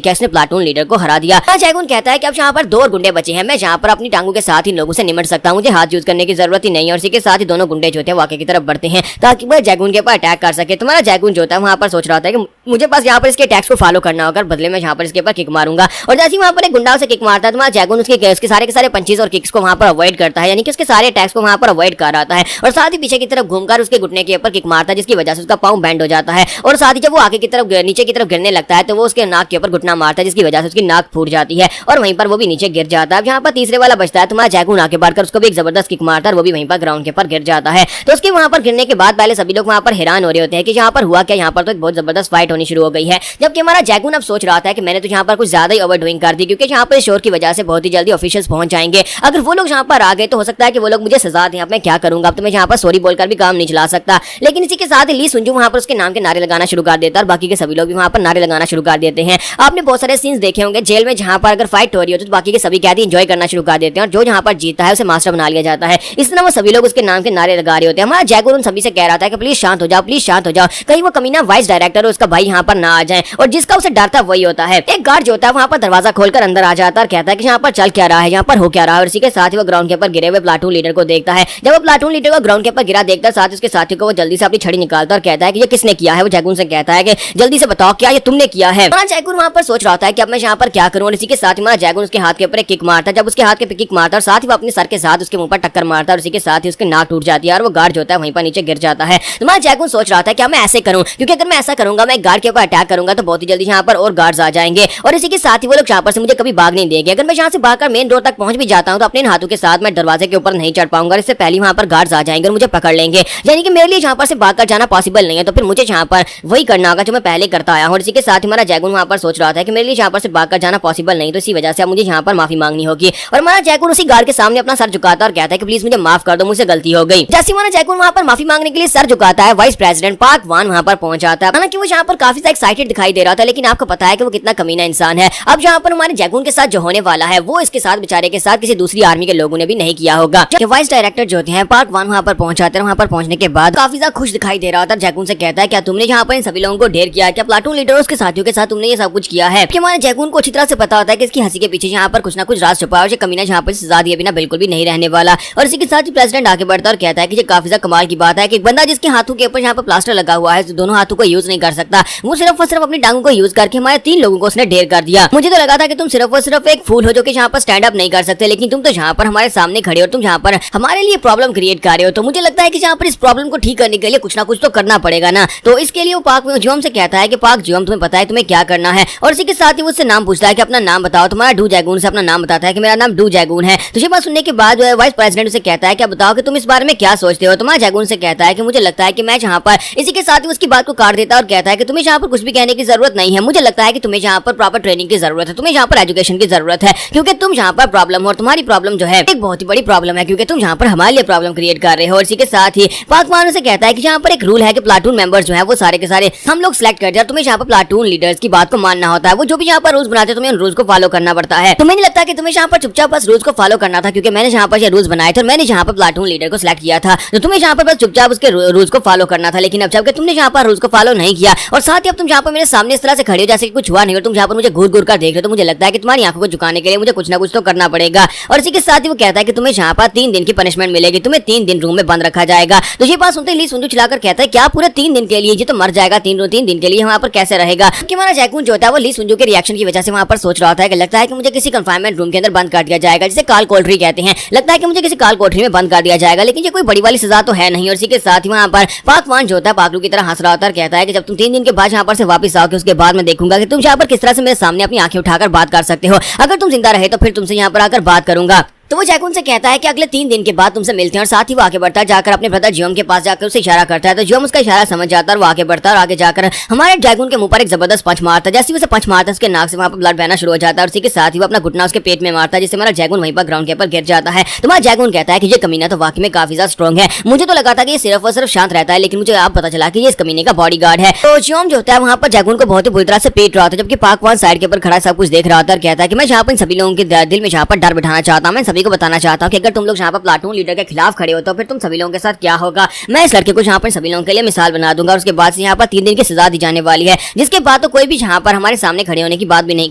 क्या, इसने प्लाटून लीडर को हरा दिया। जैकून कहता है कि अब यहाँ पर 2 और गुंडे बचे हैं, मैं यहाँ पर अपनी टांगों के साथ ही लोगों से निमट सकता हूँ, मुझे हाथ यूज करने की जरूरत ही नहीं है। और इसी के साथ ही दोनों गुंडे जो थे वाकई की तरफ बढ़ते हैं ताकि वह जैकून के ऊपर अटैक कर सके। तुम्हारा जैकून जो था वहाँ पर सोच रहा था कि मुझे बस यहाँ पर इसके अटैक्स को फॉलो करना होगा, बदले में यहाँ पर इसके ऊपर किक मारूंगा। और जैसे ही वहाँ पर एक गुंडा उसे किक मारता है, तुम्हारा जैकून उसके सारे के सारे पंचेस और किक्स को वहाँ पर अवॉइड करता है, यानी कि उसके सारे अटैक्स को वहाँ पर अवॉइड कर रहा है। और साथ ही पीछे की तरफ घूमकर उसके घुटने के ऊपर किक मारता है, जिसकी वजह से उसका पाँव बैंड हो जाता है। और साथ ही जब वो आगे की तरफ नीचे की तरफ गिरने लगता है तो वो उसके नाक के ऊपर घुटना मारता है, जिसकी वजह से उसकी नाक फूट जाती है और वहीं पर वो भी नीचे गिर जाता है। यहाँ पर तीसरे वाला बचता है, तुम्हारा जैकून आगे बढ़कर उसको भी एक जबरदस्त किक मारता है और वो भी वहीं पर ग्राउंड के ऊपर गिर जाता है। तो उसके वहाँ पर गिरने के बाद पहले सभी लोग वहाँ पर हैरान हो रहे होते हैं कि यहाँ पर हुआ क्या, यहाँ पर तो एक बहुत जबरदस्त फाइट होनी शुरू हो गई है। जबकि हमारा जैकून अब सोच रहा था कि मैंने तो यहाँ पर कुछ ज्यादा ही ओवर डूइंग कर दी, क्योंकि यहाँ पर शोर की वजह से बहुत ही जल्दी ऑफिशियल्स पहुंच जाएंगे। अगर वो लोग यहाँ पर आ गए तो हो सकता है कि वो लोग मुझे सजा दें। अब मैं क्या करूंगा, अब तो मैं यहाँ पर सॉरी बोलकर भी काम नहीं चला सकता। लेकिन इसी के साथ ली सुंजू वहाँ पर उसके नाम के नारे लगाना शुरू कर देता है और बाकी के सभी लोग भी वहाँ पर नारे लगाना शुरू कर देते हैं। आपने बहुत सारे सीन्स देखे होंगे जेल में, जहाँ पर अगर फाइट हो रही हो तो बाकी के सभी कैदी एंजॉय करना शुरू कर देते हैं और जो जहाँ पर जीता है उसे मास्टर बना लिया जाता है। इस तरह वो सभी लोग उसके नाम के नारे लगा रहे होते हैं। हमारा जैकून उन सभी से कह रहा था कि प्लीज शांत हो जाओ, प्लीज शांत हो जाओ, कहीं वो कमीना वाइस डायरेक्टर और उसका भाई यहाँ पर ना आ जाए। और जिसका उसे डर था वही होता है। एक गार्ड जो होता है वहाँ पर दरवाजा खोलकर अंदर आ जाता है और कहता है कि यहाँ पर चल क्या रहा है, यहाँ पर हो क्या रहा है। और इसी के साथ ही वो ग्राउंड के ऊपर गिरे हुए प्लाटून लीडर को देखता है। जब वो प्लाटून लीडर को ग्राउंड के ऊपर गिरा देखता है, साथ उसके साथी को वो जल्दी से अपनी छड़ी निकालता है और कहता है कि ये किसने किया है। वो जैकून से कहता है कि जल्दी से बताओ क्या ये तुमने किया है। हमारा जैकून वहाँ पर सोच रहा था कि अब मैं यहाँ पर क्या करूँ। और इसी के साथ ही हमारा जैकून उसके हाथ के ऊपर एक किक मारता है। जब उसके हाथ के किक मारता है और साथ ही वो अपने सर के साथ उसके मुंह पर टक्कर मारता है और इसी के साथ ही उसकी नाक टूट जाती है और वो गार्ड जो होता है वहीं पर नीचे गिर जाता है। हमारा जैकून सोच रहा था क्या मैं ऐसे करूँ, क्योंकि अगर मैं ऐसा करूंगा, मैं एक गार्ड के ऊपर अटैक करूंगा तो बहुत ही जल्दी यहाँ पर और गार्ड्स आ जाएंगे और इसी के साथ ही वो लोग यहाँ पर से मुझे कभी भाग नहीं देंगे। अगर मैं यहाँ से भागकर मेन डोर तक पहुंच भी जाता हूँ तो अपने हाथों के साथ मैं दरवाजे के ऊपर नहीं चढ़ पाऊंगा। इससे पहले वहाँ पर गार्ड्स आ जाएंगे और मुझे पकड़ लेंगे, यानी कि मेरे लिए यहाँ पर से भागकर जाना पॉसिबल नहीं है। तो फिर मुझे यहाँ पर वही करना होगा जो मैं पहले करता आया हूँ। और इसी के साथ ही हमारा जैकून वहाँ पर सोच रहा था कि मेरे लिए यहाँ पर से भागकर जाना पॉसिबल नहीं, तो इसी वजह से मुझे यहाँ पर माफी मांगनी होगी। और हमारा जैकून उसी गार्ड के सामने अपना सर झुकाता और कहता है कि प्लीज मुझे माफ कर दो, मुझसे गलती हो गई। जैसे हमारा जैकून वहाँ पर माफी मांगने के लिए सर झुकाता है, वाइस प्रेसिडेंट पार्क 1 वहाँ पर पहुंच जाता है। हालांकि वो यहाँ पर काफी ज्यादा एक्साइटेड दिखाई दे रहा था, लेकिन आपको पता है कि वो कितना कमीना इंसान है। अब यहाँ पर हमारे जैकून के साथ जो होने वाला है वो इसके साथ बेचारे के साथ किसी दूसरी आर्मी के लोगों ने भी नहीं किया होगा। वाइस डायरेक्टर जो होते हैं पार्क 1 वहाँ पर पहुंचाते हैं। वहाँ पर पहुंचने के बाद काफी ज्यादा खुश दिखाई दे रहा था। जैकून से कहता है क्या तुमने यहाँ पर इन सभी लोगों को ढेर किया है, क्या प्लाटून लीडर उसके साथियों के साथ तुमने ये सब कुछ किया है। हमारे जैकून को अच्छी तरह से पता होता है कि इसकी हंसी के पीछे यहाँ पर कुछ ना कुछ राज छुपा है और कमीना यहाँ पर सजा दिए बिना बिल्कुल भी नहीं रहने वाला। और इसी के साथ ही प्रेसिडेंट आगे बढ़ता और कहता है कि ये काफी ज्यादा कमाल की बात है कि एक बंदा जिसके हाथों के ऊपर यहाँ पर प्लास्टर लगा हुआ है, दोनों हाथों को यूज नहीं कर सकता, वो सिर्फ और सिर्फ अपनी टांगों को यूज करके हमारे 3 लोगों को उसने ढेर कर दिया। मुझे तो लगा था कि तुम सिर्फ और सिर्फ एक फूल हो जो कि यहाँ पर स्टैंड अप नहीं कर सकते, लेकिन तुम तो यहाँ पर हमारे सामने खड़े हो, तुम यहाँ पर हमारे लिए प्रॉब्लम क्रिएट कर रहे हो। तो मुझे लगता है कि यहाँ पर इस प्रॉब्लम को ठीक करने के लिए कुछ ना कुछ तो करना पड़ेगा ना। तो इसके लिए वो पाक जियोम से कहता है कि पाक जियोम तुम्हें पता है तुम्हें क्या करना है। और इसी के साथ ही उससे नाम पूछता है कि अपना नाम बताओ। तुम्हारा डू जैगून से अपना नाम बताता है कि मेरा नाम डू जैगून है। तो ये बात सुनने के बाद वाइस प्रेसिडेंट उसे कहता है कि बताओ कि तुम इस बारे में क्या सोचते हो। तुम्हारा जैगून से कहता है कि मुझे लगता है कि मैं यहाँ पर, इसी के साथ ही उसकी बात को काट देता है और कहता है कि तुम्हें यहाँ पर कुछ भी कहने की जरूरत नहीं है। मुझे लगता है कि तुम्हें यहाँ पर प्रॉपर ट्रेनिंग की जरूरत है, तुम्हें यहाँ पर एजुकेशन की जरूरत है, क्योंकि तुम यहाँ पर प्रॉब्लम हो और तुम्हारी प्रॉब्लम जो है एक बहुत ही बड़ी प्रॉब्लम है, क्योंकि तुम यहाँ पर हमारे लिए प्रॉब्लम क्रिएट कर रहे हो। और इसी के साथ ही पाकमान से कहता है कि यहाँ पर एक रूल है कि प्लाटून मेंबर्स जो है वो सारे के सारे हम लोग सिलेक्ट कर दिया, तुम्हें यहाँ पर प्लाटून लीडर्स की बात को मानना होता है। वो जो भी यहाँ पर रूल्स बनाते हैं तुम्हें उन रूल्स को फॉलो करना पड़ता है। तुम्हें नहीं लगता कि तुम्हें यहाँ पर चुपचाप बस रूल्स को फॉलो करना था, क्योंकि मैंने यहाँ पर ये रूल्स बनाए थे और मैंने यहाँ पर प्लाटून लीडर को सिलेक्ट किया था, तो तुम्हें यहाँ पर बस चुपचाप उसके रूल्स को फॉलो करना था। लेकिन अब जबकि तुमने यहाँ पर रूल्स को फॉलो नहीं किया और साथ ही अब तुम यहाँ पर मेरे सामने इस तरह से खड़े हो जैसे कि कुछ हुआ नहीं और तुम यहाँ पर मुझे घूर घूर कर देख रहे हो, तो मुझे लगता है कि तुम्हारी आंखों को झुकाने के लिए मुझे कुछ ना कुछ तो करना पड़ेगा। और इसी के साथ ही वो कहता है कि तुम्हें यहाँ पर 3 दिन की पनिशमेंट मिलेगी, तुम्हें 3 दिन रूम में बंद रखा जाएगा। तो ये बात सुनते ली सुंजू चिल्लाकर कहता है क्या पूरे 3 दिन के लिए, ये तो मर जाएगा 3 दिन के लिए वहाँ पर कैसे रहेगा। कि हमारा जैकून जो होता है वो ली सुंजू के रिएक्शन की वजह से वहाँ पर सोच रहा था कि लगता है कि मुझे किसी कंफाइनमेंट रूम के अंदर बंद कर दिया जाएगा, जिसे काल कोठरी कहते हैं। लगता है कि मुझे किसी काल कोठरी में बंद कर दिया जाएगा, लेकिन ये कोई बड़ी वाली सजा तो है नहीं। और इसी के साथ ही वहाँ पर पाकवान जो होता है पागलू की तरह हंस रहा होता है, कहता है कि जब तुम 3 दिन के बाद यहाँ पर से वापस आओगे उसके बाद मैं देखूंगा कि तुम यहाँ पर किस तरह से मेरे सामने अपनी आंखें उठाकर बात कर सकते हो। अगर तुम जिंदा रहे तो फिर तुमसे यहाँ पर आकर बात करूंगा। तो वो जैकून से कहता है कि अगले 3 दिन के बाद तुमसे मिलते हैं। और साथ ही वो आगे बढ़ता है, जाकर अपने ब्रदर जियोम के पास जाकर उसे इशारा करता है। तो जियोम उसका इशारा समझ जाता है और वो आगे बढ़ता है और आगे जाकर हमारे जैकून के मुंह पर एक जबरदस्त पंच मारता है। जैसे उसे पंच मारता है उसके नाक से वहाँ पर ब्लड बहना शुरू हो जाता है और उसी के साथ ही वो अपना घुटना उसके पेट में मारता है, जिससे हमारा जैकून वहीं पर ग्राउंड के ऊपर गिर जाता है। तो हमारा जैकून कहता है कि ये कमीना तो वाकई में काफी ज्यादा स्ट्रॉन्ग है, मुझे तो लगा था कि ये सिर्फ और सिर्फ शांत रहता है, लेकिन मुझे आप पता चला कि ये इस कमीने का बॉडीगार्ड है। तो जियोम जो होता है वहाँ पर जैकून को बहुत ही बुरी तरह से पीट रहा था, जबकि पाकवान साइड के ऊपर खड़ा सब कुछ देख रहा था और कहता है कि मैं यहाँ पर सभी लोगों के दिल में यहाँ पर डर बिठाना चाहता हूँ। मैं सभी को बताना चाहता हूँ कि अगर तुम लोग यहाँ पर प्लाटून लीडर के खिलाफ खड़े हो तो फिर तुम सभी लोगों के साथ क्या होगा। मैं इस लड़के को यहाँ पर सभी लोगों के लिए मिसाल बना दूंगा। उसके बाद से यहाँ पर 3 दिन की सजा दी जाने वाली है, जिसके बाद तो कोई भी यहाँ पर हमारे सामने खड़े होने की बात भी नहीं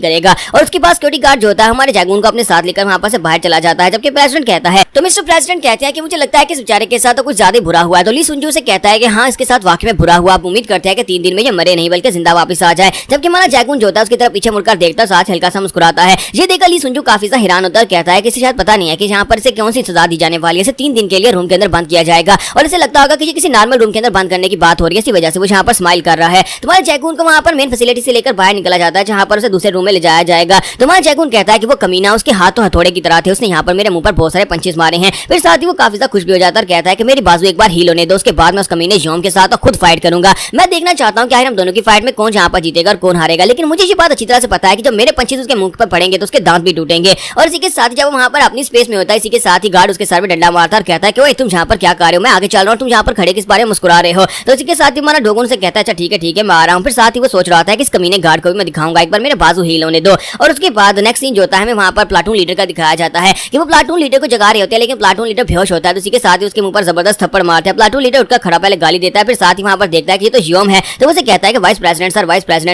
करेगा। और उसके बाद सिक्योरिटी गार्ड जो होता है हमारे जैगून को अपने साथ लेकर वहाँ पर से बाहर चला जाता है। जबकि प्रेसिडेंट कहता है, तो मिस्टर प्रेसिडेंट कहते हैं कि मुझे लगता है कि इस बेचारे के साथ तो कुछ ज्यादा बुरा हुआ है। तो ली सुंजू से कहता है कि हाँ इसके साथ वाकई में बुरा हुआ, आप उम्मीद करते हैं कि 3 दिन में ये मरे नहीं बल्कि जिंदा वापस आ जाए। जबकि हमारा जैगून जो होता है उसकी तरफ पीछे मुड़कर देखता है, साथ हल्का सा मुस्कुराता है। ये देखकर ली सुंजू काफी सा हैरान होता है, कहता है कि इसे शायद पता नहीं है कि यहाँ पर इसे कौन सी सजा दी जाने वाली है। इसे 3 दिन के लिए रूम के अंदर बंद किया जाएगा और इसे लगता होगा कि ये किसी नॉर्मल रूम के अंदर बंद करने की बात हो रही है, इसी वजह से वो यहाँ पर स्माइल कर रहा है। तुम्हारे जैकून को वहाँ पर मेन फैसिलिटी से लेकर बाहर निकला जाता है, जहाँ पर उसे दूसरे रूम में ले जाया जाएगा। तुम्हारा जैकून कहता है कि वो कमीना उसके हाथ तो हथौड़े की तरह थे, उसने यहाँ पर मेरे मुंह पर बहुत सारे पंचेस मारे हैं। फिर साथ ही वो काफी ज्यादा खुश भी हो जाता है और कहता है कि मेरी बाजू एक बार हील होने दो, उसके बाद मैं उस कमीने जियोम के साथ खुद फाइट करूंगा। मैं देखना चाहता हूँ कि आखिर हम दोनों की फाइट में कौन यहाँ पर जीतेगा और कौन हारेगा। लेकिन मुझे ये बात अच्छी तरह से पता है कि जब मेरे पंचेस उसके मुंह पर पड़ेंगे तो उसके दांत भी टूटेंगे। और इसी के साथ जब वहाँ पर अपनी स्पेस में होता है, इसी के साथ ही गार्ड उसके सर में डंडा मारता है और कहता है कि ओए तुम यहाँ पर क्या कर रहे हो, मैं आगे चल रहा हूँ, तुम यहाँ पर खड़े किस बारे में मुस्कुरा रहे हो। तो इसी के साथ ही हमारा डोगोन से कहता है अच्छा ठीक है मैं आ रहा हूँ। फिर साथ ही वो सोच रहा था कि इस कमीने गार्ड को भी मैं दिखाऊंगा, एक बार मेरे बाजू हील होने दो। और उसके बाद नेक्स्ट सीन जो होता है हमें वहाँ पर प्लाटून लीडर का दिखाया जाता है कि वो प्लाटून लीडर को जगा रहे होते हैं, लेकिन प्लाटून लीडर बेहोश होता है। तो इसी के साथ ही उसके मुंह पर जबरदस्त थप्पड़ मारते हैं। प्लाटून लीडर उठकर खड़ा पहले गाली देता है, फिर साथ ही वहाँ पर देखता है कि ये तो जियोम है। तो वो कहता है कि वाइस प्रेसिडेंट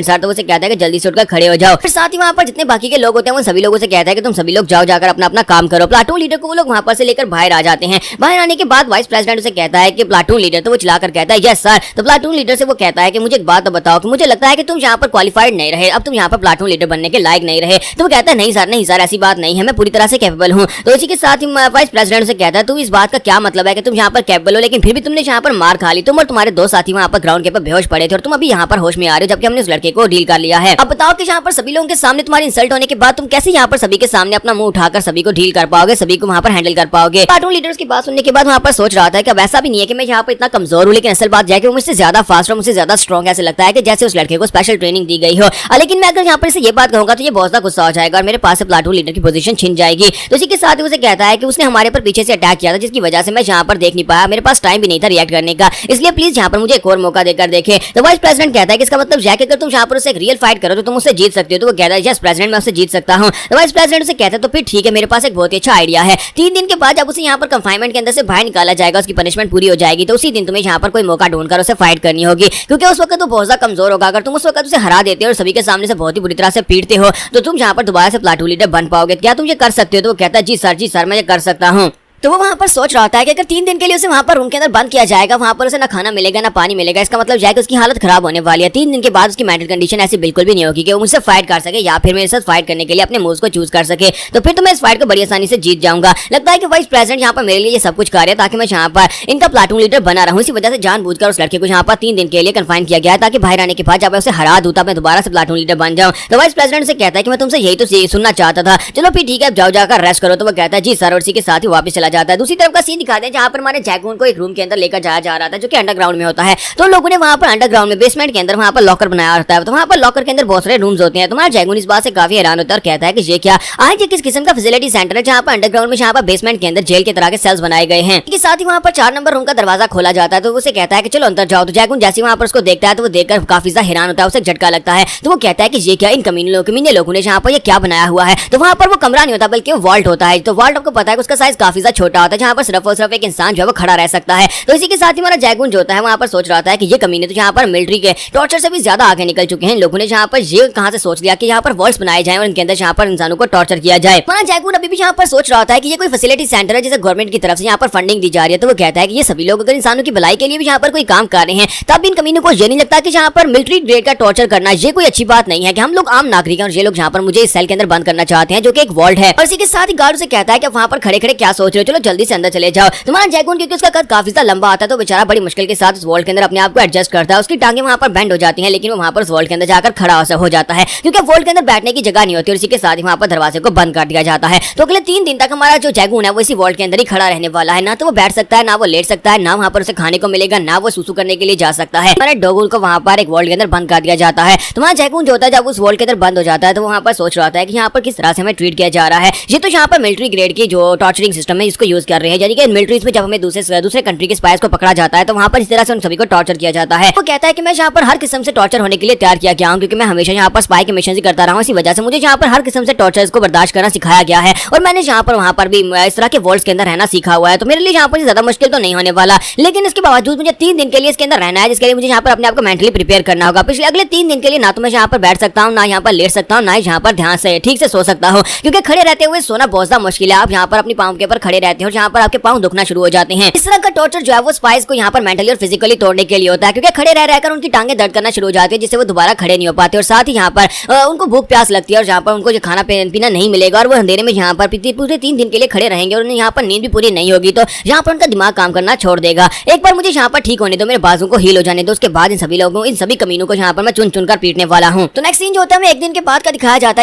सर, तो वो कहता है कि जल्दी से उठकर खड़े हो जाओ। फिर साथ ही वहाँ पर जितने बाकी के लोग होते हैं वो सभी लोगों से कहता है कि तुम सभी लोग जाओ, जाकर अपना अपना काम करो। प्लाटून लीडर को वो लोग वहाँ पर से लेकर बाहर आ जाते हैं। बाहर आने के बाद वाइस प्रेसिडेंट उसे कहता है कि प्लाटून लीडर, तो वो चिल्लाकर कहता है यस सर। तो प्लाटून लीडर से वो कहता है कि मुझे एक बात तो बताओ कि मुझे लगता है कि तुम यहाँ पर क्वालिफाइड नहीं रहे, अब तुम यहाँ पर प्लाटून लीडर बनने के लायक नहीं रहे। तो वो कहता है नहीं सर ऐसी बात नहीं है, मैं पूरी तरह से कैपेबल हूँ। तो इसी के साथ ही वाइस प्रेसिडेंट से कहता है तुम इस बात का क्या मतलब है कि तुम यहाँ पर कैपेबल हो लेकिन फिर भी तुमने यहाँ पर मार खा ली, तुम और तुम्हारे 2 साथी वहाँ पर ग्राउंड के ऊपर बेहोश पड़े थे और तुम अभी यहाँ पर होश में आ रहे हो, जबकि हमने उस लड़के को डील कर लिया है। अब बताओ कि यहाँ पर सभी लोगों के सामने तुम्हारी इंसल्ट होने के बाद तुम कैसे यहाँ पर सभी के सामने अपना मुंह उठाकर सभी को डील कर पाओगे, सभी को वहाँ पर हैंडल कर पाओगे। प्लाटून लीडर की बात सुनने के बाद वहाँ पर सोच रहा था कि अब ऐसा भी नहीं है कि मैं यहाँ पर इतना कमजोर हूँ, लेकिन असल बात यह है कि वो मुझसे ज्यादा फास्ट और मुझसे ज्यादा स्ट्रॉन्ग ऐसे लगता है कि जैसे उस लड़के को स्पेशल ट्रेनिंग दी गई हो। लेकिन मैं अगर यहाँ पर ये बात कहूंगा तो ये बहुत ज्यादा गुस्सा हो जाएगा और मेरे पास से प्लाटून लीडर की पोजीशन छिन जाएगी। तो इसी के साथ ही उसे कहता है कि उसने हमारे पर पीछे से अटैक किया था, जिसकी वजह से मैं यहाँ पर देख नहीं पाया, मेरे पास टाइम भी नहीं था रिएक्ट करने का, इसलिए प्लीज यहाँ पर मुझे एक और मौका देकर देखे। तो वाइस प्रेसिडेंट कहता है कि इसका मतलब अगर तुम यहाँ पर उसे एक रियल फाइट करो तो तुम उससे जीत सकते हो। तो वो कहता है यस प्रेसिडेंट, मैं उससे जीत सकता हूँ। तो वाइस प्रेसिडेंट उसे कहता है तो फिर ठीक है, मेरे पास एक बहुत ही अच्छा आइडिया है। 3 दिन के बाद जब उसे यहाँ पर कंफाइनमेंट के अंदर से बाहर निकाला जाएगा, उसकी पनिशमेंट पूरी हो जाएगी, तो उसी दिन तुम्हें यहाँ पर कोई मौका ढूंढकर उसे फाइट करनी होगी, क्योंकि उस वक्त तो बहुत ज्यादा कमजोर होगा। अगर तुम उस वक्त उसे हरा देते हो और सभी के सामने से बहुत ही बुरी तरह से पीटते हो तो तुम यहाँ पर दोबारा से प्लाटून लीडर बन पाओगे। क्या तुम ये कर सकते हो? तो वो कहता है जी सर मैं ये कर सकता हूँ। तो वो वहाँ पर सोच रहा था कि अगर 3 दिन के लिए उसे वहाँ पर रूम के अंदर बंद किया जाएगा, वहाँ पर उसे ना खाना मिलेगा ना पानी मिलेगा, इसका मतलब है कि उसकी हालत खराब होने वाली है। 3 दिन के बाद उसकी मेंटल कंडीशन ऐसी बिल्कुल भी नहीं होगी कि वो मुझसे फाइट कर सके या फिर मेरे साथ फाइट करने के लिए अपने मूव्स को चूज कर सके। तो फिर तो मैं इस फाइट को बड़ी आसानी से जीत जाऊंगा। लगता है कि वाइस प्रेसिडेंट यहाँ पर मेरे लिए ये सब कुछ कर रहे हैं ताकि मैं यहाँ पर इनका प्लाटून लीडर बना रहा हूँ। इसी वजह से जानबूझकर उस लड़के को यहाँ पर 3 दिन के लिए कन्फाइन किया गया है, ताकि बाहर आने के बाद जब मैं उसे हरा दूं तब मैं दोबारा से प्लाटून लीडर बन जाऊँ। तो वाइस प्रेसिडेंट से कहता है कि मैं तुमसे यही तो सुनना चाहता था, चलो फिर ठीक है, जाओ जाकर रेस्ट करो। तो वो कहता है जी सर, और इसी के साथ ही वापस चला जाता है। दूसरी तरफ सीन दिखाते हैं जहां पर हमारे जैगून को एक रूम के अंदर लेकर जाया जा रहा था, जो कि अंडरग्राउंड में होता है। तो लोगों ने वहां पर अंडरग्राउंड में बेसमेंट के अंदर वहां पर लॉकर बनाया होता है। तो वहां पर लॉकर के अंदर बहुत सारे रूम्स होते हैं। तुम्हारा जैगून इस बात से काफी हैरान होता है और कहता है कि ये क्या आज किस किस्म का फैसिलिटी सेंटर है जहां पर अंडरग्राउंड में यहाँ पर बेसमेंट के अंदर जेल के तरह के सेल्स बनाए गए हैं। इसके साथ ही वहां पर 4 नंबर रूम का दरवाजा खोला जाता है। तो उसे कहता है कि चलो अंदर जाओ। तो जैगून जैसे वहां पर उसको देखता है तो वो देखकर काफी ज्यादा हैरान होता है, उसे झटका लगता है। तो वो कहता है कि ये क्या, इन कमीने लोगों ने यहाँ पर ये क्या बनाया हुआ है। तो वहां पर वो कमरा नहीं होता बल्कि वॉल्ट होता है। तो वॉल्ट आपको पता है उसका साइज काफी ज्यादा छोटा होता है, जहाँ पर सिर्फ और सिर्फ एक इंसान जो है वो खड़ा रह सकता है। तो इसी के साथ ही हमारा जैगून जो होता है वहां पर सोच रहा था कि ये कमीने तो यहाँ पर मिलिट्री के टॉर्चर से भी ज्यादा आगे निकल चुके हैं। लोगों ने यहाँ पर ये कहां से सोच लिया कि यहाँ पर वॉल्स बनाए जाएं और इनके अंदर यहाँ पर इंसानों को टॉर्चर किया जाए। हमारा जैगून अभी भी यहाँ पर सोच रहा था कि ये कोई फैसिलिटी सेंटर है जिसे गवर्नमेंट की तरफ से यहाँ पर फंडिंग दी जा रही है। तो वो कहता है कि ये सभी लोग अगर इंसानों की भलाई के लिए भी यहाँ पर कोई काम कर रहे हैं, तब इन कमीनों को ये नहीं लगता कि यहाँ पर मिलिट्री ग्रेड का टॉर्चर करना ये कोई अच्छी बात नहीं है, कि हम लोग आम नागरिक हैं और ये लोग यहाँ पर मुझे इस सेल के अंदर बंद करना चाहते हैं, जो कि एक वॉल्ट है। और इसी के साथ ही गार्ड से कहता है कि वहां पर खड़े खड़े क्या सोच रहे हो, चलो जल्दी से अंदर चले जाओ। तुम्हारा जैगून क्योंकि उसका कद काफी ज्यादा लंबा आता है तो बेचारा बड़ी मुश्किल के साथ उस वॉल्ट के अंदर अपने आप को एडजस्ट करता है। उसकी टांगे वहां पर बेंड हो जाती हैं, लेकिन वो वहां पर उस वॉल्ट के अंदर जाकर खड़ा हो जाता है, क्योंकि वॉल्ट के अंदर बैठने की जगह नहीं होती। और इसी के साथ ही वहां पर दरवाजे को बंद कर दिया जाता है। तो अगले 3 दिन तक हमारा जो जैगून है वो इसी वॉल्ट के अंदर ही खड़ा रहने वाला है। ना तो वो बैठ सकता है, ना वो लेट सकता है, ना वहां पर उसे खाने को मिलेगा, ना वो सुसु करने के लिए जा सकता है। हमारे डोगुल को वहां पर एक वॉल्ट के अंदर बंद कर दिया जाता है। तुम्हारा जैगून जो होता है जब उस वॉल्ट के अंदर बंद हो जाता है तो वहां पर सोच रहा था कि यहाँ पर किस तरह से हमें ट्रीट किया जा रहा है। ये तो यहाँ पर मिलिट्री ग्रेड की जो टॉर्चरिंग सिस्टम है इसको यूज कर रहे हैं, यानी कि मिलिट्रीज में जब हमें दूसरे कंट्री के स्पाइस को पकड़ा जाता है तो वहां पर इस तरह से उन सभी को टॉर्चर किया जाता है। वो कहता है कि मैं यहाँ पर हर किस्म से टॉर्चर होने के लिए तैयार किया गया हूँ, क्योंकि मैं हमेशा यहाँ पर स्पाई के मिशन ही करता रहा हूँ। इसी वजह से मुझे यहाँ पर हर किस्म से टॉर्चर्स को बर्दाश्त करना सिखाया गया है और मैंने यहाँ पर वहां पर भी इस तरह के वॉल्स के अंदर रहना सीखा हुआ है। तो मेरे लिए यहाँ पर ज्यादा मुश्किल तो नहीं होने वाला, लेकिन इसके बावजूद मुझे 3 दिन के लिए इसके अंदर रहना है, जिसके लिए मुझे यहाँ पर अपने आप को मेंटली प्रिपेयर करना होगा। पिछले अगले 3 दिन के लिए ना तो मैं यहाँ पर बैठ सकता हूँ, ना यहाँ पर लेट सकता हूँ, ना यहाँ पर ध्यान से ठीक से सो सकता हूँ, क्योंकि खड़े रहते हुए सोना बहुत ज्यादा मुश्किल है। आप यहाँ पर अपनी पाँव के ऊपर खड़े रहते हैं और यहाँ पर आपके पाँव दुखना शुरू हो जाते हैं। इस तरह का टॉर्चर जो है वो स्पाइस को यहाँ पर मेंटली और फिजिकली तोड़ने के लिए होता है, क्योंकि खड़े रह रहकर उनकी टांगे दर्द करना शुरू हो जाती है, जिससे वो दोबारा खड़े नहीं हो पाते। और साथ ही यहाँ पर उनको भूख प्यास लगती है और यहाँ पर उनको जो खाना पीना नहीं मिलेगा और वो अंधेरे में यहाँ पर पूरे 3 दिन के लिए खड़े रहेंगे और उन्हें यहाँ पर नींद भी पूरी नहीं होगी। तो यहाँ पर उनका दिमाग काम करना छोड़ देगा। एक बार मुझे यहाँ पर ठीक होने दो, मेरे बाजू को हील हो जाने दो, उसके बाद इन सभी कमीनों को यहाँ पर मैं चुन कर पीटने वाला हूँ। तो नेक्स्ट सीन जो होता है 1 दिन के बाद का दिखाया जाता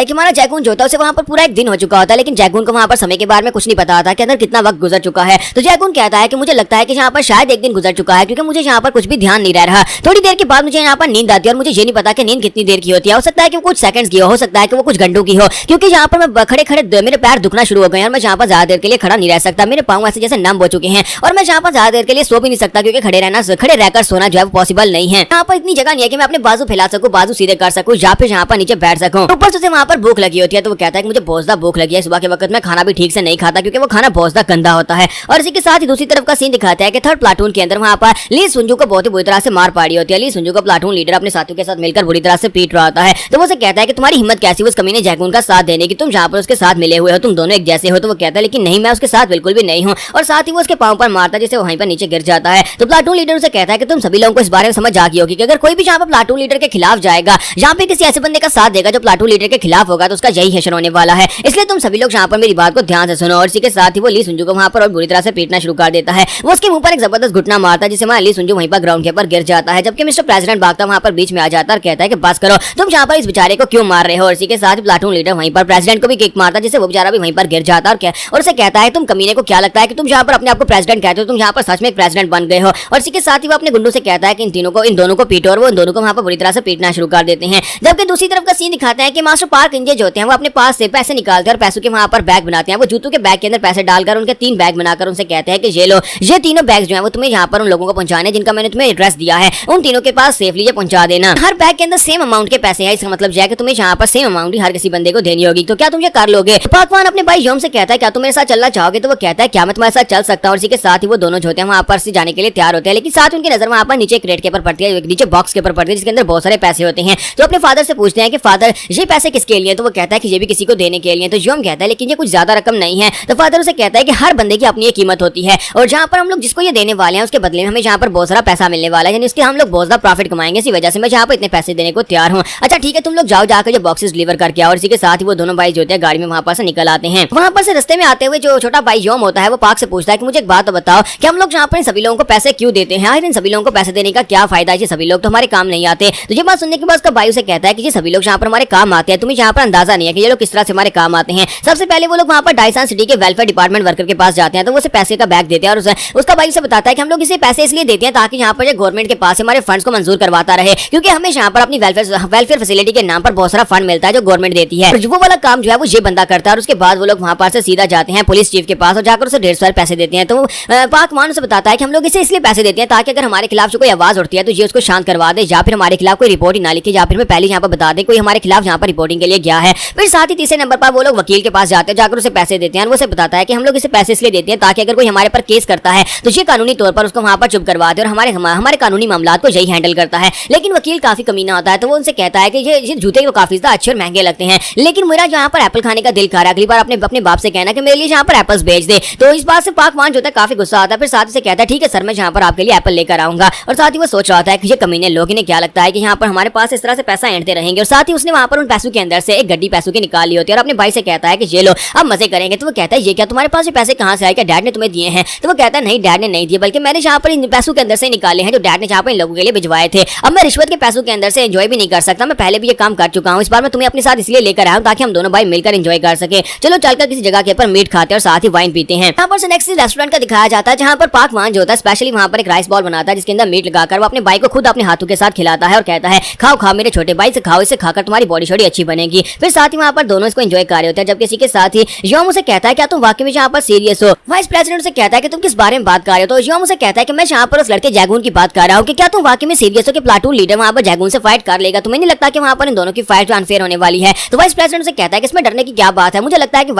है कि हमारा जैगून जो होता है उसे वहाँ पर पूरा 1 दिन हो चुका होता है, लेकिन जैगून को वहाँ पर समय के बारे में कुछ नहीं पता था कि अंदर कितना वक्त गुजर चुका है। तो जैगून कहता है कि मुझे लगता है कि यहाँ पर शायद 1 दिन गुजर चुका है, क्योंकि मुझे यहाँ पर कुछ भी ध्यान नहीं रह रहा। थोड़ी देर के बाद मुझे यहाँ पर नींद आती है और मुझे ये नहीं पता कि नींद कितनी देर की होती है। हो सकता है कि वो कुछ सेकंड्स की हो सकता है कि वो कुछ घंटों की हो, क्योंकि यहाँ पर मैं खड़े मेरे पैर दुखना शुरू हो गए और मैं यहाँ पर ज्यादा देर के लिए खड़ा नहीं रह सकता। मेरे पाँव ऐसे जैसे नम हो चुके हैं और मैं यहाँ पर ज्यादा देर के लिए सो भी नहीं सकता, क्योंकि खड़े रहकर सोना जो है पॉसिबल नहीं है। यहाँ पर इतनी जगह नहीं है कि मैं अपने बाजू फैला सकूं, बाजू सीधे कर सकूं या फिर यहाँ पर नीचे बैठ सकूं। ऊपर से वहाँ पर भूख लगी होती है। तो वो कहता है कि मुझे बहुत ज्यादा भूख लगी है। सुबह के वक्त में खाना भी ठीक से नहीं खाता, क्योंकि वो खाना बहुत ज्यादा गंदा होता है। और इसी के साथ ही दूसरी तरफ का सीन दिखाता है कि 3rd प्लाटून के अंदर वहाँ पर ली सुंजू को बहुत ही बुरी तरह से मार पाड़ी होती है। ली सुंजू को प्लाटून लीडर अपने साथियों के साथ मिलकर बुरी तरह से पीट रहा होता है। तो वो उसे कहता है कि तुम्हारी हिम्मत कैसी उस कमीने जैगून का साथ देने की, तुम जहाँ पर उसके साथ मिले हुए हो, तुम दोनों एक जैसे हो। तो वो कहता है लेकिन नहीं, मैं उसके साथ बिल्कुल भी नहीं हूँ। और साथ ही वो उसके पाँव पर मारता है, जिससे वहीं पर नीचे गिर जाता है। तो प्लाटून लीडर उसे कहता है कि तुम सभी लोगों को इस बारे में समझ आ गई होगी कि अगर कोई भी यहाँ पर प्लाटून लीडर के खिलाफ जाएगा, यहाँ पे किसी ऐसे बंदे का साथ देगा जो प्लाटून लीडर के खिलाफ होगा, तो उसका यही हश्र होने वाला है। इसलिए तुम सभी लोग यहाँ पर मेरी बात को ध्यान से सुनो। और इसी के साथ ही वो ली सुंजू को वहाँ पर और बुरी तरह से पीटना शुरू कर देता है। वो उसके मुंह पर एक जबरदस्त घुटना मारता है जिससे हमारा ली सुंजू वहीं पर ग्राउंड के ऊपर गिर जाता है। जबकि मिस्टर प्रेसिडेंट भागता वहाँ पर बीच में आ जाता है और कहता है कि बस करो, तुम यहाँ पर इस बेचारे को क्यों मार रहे हो। और इसी के साथ प्लाटून लीडर वहीं पर प्रेसिडेंट को भी किक मारता है जिससे वो बेचारा भी वहीं पर गिर जाता है और उसे कहता है तुम कमीने को क्या लगता है कि तुम यहाँ पर अपने आप को प्रेसिडेंट कहते हो, तुम यहाँ पर सच में एक प्रेसिडेंट बन गए हो। और इसी के साथ ही वो अपने गुंडों से कहता है कि इन दोनों को पीटो और वो इन दोनों को वहाँ पर बुरी तरह से पीटना शुरू कर देते हैं। जबकि दूसरी तरफ का सीन दिखाता है कि मास्टर पार्क इंजे जो होते हैं वो अपने पास से पैसे निकालते हैं और पैसों के वहाँ पर बैग बनाते हैं। वो जूतों के बैग के अंदर पैसे डालकर उनके 3 बैग बनाकर उनसे कहते हैं कि ये लो, ये तीनों बैग जो है वो तुम्हें यहाँ पर उन लोगों को पहुंचाने जिनका मैंने तुम्हें एड्रेस दिया है, उन तीनों के पास सेफली ये पहुंचा देना। हर बैग के अंदर सेम अमाउंट के पैसे हैं, इसका मतलब यह है कि तुम्हें यहाँ पर सेम अमाउंट ही हर किसी बंदे को देनी होगी। तो क्या तुम ये कर लोगे? पाकवान अपने भाई योम से कहता है क्या तुम मेरे साथ चलना चाहोगे? तो वो कहता है क्या मैं तुम्हारे साथ चल सकता हूँ। और इसी के साथ ही वो दोनों जो होते हैं वहाँ पर से जाने के लिए तैयार होते हैं, लेकिन साथ उनकी नजर वहाँ पर नीचे क्रेट के ऊपर पड़ती है, नीचे बॉक्स के ऊपर पड़ती है जिसके अंदर बहुत सारे पैसे होते हैं। तो अपने फादर से पूछते हैं कि फादर ये पैसे किसके लिए? तो वो कहता है कि ये भी किसी को देने के लिए। तो योम कहता है लेकिन ये कुछ ज्यादा रकम नहीं है। तो फादर उसे कहता है कि हर बंदे की अपनी एक कीमत होती है और जहाँ पर हम लोग जिसको ये देने वाले हैं उसके बदले में हमें यहाँ पर बहुत सारा पैसा मिलने वाला है, यानी इसके हम लोग बहुत ज्यादा प्रॉफिट कमाएंगे। इसी वजह से मैं यहाँ पर इतने पैसे देने को तैयार हूँ। अच्छा ठीक है, तुम लोग जाओ जाकर जो बॉक्सेस डिलीवर करके आओ। और इसी के साथ ही वो दोनों भाई जो होते हैं गाड़ी में वहाँ पर से निकल आते हैं। वहाँ पर से रास्ते में आते हुए जो छोटा भाई योम होता है वो पार्क से पूछता है कि मुझे एक बात बताओ कि हम लोग यहाँ पर सभी लोगों को पैसे क्यों देते हैं? इन सभी लोगों को पैसे देने का क्या फायदा है? सभी लोग तो हमारे काम नहीं आते। तो ये बात सुनने के बाद उसका भाई उसे कहता है कि ये सभी लोग यहाँ पर हमारे काम आते हैं, तुम्हें यहाँ पर अंदाजा नहीं है कि ये लोग किस तरह से हमारे काम आते हैं। सबसे पहले वो लोग वहाँ पर डायसान सिटी के वेलफेयर डिपार्टमेंट वर्कर के पास जाते हैं तो वो उसे पैसे का बैग देते हैं और उसका भाई उसे बताता है कि हम लोग इसे पैसे इसलिए देते हैं ताकि यहाँ पर गवर्नमेंट के पास हमारे फंड्स को मंजूर करवाता रहे, क्योंकि हमें यहाँ पर अपनी वेलफेयर फैसिलिटी के नाम पर बहुत सारा फंड मिलता है जो गवर्नमेंट देती है। वो वाला काम जो है वो ये बंदा करता है और उसके बाद वो लोग वहाँ पर से सीधा जाते हैं पुलिस चीफ के पास और जाकर उसे 150 पैसे देते हैं। तो पाकवान उसे बताता है कि हम लोग इसे इसलिए पैसे देते हैं ताकि अगर हमारे खिलाफ जो कोई आवाज उठती है तो ये उसको शांत करवा दे, या फिर हमारे खिलाफ कोई रिपोर्ट ही ना लिखे, या फिर मैं पहले यहाँ पर बता दे कोई हमारे खिलाफ यहाँ पर रिपोर्टिंग के लिए गया है। फिर साथ ही तीसरे नंबर पर वो लोग वकील के पास जाते हैं, जाकर उसे पैसे देते हैं और वो उसे बताता है कि हम लोग इसे पैसे इसलिए देते हैं ताकि अगर कोई हमारे पर केस करता है तो ये कानूनी तौर पर उसको वहाँ पर चुप करवा दे और हमारे कानूनी मामला को यही हैंडल करता है। लेकिन वकील काफी कमीना होता है तो वो उनसे कहता है कि ये जूते तो काफी ज्यादा अच्छे और महंगे लगते हैं, लेकिन मेरा यहाँ पर एप्पल खाने का दिल कर रहा है, अगली बार अपने बाप से कहना कि मेरे लिए यहाँ पर एप्पल्स भेज दे। तो इस बात से पाकवान जो है काफी गुस्सा आता है। फिर साथ ही से कहता है ठीक है सर, मैं यहाँ पर आपके लिए एप्पल लेकर आऊंगा। और साथ ही वो सोच रहा था कि ये कमीने लोग, इन्हें क्या लगता है कि यहाँ पर हमारे पास इस तरह से पैसा एंटते रहेंगे। और साथ ही उसने वहाँ पर उन पैसों के अंदर से एक गड्डी पैसों की निकाल ली होती है और अपने भाई से कहता है कि ये लो अब मजे करेंगे। तो वो कहता है ये क्या तुम्हारे पास ये पैसे कहाँ से आए, क्या डैड ने तुम्हें दिए हैं? तो वो कहता है नहीं, डैड ने नहीं दिए, बल्कि मैंने यहाँ पर इन पैसों के अंदर से निकाले हैं जो डैड ने यहाँ पर इन लोगों के लिए भिजवाए थे। अब मैं रिश्वत के पैसों के अंदर से एंजॉय भी नहीं कर सकता, मैं पहले भी ये काम कर चुका हूँ। इस बार मैं तुम्हें अपने साथ इसलिए लेकर आया हूँ ताकि हम दोनों भाई मिलकर एंजॉय कर सके। चलो चलकर किसी जगह के ऊपर मीट खाते हैं और साथ ही वाइन पीते हैं। यहाँ पर से नेक्स्ट रेस्टोरेंट का दिखाया जाता है जहाँ पर पाकवान जो होता है स्पेशली वहाँ पर एक राइस बॉल बनाता है जिसके अंदर मीट लगाकर वो अपने भाई को खुद अपने हाथों के साथ खिलाता है और कहता है खाओ खाओ मेरे छोटे भाई से खाओ, इसे खाकर तुम्हारी बॉडी शॉडी अच्छी बनेगी। फिर साथ ही वहाँ पर दोनों इसको एंजॉय कर रहे होते हैं। जबकि इसी के साथ ही योम उसे कहता है क्या तुम वाकई में यहाँ पर सीरियस हो? वाइस प्रेसिडेंट से कहता है कि तुम किस बारे में बात कर रहे हो? तो योम उसे कहता है कि मैं यहाँ पर उस लड़के जैगून की बात कर रहा हूँ कि क्या तुम वाकई में सीरियस हो कि प्लाटून लीडर वहाँ पर जैगून से फाइट कर लेगा? तुम्हें नहीं लगता कि वहाँ पर इन दोनों की फाइट अनफेयर होने वाली है? तो वाइस प्रेसिडेंट से कहता है कि इसमें डरने की क्या बात है, मुझे लगता है कि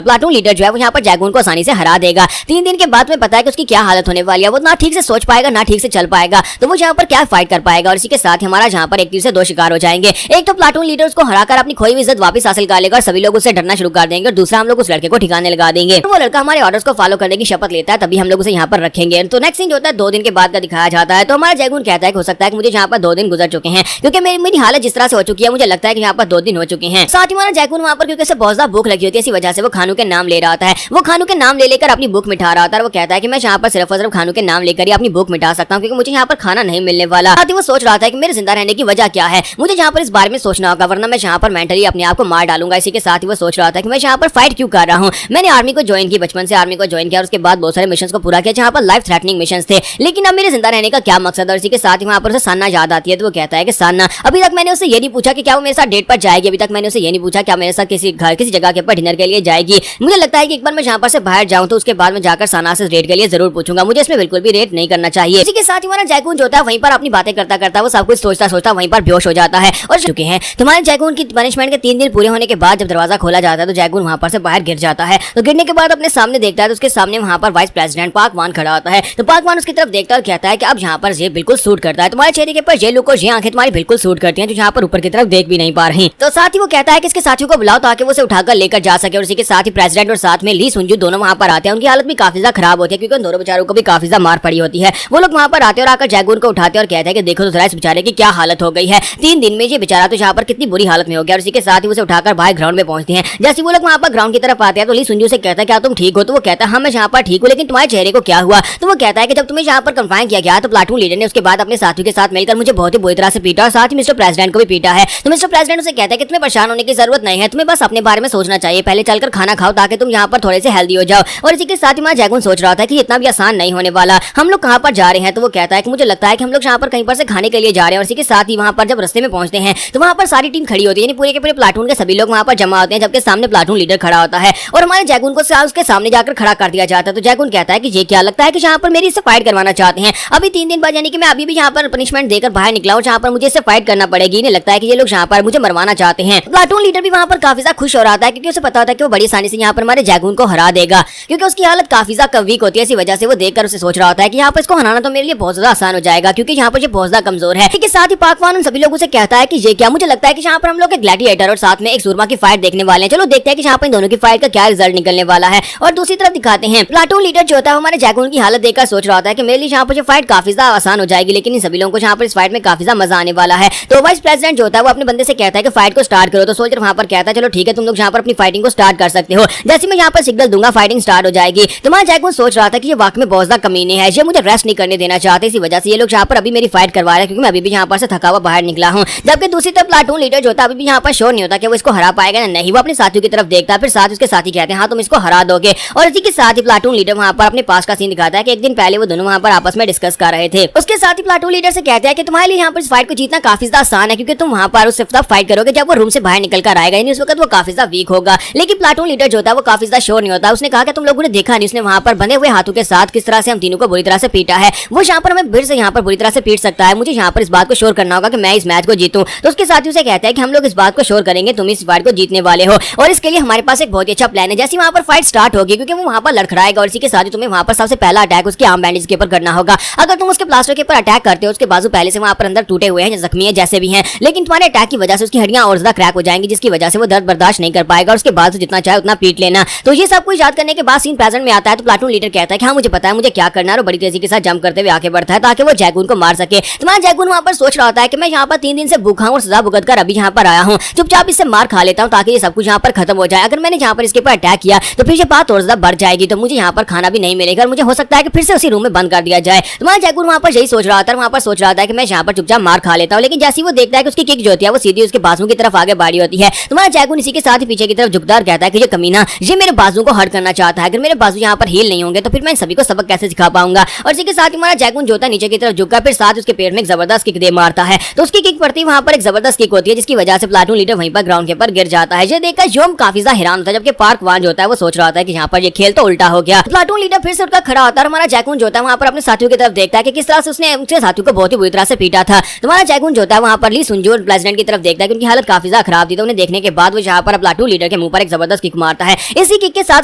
प्लाटून लीडर जो है वो यहाँ पर जैगून को आसानी से हरा देगा। 3 दिन के बाद में पता है कि उसकी क्या हालत होने वाली है, वो ना ठीक से सोच पाएगा ना ठीक से चल पाएगा, तो वो यहाँ पर क्या फाइट कर पाएगा। और इसी के साथ हमारा यहाँ पर एक तीर से 2 शिकार हो जाएंगे। एक तो प्लाटून लीडर उसको हराकर अपनी खोई हुई इज्जत वापस हासिल कर लेगा और सभी लोग उससे डरना शुरू कर देंगे, और दूसरा हम लोग उस लड़के को ठिकाने लगा देंगे। तो वो लड़का हमारे ऑर्डर्स को फॉलो करने की शपथ लेता है, तभी हम लोग उसे यहाँ पर रखेंगे। तो नेक्स्ट सीन जो होता है 2 दिन के बाद का दिखाया जाता है। तो हमारा जैगून कहता है कि हो सकता है कि मुझे यहाँ पर 2 दिन गुजर चुके हैं क्योंकि मेरी हालत जिस तरह से हो चुकी है, मुझे लगता है कि यहाँ पर 2 दिन हो चुके हैं। साथ ही हमारा जैगून वहाँ पर क्योंकि उसे बहुत ज्यादा भूख लगी होती है, इसी वजह से वो खानों के नाम ले रहा होता है। वो खानों के नाम ले लेकर अपनी भूख मिटा रहा होता है। वो कहता है कि मैं यहाँ पर सिर्फ और सिर्फ खानों के नाम लेकर ही अपनी भूख मिटा सकता हूँ क्योंकि मुझे यहाँ पर खाना नहीं मिलने वाला। साथ ही वो सोच रहा था कि मेरे जिंदा रहने की वजह क्या है, मुझे यहाँ पर इस बारे में सोचना होगा वरना मैं यहाँ पर मेंटली अपने आप को मार डालूंगा। इसी के साथ ही वो सोच रहा था कि मैं यहाँ पर फाइट क्यों कर रहा हूँ। मैंने आर्मी को ज्वाइन की, बचपन से आर्मी को ज्वाइन किया और उसके बाद बहुत सारे मिशन को पूरा किया जहाँ पर लाइफ थ्रेटनिंग मिशन थे, लेकिन अब मेरे जिंदा रहने का क्या मकसद है। और इसी के साथ ही वहाँ पर सान्ना याद आती है। तो वो कहता है कि सान्ना, अभी तक मैंने उससे ये नहीं पूछा कि क्या वो मेरे साथ डेट पर जाएगी, अभी तक मैंने उसे ये नहीं पूछा क्या मेरे साथ किसी जगह के ऊपर डिनर के लिए जाएगी। मुझे लगता है कि एक बार मैं यहाँ पर से बाहर जाऊँ तो उसके बाद में जाकर सान्ना से रेट के लिए जरूर पूछूंगा, मुझे इसमें बिल्कुल भी रेट नहीं करना चाहिए। इसी के साथ ही हमारा जैगून जो होता है वहीं पर अपनी बातें करता करता वो सब कुछ सोचता सोचता वहीं पर बेहोश हो जाता है और चुके हैं। तुम्हारे जैगून की पनिशमेंट के 3 दिन पूरे होने के बाद जब दरवाजा खोला जाता है तो जैगून वहाँ पर से बाहर गिर जाता है। तो गिरने के बाद अपने सामने देखता है तो उसके सामने वहाँ पर वाइस प्रेसिडेंट पाकवान खड़ा होता है। तो पाकवान उसकी तरफ देखता है और कहता है कि अब यहाँ पर ये बिल्कुल सूट करता है, तुम्हारे चेहरे के ऊपर ये लुक और ये आंखें तुम्हारी बिल्कुल सूट करती हैं जो यहाँ पर ऊपर की तरफ देख भी नहीं पा रही। तो साथ ही वो कहता है कि इसके साथियों को बुलाओ ताकि वो उसे उठाकर लेकर जा सके। और इसी के साथ ही प्रेसिडेंट और साथ में ली सुंजू दोनों वहाँ पर आते हैं। उनकी हालत भी काफी ज्यादा खराब होती है क्योंकि उन दोनों बेचारों को भी काफी ज्यादा मार पड़ी होती है। वो लोग वहाँ पर आते हैं और आकर जैगून को उठाते हैं और कहते हैं कि देखो तो जरा इस बेचारे की क्या हालत हो गई है, 3 दिन में ये बेचारा तो यहाँ पर कितनी बुरी हालत में हो गया। और इसी के साथ ही उसे उठाकर बाहर ग्राउंड में पहुंचते हैं। जैसे वो लोग वहाँ पर ग्राउंड की तरफ आते हैं तो ली सुंजू उसे कहता है क्या तुम ठीक हो? तो वो कहता है हाँ मैं यहाँ पर ठीक हूँ, लेकिन तुम्हारे चेहरे को क्या हुआ? तो वो कहता है कि जब तुम्हें यहाँ पर कन्फाइन किया गया तो प्लाटून लीडर ने उसके बाद अपने साथियों के साथ मिलकर मुझे बहुत ही बुरी तरह से पीटा और साथ ही मिस्टर प्रेसिडेंट को भी पीटा है। तो मिस्टर प्रेसिडेंट उसे कहता है कि तुम्हें परेशान होने की जरूरत नहीं है, तुम्हें बस अपने बारे में सोचना चाहिए, पहले चलकर खाना खाओ ताकि तुम यहाँ पर थोड़े से हेल्दी हो जाओ। और इसी के साथ ही जैगून सोच रहा था कि इतना भी आसान नहीं होने वाला, हम लोग कहाँ पर जा रहे हैं? तो वो कहता है कि मुझे लगता है कि हम लोग यहाँ पर कहीं पर से खाने के लिए जा रहे हैं। और इसी के साथ ही वहाँ पर जब रास्ते में पहुंचते हैं तो वहाँ पर सारी टीम खड़ी होती है, यानी पूरे के पूरे प्लाटून के सभी लोग वहाँ पर जमा होते हैं, जबकि सामने प्लाटून लीडर खड़ा होता है और हमारे जैगून को उसके सामने जाकर खड़ा कर दिया जाता है। तो जैगून कहता है कि ये क्या लगता है कि यहाँ पर मेरी इससे फाइट करवाना चाहते हैं। अभी 3 दिन बाद यानी कि मैं अभी भी यहाँ पर पनिशमेंट देकर बाहर निकला हूँ, जहाँ पर मुझे इससे फाइट करना पड़ेगी। इन्हें लगता है कि ये लोग यहाँ पर मुझे मरवाना चाहते हैं। प्लाटून लीडर भी वहाँ पर काफी ज्यादा खुश हो रहा था क्योंकि उसे पता होता है कि वो बड़ी आसानी से यहाँ पर हमारे जैगून को हरा देगा, क्योंकि उसकी हालत काफी ज्यादा वीक होती है। इसी वजह से वो देखकर उसे सोच रहा होता है कि यहाँ पर इसको हराना तो मेरे लिए बहुत ज्यादा आसान हो जाएगा, क्योंकि यहाँ पर ये बहुत ज्यादा कमजोर है। इसके साथ ही पाकवान उन सभी लोगों से कहता है कि ये क्या, मुझे लगता है कि यहाँ पर हम लोग एक ग्लैडिएटर और साथ में एक सूरमा की फाइट देखने वाले हैं। चलो देखते हैं कि यहाँ पर इन दोनों की फाइट का क्या रिजल्ट निकलने वाला है। और दूसरी तरफ दिखाते हैं प्लाटून लीडर जो होता है हमारे जैगून की हालत देखकर सोच रहा होता है कि मेरे लिए यहाँ पर फाइट काफी ज्यादा आसान हो जाएगी, लेकिन इन सभी लोगों को यहाँ पर इस फाइट में काफी ज्यादा मजा आने वाला है। तो वाइस प्रेसिडेंट जो होता है वो अपने बंदे से कहता है कि फाइट को स्टार्ट करो। तो सोल्जर वहाँ पर कहता है चलो ठीक है, तुम लोग यहाँ पर अपनी फाइटिंग को स्टार्ट कर सकते हो। जैसे मैं यहाँ पर सिग्नल दूंगा फाइटिंग स्टार्ट हो जाएगी। तुम्हारा जैगून सोच रहा था कि ये वाकई में बहुत ज्यादा कमीने हैं, ये मुझे रेस्ट नहीं करने देना चाहते, इसी वजह से ये लोग यहाँ पर अभी मेरी फाइट करवा रहे हैं, क्योंकि मैं अभी भी यहाँ पर से थका हुआ बाहर निकला हूँ। जबकि दूसरी तरफ प्लाटून लीडर जो होता है अभी भी यहाँ पर श्योर नहीं होता कि वो इसको हरा पाएगा या नहीं। वो अपने साथियों की तरफ देखता है, फिर साथ उसके साथी कहते हैं हाँ तुम इसको हरा दोगे। और इसी के साथ ही प्लाटून लीडर वहाँ पर अपने पास का सीन दिखाता है कि एक दिन पहले वो दोनों वहाँ पर आपस में डिस्कस कर रहे थे। उसके साथ ही प्लाटून लीडर से कहते हैं कि तुम्हारे लिए यहाँ पर इस फाइट को जीतना काफी ज्यादा आसान है, क्योंकि तुम वहाँ पर उससे तब फाइट करोगे जब वो रूम से बाहर निकल कर आएगा, यानी उस वक्त वो काफी ज्यादा वीक होगा। लेकिन प्लाटून लीडर जो होता है वो काफी ज्यादा श्योर नहीं होता। उसने कहा कि तुम लोगों ने देखा नहीं, उसने वहाँ पर बंधे हुए हाथों के साथ किस तरह से हम तीनों को बुरी तरह से पीटा है। वो यहाँ पर हमें फिर से यहाँ पर बुरी तरह से पीट सकता है। मुझे यहाँ पर इस बात को श्योर करना होगा कि मैं इस मैच को जीतूं। तो उसके साथ ही उसे कहता है कि हम लोग इस बात को श्योर करेंगे, तुम इस फाइट को जीतने वाले हो और इसके लिए हमारे पास एक बहुत ही अच्छा प्लान है। जैसे वहाँ पर फाइट स्टार्ट होगी, क्योंकि वो वहाँ पर लड़खड़ाएगा और इसी के साथ ही तुम्हें वहाँ पर सबसे पहला अटैक उसके आर्म बैंडेज के ऊपर करना होगा। अगर तुम उसके प्लास्टर के ऊपर अटैक करते हो, उसके बाजू पहले से वहाँ पर अंदर टूटे हुए हैं, जख्मी है जैसे भी हैं, लेकिन तुम्हारे अटैक की वजह से उसकी हड्डियां और ज्यादा क्रैक हो जाएंगी, जिसकी वजह से वो दर्द बर्दाश्त नहीं कर पाएगा और उसके बाद जितना चाहे उतना पीट लेना। तो ये सब कुछ याद करने के बाद सीन प्रेजेंट में आता है। तो प्लाटून लीडर कहता है कि हाँ मुझे पता है मुझे क्या करना है, और बड़ी तेजी के साथ जंप करते हुए आगे बढ़ता है ताकि वो जैगून को मार सके। तुम्हारा जैगून वहाँ पर सोच रहा होता है कि मैं यहाँ पर 3 दिन से भूखा हूँ और सजा भुगत कर अभी यहाँ पर आया हूँ, चुपचाप इससे मार खा लेता हूँ ताकि ये सब कुछ यहाँ पर खत्म हो जाए। अगर मैंने यहाँ पर इसके ऊपर अटैक किया तो फिर ये बात और ज्यादा बढ़ जाएगी, तो मुझे यहाँ पर खाना भी नहीं मिलेगा और मुझे हो सकता है कि फिर से उसी रूम में बंद कर दिया जाए। तुम्हारा जैगून वहाँ पर यही सोच रहा था, वहाँ पर सोच रहा था कि मैं यहाँ पर चुपचाप मार खा लेता हूँ, लेकिन जैसे वो देखता है कि उसकी किक जो होती है वो सीधी उसके बाजू की तरफ आगे बढ़ी होती है। तुम्हारा जैगून इसी के साथ ही पीछे की तरफ झुकता और कहता है कि ये कमीना ये मेरे बाजू को हर्ट करना चाहता है, अगर मेरे बाजू यहाँ पर हील नहीं होंगे तो फिर मैं सभी को सबक कैसे सिखा पाऊंगा। और इसी के साथ ही हमारा जैगून जो होता है नीचे की तरफ झुककर फिर साथ उसके पेट में एक जबरदस्त किक दे मारता है। तो उसकी किक पड़ती वहाँ पर एक जबरदस्त किक होती है, जिसकी वजह से प्लाटून लीडर वहीं पर ग्राउंड के ऊपर गिर जाता है। ये देखकर जोम काफी ज्यादा हैरान होता है, जबकि पार्क वान जो होता है वो सोच रहा होता है कि यहाँ पर ये खेल तो उल्टा हो गया। प्लाटून लीडर फिर से उठकर खड़ा होता है और हमारा जैगून जो होता है वहाँ पर अपने साथियों की तरफ देखता है कि किस तरह से उसने उसके साथियों को बहुत ही बुरी तरह से पीटा था। तुम्हारा जैगून जो होता है वहाँ पर ली सुंजू और प्रेसिडेंट की तरफ देखता है कि उनकी हालत काफी ज्यादा खराब थी। तो उन्हें देखने के बाद वो यहाँ पर प्लाटून लीडर के मुंह पर एक जबरदस्त किक मारता है। इसी किक के साथ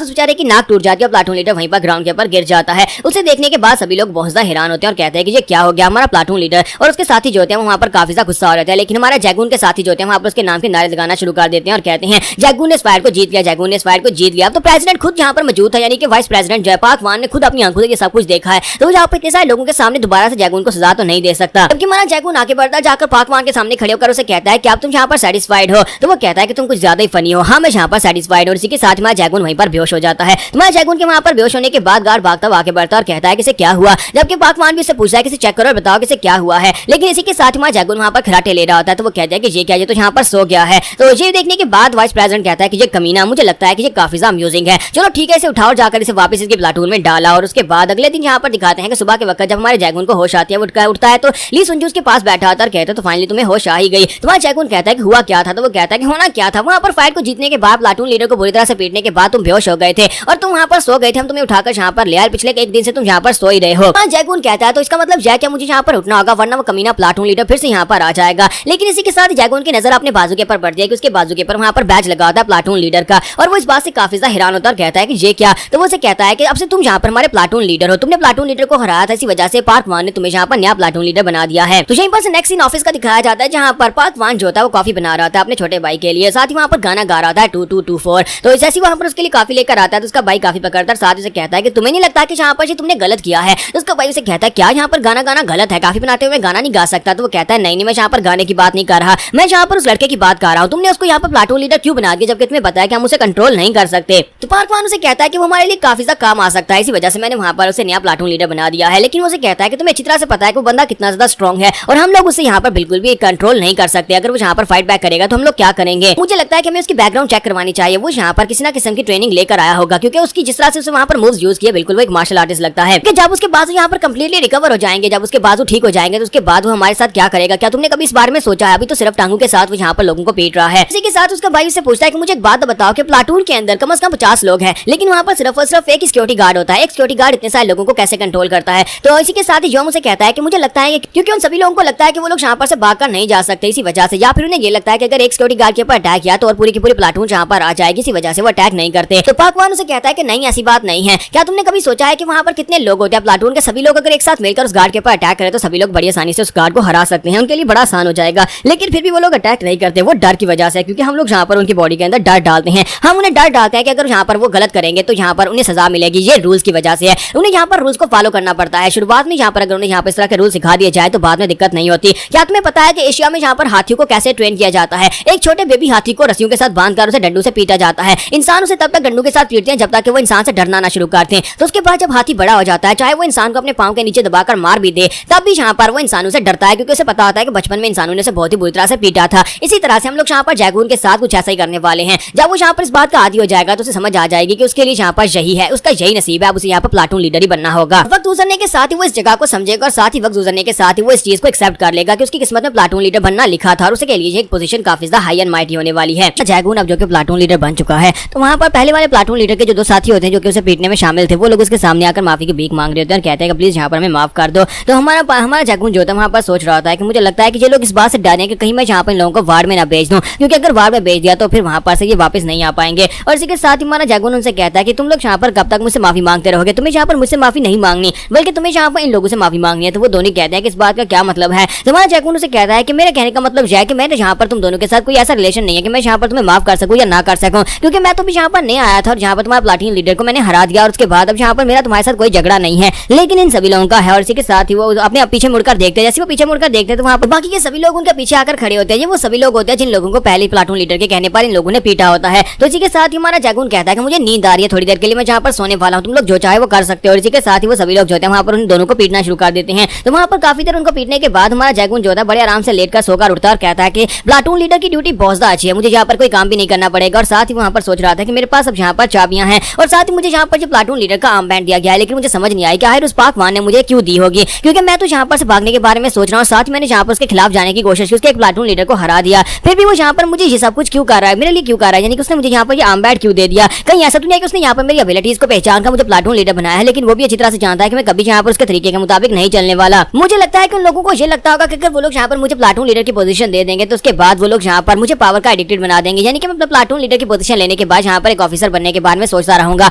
उस बेचारे की नाक टूट जाती है और प्लाटून लीडर वहीं पर ग्राउंड के ऊपर गिर जाता है। उसे देखने के बाद सभी लोग बहुत ज्यादा हैरान होते हैं और कहते हैं कि ये क्या हो गया। हमारा प्लाटून लीडर और उसके साथी जो होते हैं वहाँ पर काफी ज्यादा गुस्सा हो जाता है, लेकिन हमारा जैगून के साथी जो होते हैं वहाँ पर उसके नाम के नारे लगाना शुरू कर देते हैं और कहते हैं जैगून ने इस फाइट को जीत लिया, जैगून ने इस फाइट को जीत लिया। तो प्रेसिडेंट खुद यहाँ पर मौजूद था, यानी कि वाइस प्रेसिडेंट जयपाक वान ने खुद अपनी आंखों से ये सब कुछ देखा है। तो यहाँ पर इतने सारे लोगों के सामने दोबारा से जैगून को सजा तो नहीं दे सकता। जबकि हमारा जैगून आगे बढ़ता जाकर पाकवान के सामने खड़े होकर उसे कहता है कि आप तुम यहाँ पर सेटिस्फाइड हो। तो वो कहता है कि तुम कुछ ज्यादा ही फनी हो। हाँ मैं यहाँ पर सेटिस्फाइड हूँ। इसी के साथ हमारा जैगून वहीं पर बेहोश हो जाता है। तुम्हारा जैगून के वहाँ पर बेहोश होने के बाद गार्ड भागता आगे बढ़ता और कहता है कि क्या हुआ, जबकि पाकवान भी उसे पूछता है कि चेक करो और बताओ कि क्या हुआ है। लेकिन इसी के साथ हमारा जैगून वहाँ पर खराटे ले रहा होता है। तो वो कहता है कि ये क्या, ये तो यहाँ पर सो गया है। तो ये देखने के बाद वाइस प्रेसिडेंट कहता है कि ये कमीना, मुझे लगता है कि ये काफी ज्यादा अम्यूजिंग है, चलो ठीक है इसे उठाओ, जाकर इसे वापस इसके प्लाटून में डाला। और उसके बाद अगले दिन यहाँ पर दिखाते हैं कि सुबह के वक्त जब हमारे जैगून को होश आती है, वो उठता है तो ली सुंजू उसके पास बैठा होता है और कहता है तो फाइनली तुम्हें होश आ ही गई। तुम्हारा जैगून कहता है कि हुआ क्या था। तो वो कहता है कि होना क्या था, वहाँ पर फाइट को जीतने के बाद प्लाटून लीडर को बुरी तरह से पीटने के बाद तुम बेहोश हो गए थे और तुम वहाँ पर सो गए थे, हम तुम्हें उठाकर यहाँ पर ले आए, पिछले 1 दिन से तुम यहाँ पर सो ही रहे हो। जैगून कहता है तो इसका मतलब यह क्या मुझे यहाँ पर उठना होगा, वरना वो कमीना प्लाटून लीडर फिर से यहाँ पर आ जाएगा। लेकिन इसी के साथ जैगून की नजर अपने बाजू के ऊपर पड़ती है कि उसके बाजू के ऊपर वहाँ पर बैज लगा होता है प्लाटून लीडर का, और वो इस बात से काफी ज्यादा हैरान होता है और कहता है कि ये क्या। तो वो उसे कहता है कि अब से तुम यहाँ पर हमारे प्लाटून लीडर हो, तुमने प्लाटून लीडर को हराया था, इसी वजह से पार्क वान ने तुम्हें यहाँ पर नया प्लाटून लीडर बना दिया है। तो यहीं पर से नेक्स्ट सीन ऑफिस का दिखाया जाता है, जहाँ पर पार्क वान जो होता है वो कॉफी बना रहा था अपने छोटे भाई के लिए, साथ ही वहाँ पर गाना गा रहा था 2224। तो जैसे वहाँ पर उसके लिए काफी लेकर आता है तो उसका भाई काफी पकड़ता है, साथ ही उसे कहता है कि तुम्हें नहीं लगता कि यहाँ पर तुमने गलत किया है। तो उसका भाई उसे कहता है क्या यहाँ पर गाना गाना गलत है, काफी बनाते हुए गाना नहीं गा सकता। तो वो कहता है नहीं मैं यहाँ पर गाने की बात नहीं कर रहा, मैं यहाँ पर उस लड़के की बात कर रहा हूँ, तुमने उसको यहाँ पर प्लाटून लीडर क्यों बना दिया जबकि तुम्हें पता है कि हम उसे कंट्रोल नहीं कर सकते। जाएंगे। तो पार्क वन उसे कहता है कि वो हमारे लिए काफी ज्यादा काम आ सकता है, इसी वजह से मैंने वहाँ पर उसे नया प्लाटून लीडर बना दिया है। लेकिन वो उसे कहता है कि तुम्हें अच्छी तरह से पता है कि वो बंदा कितना ज्यादा स्ट्रॉन्ग है और हम लोग उसे यहाँ पर बिल्कुल भी कंट्रोल नहीं कर सकते। अगर वो यहाँ पर फाइट बैक करेगा तो हम लोग क्या करेंगे। मुझे लगता है कि हमें उसकी बैकग्राउंड चेक करवानी चाहिए। वो यहाँ पर किसी ना किस्म की ट्रेनिंग लेकर आया होगा, क्योंकि उसकी जिस तरह से उसे वहाँ पर मूव्स यूज किए बिल्कुल वो एक मार्शल आर्टिस्ट लगता है। कि जब उसके बाजू यहाँ पर कंप्लीटली रिकवर हो जाएंगे, जब उसके बाजू ठीक हो जाएंगे, तो उसके बाद वो हमारे साथ क्या करेगा। क्या तुमने कभी इस बारे में सोचा है? अभी तो सिर्फ टांगों के साथ वो यहाँ पर लोगों को पीट रहा है। इसी के साथ उसका भाई उसे पूछता है कि मुझे एक बात बताओ कि प्लाटून के अंदर कम से कम 50 लोग हैं, लेकिन वहाँ पर सिर्फ और सिर्फ एक सिक्योरिटी गार्ड होता है। एक सिक्योरिटी गार्ड इतने सारे लोगों को कैसे कंट्रोल करता है। तो इसी के साथ ही जोंग उसे कहता है कि मुझे लगता है क्योंकि उन सभी लोगों को लगता है कि वो लोग यहाँ पर से भागकर नहीं जा सकते, इसी वजह से, या फिर उन्हें ये लगता है कि अगर एक सिक्योरिटी गार्ड के ऊपर अटैक किया तो और पूरी की पूरी प्लाटून यहाँ पर आ जाएगी, इसी वजह से वो अटैक नहीं करते। तो पार्क वन उसे कहता है कि नहीं, ऐसी बात नहीं है। क्या तुमने कभी सोचा है कि वहाँ पर कितने लोग होते हैं प्लाटून के? सभी लोग अगर एक साथ मिलकर उस गार्ड के ऊपर अटैक करें तो सभी लोग बड़ी आसानी से उस गार्ड को हरा सकते हैं, उनके लिए बड़ा आसान हो जाएगा। लेकिन फिर भी वो लोग अटैक नहीं करते, वो डर की वजह से, क्योंकि हम लोग यहाँ पर उनकी बॉडी के अंदर डर डालते हैं। हम उन्हें डर डालते हैं कि अगर यहाँ पर वो गलत करेंगे तो यहाँ पर उन्हें सजा मिलेगी। ये रूल्स की वजह से है, उन्हें यहाँ पर रूल्स को फॉलो करना पड़ता है। शुरुआत में यहाँ पर अगर उन्हें यहाँ पर इस तरह के रूल सिखा दिए जाए तो बाद में दिक्कत नहीं होती। क्या तुम्हें पता है कि एशिया में यहाँ पर हाथियों को कैसे ट्रेन किया जाता है? एक छोटे बेबी हाथी को रस्सियों के साथ बांधकर उसे डंडों से पीटा जाता है। इंसान उसे तब तक डंडों के साथ पीटते हैं जब तक कि वो इंसान से डरना ना शुरू करते हैं। तो उसके बाद जब हाथी बड़ा हो जाता है, चाहे वो इंसान को अपने पांव के नीचे दबाकर मार भी दे, तब भी यहाँ पर वो इंसानों से डरता है, क्योंकि उसे पता होता है कि बचपन में इंसानों ने उसे बहुत ही बुरी तरह से पीटा था। इसी तरह से हम लोग यहाँ पर जैगून के साथ कुछ ऐसा ही करने वाले हैं। जब वो यहाँ पर इस बात का आदी हो जाएगा तो उसे समझ आ जाएगी कि उसके लिए यहाँ पर यही है, उसका यही नसीब है, अब उसे यहाँ पर प्लाटून लीडर ही बनना होगा। वक्त गुजरने के साथ ही वो इस जगह को समझेगा और साथ ही वक्त गुजरने के साथ ही वो इस चीज को एक्सेप्ट कर लेगा कि उसकी किस्मत में प्लाटून लीडर बनना लिखा था और उसके लिए एक पोजीशन काफी ज्यादा हाई एंड माइटी होने वाली है। जैगून अब जो कि प्लाटून लीडर बन चुका है, तो वहाँ पर पहले वाले प्लाटून लीडर के जो दो साथी होते हैं जो कि उसे पीटने में शामिल थे, वो लोग उसके सामने आकर माफी की भीख मांग रहे होते हैं और कहते हैं कि प्लीज यहाँ पर हमें माफ कर दो। तो हमारा जैगून जो था वहाँ पर सोच रहा होता है कि मुझे लगता है कि ये लोग इस बात से डरे कि कहीं मैं यहाँ पर इन लोगों को वार्ड में ना भेज दूं, क्योंकि अगर वार्ड में भेज दिया तो फिर वहाँ पर से ये वापस नहीं आ पाएंगे। और इसी के साथ ही हमारा जैगून उनसे कहता है कि तुम लोग यहाँ पर कब तक मुझसे माफी मांगते रहोगे? तुम्हें यहाँ पर मुझसे माफी नहीं मांगनी, बल्कि तुम्हें यहाँ पर इन लोगों से माफी मांगनी है। तो वो दोनों कहते हैं कि इस बात का क्या मतलब है? हमारा जैगून उसे कहता है कि मेरे कहने का मतलब यह है कि मैं यहाँ पर तुम दोनों के साथ कोई ऐसा रिलेशन नहीं है कि मैं यहाँ पर तुम्हें माफ कर सकूं या ना कर सकूं, क्योंकि मैं तो भी यहाँ पर नहीं आया था और यहाँ पर तुम्हारा प्लाटून लीडर को मैंने हरा दिया और उसके बाद अब यहाँ पर मेरा तुम्हारे साथ कोई झगड़ा नहीं है, लेकिन इन सभी लोगों का है। और इसी के साथ ही वो अपने पीछे मुड़कर देखते हैं, जैसे वो पीछे मुड़कर देखते हैं तो वहाँ पर बाकी के सभी लोग उनके पीछे आकर खड़े होते हैं। ये वो सभी लोग होते हैं जिन लोगों को पहले प्लाटून लीडर के कहने पर इन लोगों ने पीटा होता है। तो इसी के साथ ही हमारा जैगून कहता है कि मुझे नींद आ रही है, थोड़ी देर के लिए मैं यहाँ पर सोने वाला हूँ, तुम लोग जो चाहे वो कर सकते हो। और इसी के साथ ही वो सभी लोग जो होते हैं वहाँ पर उन दोनों को पीटना शुरू कर देते हैं। तो वहाँ पर काफी देर उनको पीटने के बाद हमारा जैगून जो है बड़े आराम से लेटकर सोकर उठता है और कहता है कि प्लाटून लीडर की ड्यूटी बहुत ज्यादा अच्छी है, मुझे यहाँ पर कोई काम भी नहीं करना पड़ेगा। और साथ ही वहाँ पर सोच रहा था कि मेरे पास अब यहाँ पर चाबियां हैं और साथ ही मुझे यहाँ पर जो प्लाटून लीडर का आर्म बैंड दिया गया है, लेकिन मुझे समझ नहीं आई कि आखिर उस पाक वान ने मुझे क्यों दी होगी, क्योंकि मैं तो यहाँ पर से भागने के बारे में सोच रहा हूँ, साथ ही मैंने यहाँ पर उसके खिलाफ जाने की कोशिश की, उसके एक प्लाटून लीडर को हरा दिया, फिर भी वो यहाँ पर मुझे ये सब कुछ क्यों कर रहा है, मेरे लिए क्यों कर रहा है, यानी कि उसने मुझे यहाँ पर ये आर्म बैंड क्यों दे दिया? कहीं ऐसा तो नहीं है कि उसने यहाँ पर मेरी एबिलिटीज को पहचान कर मुझे प्लाटून लीडर बनाया है, लेकिन वो भी अच्छी तरह से जानता है कि मैं कभी यहाँ पर उसके तरीके के मुताबिक नहीं चलने वाला। मुझे लगता है कि उन लोगों को ये लगता होगा कि अगर वो लोग यहाँ पर मुझे प्लाटून लीडर की पोजीशन दे देंगे तो उसके बाद वो लोग यहाँ पर मुझे पावर का एडिक्टेड बना देंगे, यानी कि मैं प्लाटून लीडर की पोजीशन लेने के बाद यहाँ पर एक ऑफिसर बनने के बाद में सोचता रहूंगा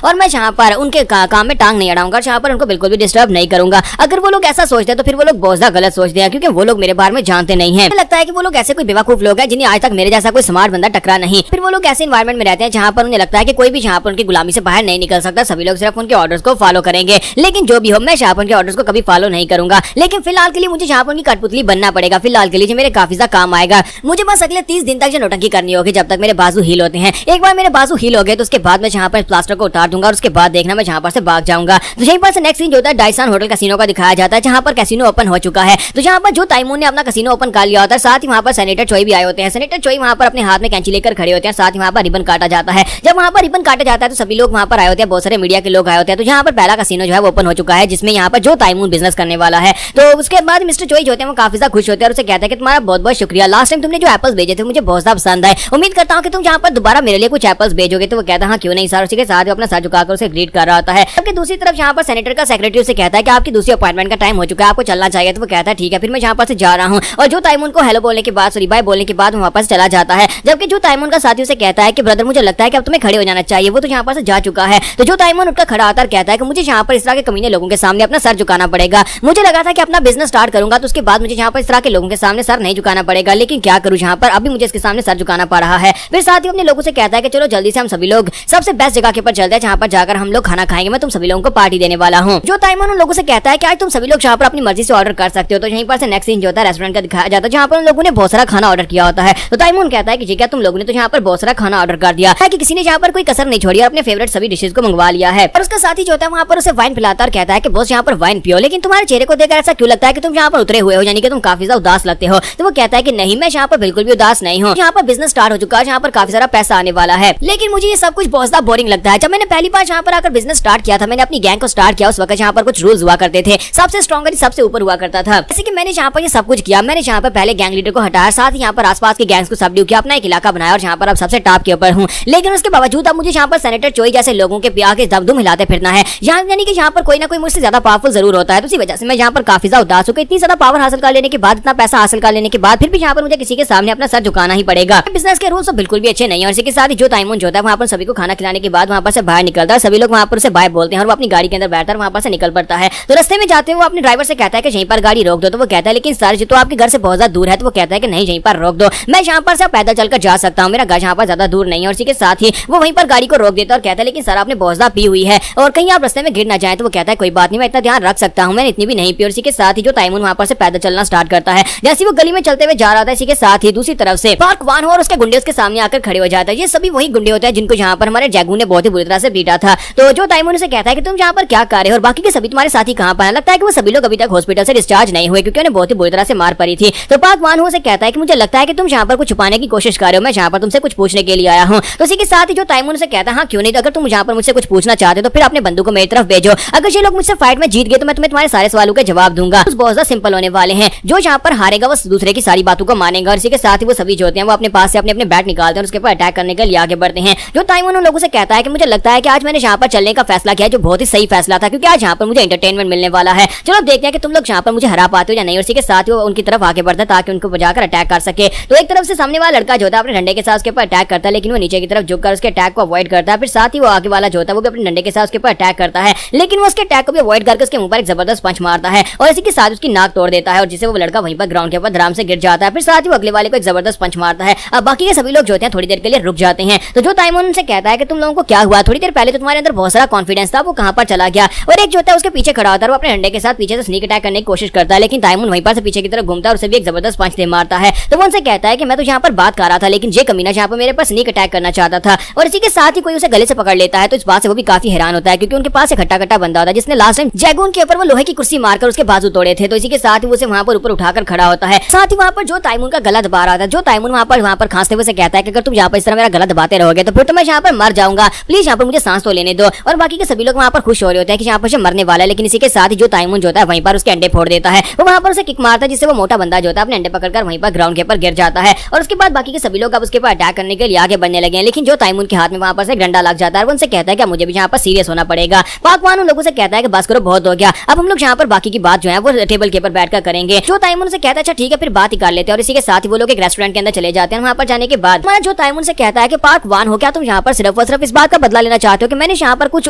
और मैं यहाँ पर उनके काम में टांग नहीं अड़ाऊंगा, यहाँ पर उनको बिल्कुल भी डिस्टर्ब नहीं करूंगा। अगर वो लोग ऐसा सोचते हैं तो फिर वो लोग बहुत ज्यादा गलत सोचते हैं, क्योंकि वो लोग मेरे बारे में जानते नहीं है। मुझे लगता है कि वो लोग ऐसे कोई बेवकूफ लोग हैं जिन्हें आज तक मेरे जैसा कोई स्मार्ट बंदा टकरा नहीं। फिर वो लोग ऐसे एनवायरमेंट में रहते हैं जहाँ पर उन्हें लगता है कि कोई भी यहाँ पर उनकी गुलामी से बाहर नहीं निकल सकता, सभी लोग सिर्फ उनके ऑर्डर्स को फॉलो करेंगे। लेकिन जो भी हो, मैं यहाँ पर उनके ऑर्डर्स को कभी फॉलो नहीं करूंगा। लेकिन फिलहाल के लिए मुझे यहाँ पर उनकी कठपुतली बनना पड़ेगा, फिलहाल के लिए मेरे काफी ज्यादा काम आएगा। मुझे बस अगले 30 दिन तक जो नौटंकी करनी होगी जब तक मेरे बाजू हील होते हैं। एक बार मेरे बाजू हील हो गए तो उसके बाद मैं यहाँ पर प्लास्टर को उतार दूंगा और उसके बाद देखना मैं यहाँ पर से भाग जाऊंगा। तो यहीं पर से नेक्स्ट सीन जो होता है डायसन होटल कैसीनो का दिखाया जाता है, जहाँ पर कैसीनो ओपन हो चुका है। तो यहाँ पर जो ताइमून ने अपना कैसीनो ओपन कर लिया होता है, साथ ही वहाँ पर सेनेटर चोई भी आए होते हैं। सेनेटर चोई वहाँ पर अपने हाथ में कैंची लेकर खड़े होते हैं, साथ ही वहाँ पर रिबन काटा जाता है। जब वहाँ पर रिबन काटा जाता है तो सभी लोग वहाँ पर आए होते हैं, बहुत सारे मीडिया के लोग आए होते हैं। तो यहाँ पर पहला कैसीनो जो है वो ओपन हो चुका है, जिसमें यहाँ पर जो ताइमून बिजनेस करने वाला है। तो उसके बाद मिस्टर चोई जो होते हैं वो काफी ज्यादा खुश होते हैं और उसे कहते हैं कि तुम्हारा बहुत बहुत शुक्रिया, लास्ट टाइम तुमने जो एप्पल्स भेजे थे मुझे बहुत ज्यादा पसंद आए, उम्मीद करता हूँ कि तुम यहाँ पर दोबारा मेरे लिए कुछ एप्पल्स भेजोगे। तो वो कहता है हाँ क्यों नहीं सर। उसी के साथ अपना सर झुकाकर उसे ग्रीट कर रहा होता है। जबकि दूसरी तरफ यहाँ पर सेनेटर का सेक्रेटरी उसे कहता है कि आपकी दूसरी अपॉइंटमेंट का टाइम हो चुका है, आपको चलना चाहिए। तो वो कहता है ठीक है, फिर मैं यहाँ पर से जा रहा हूँ। और जो ताइमून को हेलो बोलने के बाद, सॉरी बाय बोलने के बाद वापस चला जाता है। जबकि जो ताइमून का साथी उसे कहता है कि ब्रदर मुझे लगता है कि अब तुम्हें खड़े हो जाना चाहिए, वो तो यहाँ पर से जा चुका है। तो जो ताइमून उठकर खड़ा आता है कहता है कि मुझे यहाँ पर इस तरह के कमीने लोगों के सामने अपना सर झुकाना पड़ेगा। मुझे लगा था कि अपना बिजनेस स्टार्ट करूंगा तो उसके बाद मुझे यहाँ पर इस तरह के लोगों के सामने सर नहीं झुकाना पड़ेगा, लेकिन क्या करूँ यहाँ पर अभी मुझे इसके सामने सर झुकाना पड़ रहा है। फिर साथ ही अपने लोगों से कहता है कि चलो जल्दी से हम सभी लोग सबसे बेस्ट जगह के ऊपर चलते हैं, जहाँ पर जाकर हम लोग खाना खाएंगे, मैं तुम सभी लोगों को पार्टी देने वाला हूँ। जो ताइमून उन लोगों से कहता है कि आज तुम सभी लोग यहाँ पर अपनी मर्जी से ऑर्डर कर सकते हो। तो यहीं पर से नेक्स्ट सीन जो होता है रेस्टोरेंट का दिखाया जाता है, जहाँ पर उन लोगों ने बहुत सारा खाना ऑर्डर किया होता है। तो ताइमून कहता है कि ठीक है, तुम लोगों ने तो यहाँ पर बहुत सारा खाना ऑर्डर कर दिया है कि किसी ने यहाँ पर कोई कसर नहीं छोड़ी और अपने फेवरेट सभी डिशेज को मंगवा लिया है। और उसका साथी जो होता है वहाँ पर उसे वाइन पिलाता और कहता है कि बॉस यहाँ पर वाइन पियो, लेकिन तुम्हारे चेहरे को देखकर ऐसा क्यों लगता है कि तुम यहाँ पर उतरे हुए हो, यानी कि तुम काफी ज्यादा उदास लगते हो। तो वो कहता है कि नहीं, मैं यहाँ पर बिल्कुल भी उदास नहीं हूँ, यहाँ पर बिजनेस स्टार्ट हो चुका है, यहाँ पर काफी सारा पैसा आने वाला है, लेकिन मुझे ये सब कुछ बहुत ज्यादा बोरिंग लगता है। जब मैंने पहली बार यहाँ पर आकर बिजनेस स्टार्ट किया था, मैंने अपनी गैंग को स्टार्ट किया, उस वक्त यहाँ पर कुछ रूल्स हुआ करते थे, सबसे स्ट्रॉन्गर सबसे ऊपर हुआ करता था। जैसे कि मैंने यहाँ पर ये सब कुछ किया, मैंने यहाँ पर पहले गैंग लीडर को हटाया, साथ ही यहाँ पर आसपास के गैंग्स को सबड्यू किया, अपना एक इलाका बनाया और यहाँ पर अब सबसे टॉप के ऊपर हूँ। लेकिन उसके बावजूद अब मुझे यहाँ पर सेनेटर चोई जैसे लोगों के प्यार के दबदम हिलाते फिरना है, यानी कि यहाँ पर कोई ना कोई मुझसे ज्यादा पावरफुल जरूर होता है। तो इसी वजह से मैं यहाँ पर काफी ज्यादा उदास हूँ। इतनी ज्यादा पावर हासिल कर लेने के बाद, इतना पैसा हासिल कर लेने के बाद फिर भी यहाँ पर मुझे किसी के सामने अपना सर झुकाना ही पड़ेगा। बिजनेस के रूल्स बिल्कुल भी अच्छे नहीं है। और इसी के साथ ही जो ताइमून जो होता है वहाँ पर सभी को खाना खिलाने के बाद वहाँ पर से बाहर निकलता है, सभी लोग वहाँ पर उसे बाय बोलते हैं और वो अपनी गाड़ी के अंदर बैठता है, वहाँ पर से निकल पड़ता है। तो रास्ते में जाते हैं वो अपने ड्राइवर से कहता है कि यहीं पर गाड़ी रोक दो। तो वो कहता है लेकिन सर जी तो आपके घर से बहुत ज्यादा दूर है। तो वो कहता है कि नहीं, यहीं पर रोक दो, मैं यहाँ पर से पैदल चलकर जा सकता हूँ, मेरा घर यहाँ पर ज्यादा दूर नहीं है। और इसी के साथ ही वो वहीं पर गाड़ी को रोक देता है और कहता है लेकिन सर आपने बहुत ज्यादा पी हुई है और कहीं आप रास्ते में गिर ना जाए। तो वो कहता है कोई बात नहीं, मैं इतना ध्यान रख सकता हूँ, मैंने इतनी भी नहीं पी। और इसी के साथ ही जो ताइमून वहाँ पर से पैदल चलना स्टार्ट करता है, जैसे वो गली में चलते हुए जा रहा था, इसी के साथ ही दूसरी तरफ से पार्क वान और उसके गुंडे उसके सामने आकर खड़े हो जाता है। ये सभी वही गुंडे होते हैं जिनको यहाँ पर हमारे जैगू ने बहुत ही बुरी तरह से पीटा था। तो जो ताइमून से कहता है कि तुम यहाँ पर क्या कर रहे हो और बाकी के सभी तुम्हारे साथी कहाँ पर हैं। लगता है कि वो सभी लोग अभी तक हॉस्पिटल से डिस्चार्ज नहीं हुए क्योंकि उन्हें बहुत ही बुरी तरह से मार पड़ी थी। तो पार्क वान से कहता है कि मुझे लगता है कि तुम यहाँ पर कुछ छुपाने की कोशिश कर रहे हो, मैं यहाँ पर तुमसे कुछ पूछने के लिए आया हूँ। तो इसी के साथ ही जो ताइमून से कहता है हाँ क्यों नहीं, तो अगर तुम यहाँ पर मुझसे कुछ पूछना चाहते हो तो फिर अपने बंदूक को मेरी तरफ भेजो, अगर ये लोग मुझसे फाइट में जीत गए तो मैं तुम्हारे सारे सवालों के जवाब दूंगा। बहुत ज्यादा सिंपल होने वाले हैं, जो यहाँ पर हारेगा वो दूसरे की सारी बातों को मानेगा। और इसी के साथ ही वो सभी जो होते हैं वो अपने पास से अपने अपने बैट निकालते हैं और उसके ऊपर अटैक करने के लिए आगे बढ़ते हैं। जो ताइमून उन लोगों से कहता है कि मुझे लगता है कि आज मैंने यहाँ पर चलने का फैसला किया, जो बहुत ही सही फैसला था क्योंकि आज यहाँ पर मुझे एंटरटेनमेंट मिलने वाला है। चलो देखते हैं कि तुम लोग यहाँ पर मुझे हरा पाते हो या नहीं। और इसी के साथ ही वो उनकी तरफ आगे बढ़ता है ताकि उनको बजाकर अटैक कर सके। तो एक तरफ से सामने वाला लड़का जो होता है अपने डंडे के साथ उसके ऊपर अटैक करता है, लेकिन वो नीचे की तरफ झुककर उसके अटैक को अवॉइड करता है। फिर साथ ही वो आगे वाला जो होता है वो भी अपने डंडे के साथ उसके ऊपर अटैक करता है, लेकिन वो उसके अटैक को भी अवॉइड करके उसके मुंह पर एक जबरदस्त पंच मारता है और इसी के साथ उसकी नाक तोड़ देता है और जिससे वो लड़का वहीं पर ग्राउंड के ऊपर धड़ाम से गिर जाता है। फिर साथ ही वो अगले वाले को एक जबरदस्त पंच मारता है। अब बाकी के सभी लोग जो होते हैं थोड़ी देर के लिए रुक जाते हैं। तो जो ताइमून उनसे कहता है कि तुम लोगों को क्या हुआ, थोड़ी देर पहले तो तुम्हारे अंदर बहुत सारा कॉन्फिडेंस था, वो कहां पर चला गया। और एक जो होता है उसके पीछे खड़ा होता है, वो अपने डंडे के साथ पीछे से स्नीक अटैक करने की कोशिश करता है, लेकिन ताइमून वहीं पर से पीछे की तरफ घूमता है और उसे भी एक जबरदस्त पंच दे मारता है। तो वो उनसे कहता है कि मैं तो यहाँ पर बात कर रहा था, लेकिन ये कमीना यहाँ पर मेरे पर स्नीक अटैक करना चाहता था। और इसी के साथ ही कोई उसे गले से पकड़ लेता है। तो इस बात से वो भी काफी हैरान होता है क्योंकि उनके पास एक खट्टा खट्टा बंदा होता है जिसने लास्ट टाइम जैगून के ऊपर वो लोहे की कुर्सी मारकर उसके बाजू तोड़े थे। तो इसी के साथ ही वो उसे वहां पर ऊपर उठाकर खड़ा होता है। साथ ही वहां पर जो ताइमून का गला दबा रहा था, जो ताइमून वहां पर खांसते हुए कहता है कि अगर तुम यहाँ पर इस तरह मेरा गला दबाते रहोगे तो फिर तो मैं यहाँ पर मर जाऊंगा, प्लीज यहाँ पर मुझे सांस तो लेने दो। और बाकी के सभी लोग वहां पर खुश हो रहे होते हैं कि यहाँ पर मरने वाला है, लेकिन इसी के साथ ही जो ताइमून जो होता है वहीं पर उसके अंडे फोड़ देता है। वो वहां पर उसे किक मारता है जिससे वो मोटा बंदा जो होता है अपने अंडे पकड़कर वहीं पर ग्राउंड के ऊपर गिर जाता है। और उसके बाद बाकी के सभी लोग अब उसके ऊपर अटैक करने के लिए आगे बढ़ने लगे हैं, लेकिन जो ताइमून के हाथ में वहां पर से डंडा लग जाता है। वो उनसे कहता है कि मुझे भी यहाँ पर सीरियस होना पड़ेगा। पाकवान उन लोगों से कहता है कि बस करो, बहुत हो गया, अब हम लोग यहाँ पर बाकी की बात जो है वो टेबल के ऊपर बैठकर करेंगे। जो ताइमून से कहता है अच्छा ठीक है, फिर बात ही कर लेते हैं। और इसी के साथ ही वो लोग एक रेस्टोरेंट के अंदर चले जाते हैं। वहां पर जाने के बाद हमारा जो ताइमून से कहता है कि पाकवान हो, क्या तुम यहाँ पर सिर्फ और सिर्फ इस बात का बदला लेना चाहते हो कि मैंने यहाँ पर कुछ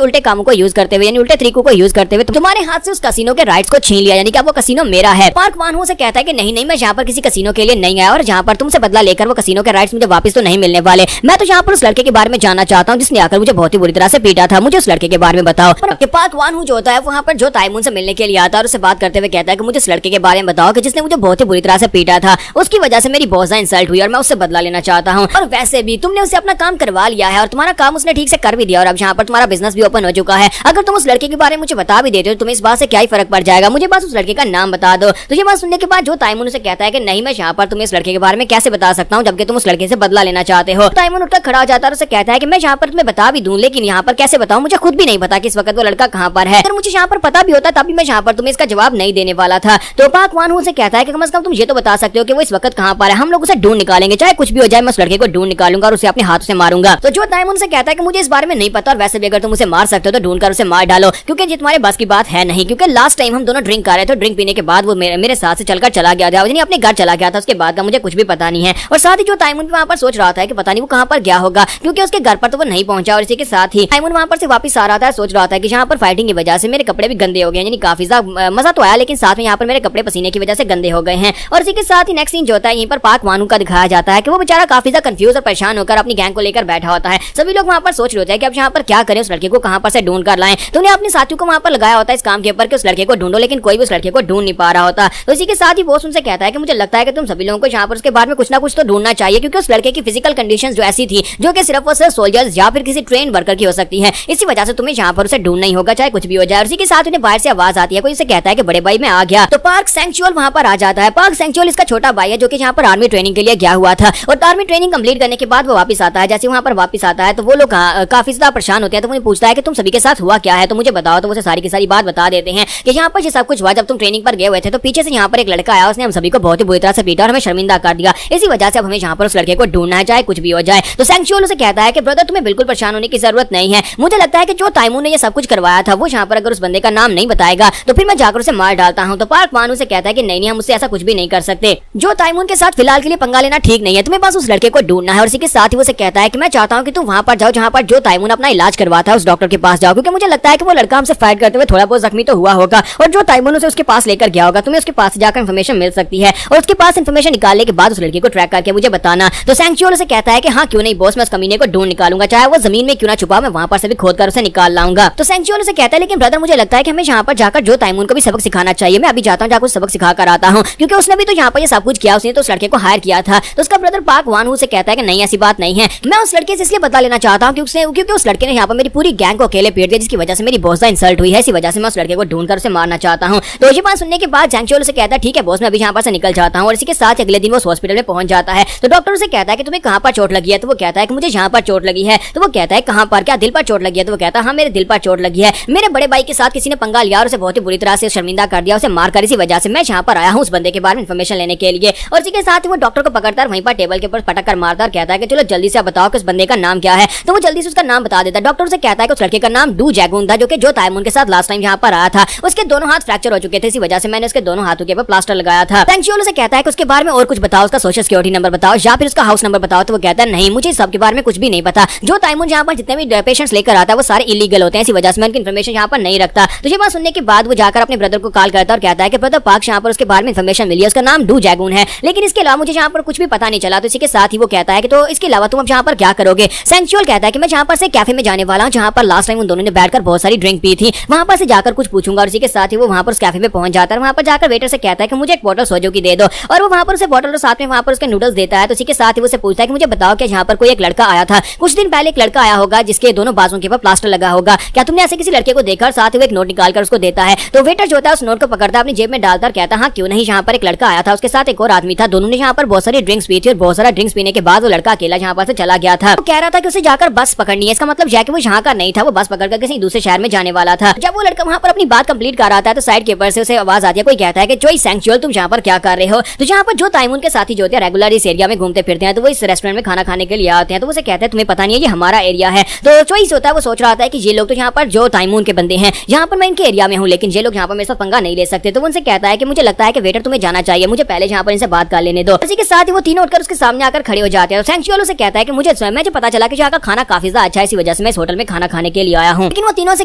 उल्टे कामों को यूज करते हुए, यानी उल्टे तरीकों को यूज करते हुए तुम्हारे हाथ से उस कसिनो के राइट्स को छीन लिया, यानी कि अब वो कसिनो मेरा है। पाकवान हो से कहता है कि नहीं नहीं, मैं यहाँ पर किसी कसिनो के लिए नहीं आया और जहाँ पर तुमसे बदला लेकर वो कसिनो के राइट्स मुझे वापस तो नहीं मिलने वाले। मैं तो यहाँ पर उस लड़के के बारे में जानना चाहता हूँ जिसने आकर मुझे बहुत ही बुरी तरह से पीटा था, मुझे उस लड़के के बारे में बताओ। पाकवान हूँ जो होता है वहाँ पर जो ताइमून से मिलने के लिए आता है और उससे बात करते हुए कहता है कि मुझे उस लड़के के बारे में बताओ कि जिसने मुझे बहुत ही बुरी तरह से पीटा था, उसकी वजह से मेरी बहुत ज्यादा इंसल्ट हुई और मैं उससे बदला लेना चाहता हूँ। और वैसे भी तुमने उसे अपना काम करवा लिया है और तुम्हारा काम उसने ठीक से कर भी दिया और अब यहाँ पर तुम्हारा बिजनेस भी ओपन हो चुका है। अगर तुम उस लड़के के बारे में मुझे बता भी देते हो तुम्हें इस बात से क्या ही फर्क पड़ जाएगा, मुझे बस उस लड़के का नाम बता दो। तो ये बात सुनने के बाद जो ताइमून से कहता है कि नहीं, मैं यहाँ पर तुम्हें इस लड़के के बारे में कैसे बता सकता हूँ जबकि तुम उस लड़के से बदला लेना चाहते हो। ताइमून उठकर खड़ा हो जाता है और उसे कहता है कि मैं यहाँ पर तुम्हें बता भी दूं, लेकिन यहाँ पर कैसे बताऊं, मुझे खुद भी नहीं पता कि इस वक्त वो लड़का कहाँ पर है। अगर मुझे यहाँ पर पता भी होता तभी मैं यहाँ पर तुम्हें इसका जवाब नहीं देने वाला था। तो पाकवान से कहता है कि कम से कम तुम ये तो बता सकते हो कि वो इस वक्त कहाँ पर है, हम लोग उसे ढूंढ निकालेंगे, चाहे कुछ भी हो जाए मैं उस लड़के को ढूंढ निकालूंगा और उसे अपने हाथों से मारूंगा। तो जो ताइमून से कहता है कि मुझे इस बारे में नहीं पता और वैसे भी अगर तुम उसे मार सकते हो तो ढूंढ कर उसे मार डालो, क्योंकि ये तुम्हारे बस की बात है नहीं। क्योंकि लास्ट टाइम हम दोनों ड्रिंक कर रहे थे, ड्रिंक पीने के बाद वो मेरे साथ से चलकर चला गया था, अपने घर चला गया था, उसके बाद का मुझे कुछ भी पता नहीं है। और साथ ही जो ताइमून वहाँ पर सोच रहा था कि पता नहीं वो कहाँ पर गया होगा क्योंकि उसके घर पर तो वो नहीं पहुंचा। और इसी के साथ ही ताइमून वहाँ पर से वापस आ रहा था, सोच रहा था कि यहाँ पर फाइटिंग की वजह से मेरे कपड़े भी गंदे हो गए, यानी काफी ज्यादा मजा तो आया लेकिन साथ में यहाँ पर मेरे कपड़े पसीने की वजह से गंदे हो गए हैं। और इसी के साथ ही नेक्स्ट सीन जो होता है यहीं पर पाकवान का दिखाया जाता है कि वो बेचारा काफी ज्यादा कंफ्यूज और परेशान होकर अपनी गैंग को लेकर बैठा होता है। सभी लोग वहाँ पर सोच रहे होते हैं कि अब यहाँ पर क्या करें, उस लड़के को कहाँ पर से ढूंढ कर लाएं। तो उन्हें अपने साथियों को वहाँ पर लगाया होता है इस काम के ऊपर कि उस लड़के को ढूंढो, लेकिन कोई भी उस लड़के को ढूंढ नहीं पा रहा होता। तो इसी के साथ ही बॉस उनसे कहता है कि मुझे लगता है कि तुम सभी लोगों को यहाँ पर उसके बारे में कुछ ना कुछ तो ढूंढना चाहिए, क्योंकि उस लड़के की फिजिकल कंडीशंस जो ऐसी थी जो कि सिर्फ और ऑफिसर, सोल्जर्स या फिर किसी ट्रेन वर्कर की हो सकती है। इसी वजह से तुम्हें यहाँ पर उसे ढूंढना ही होगा, चाहे कुछ भी हो जाए। उसी के साथ उन्हें बाहर से आवाज आती है, कोई उसे कहता है कि बड़े भाई मैं आ गया। तो पार्क सेंचुअल वहाँ पर आ जाता है। पार्क सेंचुअल इसका छोटा भाई है जो कि यहाँ पर आर्मी ट्रेनिंग के लिए गया हुआ था, और आर्मी ट्रेनिंग कंप्लीट करने के बाद वो वापस आता है। जैसे वहाँ पर वापस आता है तो वो लोग काफी ज्यादा परेशान होते हैं। तो मुझे पूछता है कि तुम सभी के साथ हुआ क्या है, तो मुझे बताओ। तो उसे सारी की सारी बात बता देते हैं कि यहाँ पर ये सब कुछ हुआ जब तुम ट्रेनिंग पर गए हुए थे, तो पीछे से यहाँ पर एक लड़का आया, उसने हम सभी को बहुत ही बुरी तरह से पीटा और हमें शर्मिंदा कर दिया। इसी वजह से अब हमें यहाँ पर उस लड़के को ढूंढना है, चाहे कुछ भी हो जाए। तो सेंचुअल उसे कहता है कि ब्रदर तुम्हें बिल्कुल परेशान होने की जरूरत नहीं है। मुझे लगता है कि जो ताइमून ने ये सब कुछ करवाया था वो यहाँ पर अगर उस बंदे का नाम नहीं बताएगा तो फिर मैं जाकर उसे मार डालता हूँ। तो पार्क मानू से कहता है कि नहीं हम उससे ऐसा कुछ भी नहीं कर सकते। जो ताइमून के साथ फिलहाल के लिए पंगा लेना ठीक नहीं है, तुम्हें बस उस लड़के को ढूंढना है। और इसी के साथ ही वो कहता है कि मैं चाहता हूँ कि तुम वहाँ पर जाओ जहाँ पर जो ताइमून अपना इलाज करवाता है उस डॉक्टर के पास जाओ, क्योंकि मुझे लगता है कि वो लड़का हमसे फाइट करते हुए थोड़ा बहुत जख्मी तो हुआ होगा, और जो ताइमून उसे उसके पास लेकर गया होगा तुम्हें उसके पास जाकर इन्फॉर्मेशन मिल सकती है, और उसके पास इन्फॉर्मेशन निकालने के बाद उस लड़के को ट्रैक करके मुझे बताना। तो सेंचुअल उसे कहता है कि हाँ क्यों नहीं बॉस, मैं उस कमीने को ढूंढ निकालूंगा, चाहे वो जमीन में क्यों ना छुपा, मैं वहाँ पर से भी खोद कर उसे निकाल लाऊंगा। तो सेंचुअल उसे कहता है लेकिन ब्रदर मुझे लगता है कि हमें यहाँ पर जाकर जो ताइमून को भी सबक सिखाना चाहिए। मैं अभी जाता हूँ, जाकर सबक सिखा कर आता हूँ, क्योंकि उसने भी तो यहाँ पर ये सब कुछ किया, उसने तो उस लड़के को हायर किया था। तो उसका ब्रदर पार्क वान हू से कहता है कि नहीं ऐसी बात नहीं है, मैं उस लड़के से इसलिए बदला लेना चाहता हूँ क्योंकि उस लड़के ने यहाँ पर मेरी पूरी गैंग को अकेले पीट दिया, जिसकी वजह से मेरी बहुत ज्यादा इंसल्ट हुई है। इसी वजह से मैं उस लड़के को ढूंढकर उसे मारना चाहता हूँ। तो ये बात सुनने के बाद सेंचुअल उसे कहता है ठीक है बॉस, मैं अभी यहाँ पर से निकल जाता हूँ। और इसी के साथ अगले दिन वो हॉस्पिटल में पहुंच जाता है। तो डॉक्टर उसे कहता है कि तुम्हें कहाँ पर चोट लगी है, तो वो कहता है कि मुझे यहाँ पर चोट लगी है। तो वो कहता है कहाँ पर, क्या दिल पर चोट लगी है? तो वो कहता है हाँ मेरे दिल पर चोट लगी है, मेरे बड़े भाई के साथ किसी ने पंगा लिया और उसे बहुत ही बुरी तरह से शर्मिंदा कर दिया, उसे मारकर। इसी वजह से मैं यहाँ पर आया हूँ उस बंदे के बारे में इन्फॉर्मेशन लेने के लिए। और इसी के साथ ही वो डॉक्टर को पकड़ता है, वहीं पर टेबल के ऊपर पटक कर मारता और कहता है कि चलो जल्दी से आप बताओ कि उस बंदे का नाम क्या है। तो वो जल्दी से उसका नाम बता देता है। डॉक्टर से कहता है कि उस लड़के का नाम डू जैगून था, जो ताइमून के साथ लास्ट टाइम यहाँ पर आया था। उसके दोनों हाथ फ्रैक्चर हो चुके थे, इसी वजह से मैंने उसके दोनों हाथों के ऊपर प्लास्टर लगाया था। सेंचुअल उसे कहता है कि उसके बारे में और कुछ बताओ, उसका सोशल सिक्योरिटी नंबर बताओ या फिर उसका हाउस नंबर बताओ। तो वो कहता है नहीं मुझे इस सब के बारे में कुछ भी नहीं पता, जो ताइमून यहाँ पर जितने भी पेशेंट्स लेकर आता है वो सारे इलीगल होते हैं, इसी वजह से मैं उनकी इन्फॉर्मेशन यहाँ पर नहीं रखता। तो ये बात सुनने के बाद वो जाकर अपने ब्रदर को कॉल करता है और कहता है कि ब्रदर पार्क यहाँ पर उसके बारे में इन्फॉर्मेशन मिली है, उसका नाम डू जैगून है, लेकिन इसके अलावा मुझे यहाँ पर कुछ भी पता नहीं चला। तो इसी के साथ ही वो कहता है कि तो इसके अलावा तुम अब यहाँ पर क्या करोगे? सेंचुअल कहता है कि मैं यहाँ पर से कैफे में जाने वाला हूँ जहाँ पर लास्ट टाइम उन दोनों ने बैठकर बहुत सारी ड्रिंक पी थी, वहाँ पर से जाकर कुछ पूछूंगा। और इसी के साथ ही वो वहाँ पर उस कैफे में पहुंच जाता है। वहाँ पर जाकर वेटर से कहता है कि मुझे एक बोतल सोजो की दे दो, और वो वहाँ पर उसे बोतल और साथ में वहाँ पर उसके नूडल्स देता है। तो इसी के साथ ही वो पूछता है कि मुझे बताओ कि यहाँ पर कोई एक लड़का आया था कुछ दिन पहले, एक लड़का आया होगा जिसके दोनों बाजू के ऊपर प्लास्टर लगा होगा, क्या तुमने ऐसे किसी लड़के को देखा? और साथ ही वो एक नोट निकाल कर उसको देता है। तो वेटर जो होता है उस नोट को पकड़ता है, अपनी जेब में डालता और कहता है हाँ क्यों नहीं, यहाँ पर एक लड़का आया था, उसके साथ एक और आदमी था, दोनों ने यहाँ पर बहुत सारी ड्रिंक्स पी थी, और बहुत सारा ड्रिंक्स पीने के बाद वो लड़का अकेला यहाँ पर से चला गया था। वो कह रहा था कि उसे जाकर बस पकड़नी है, इसका मतलब यह कि वो यहाँ का नहीं था, वो बस पकड़कर किसी दूसरे शहर में जाने वाला था। जब वो लड़का वहाँ पर अपनी बात कंप्लीट कर रहा था तो साइड के ऊपर से उसे आवाज आती है, कोई कहता है कि जोई सेंचुअल तुम यहाँ पर क्या कर रहे हो? तो यहाँ पर जो ताइमून के साथी जो होते हैं रेगुलर इस एरिया में घूमते फिरते हैं, तो वो इस रेस्टोरेंट में खाना खाने के लिए आते हैं। तो वो उसे कहते हैं तुम्हें पता नहीं है ये हमारा एरिया है। तो चॉइस होता है वो सोच रहा था कि ये लोग तो यहाँ पर जो ताइमून के बंदे हैं, यहाँ पर मैं इनके एरिया में हूँ, लेकिन ये लोग यहाँ पर मेरे साथ पंगा नहीं ले सकते। तो वो उनसे कहता है कि मुझे लगता है कि वेटर तुम्हें जाना चाहिए, मुझे पहले यहाँ पर इनसे बात कर लेने दो। इसी के साथ ही वो तीनों उठकर उसके सामने आकर खड़े हो जाते हैं। सेंचुअल उसे कहता है कि मुझे पता चला कि यहाँ का खाना काफी ज्यादा अच्छा है, इसी वजह से मैं इस होटल में खाना खाने के लिए आया हूँ। लेकिन वो तीनों से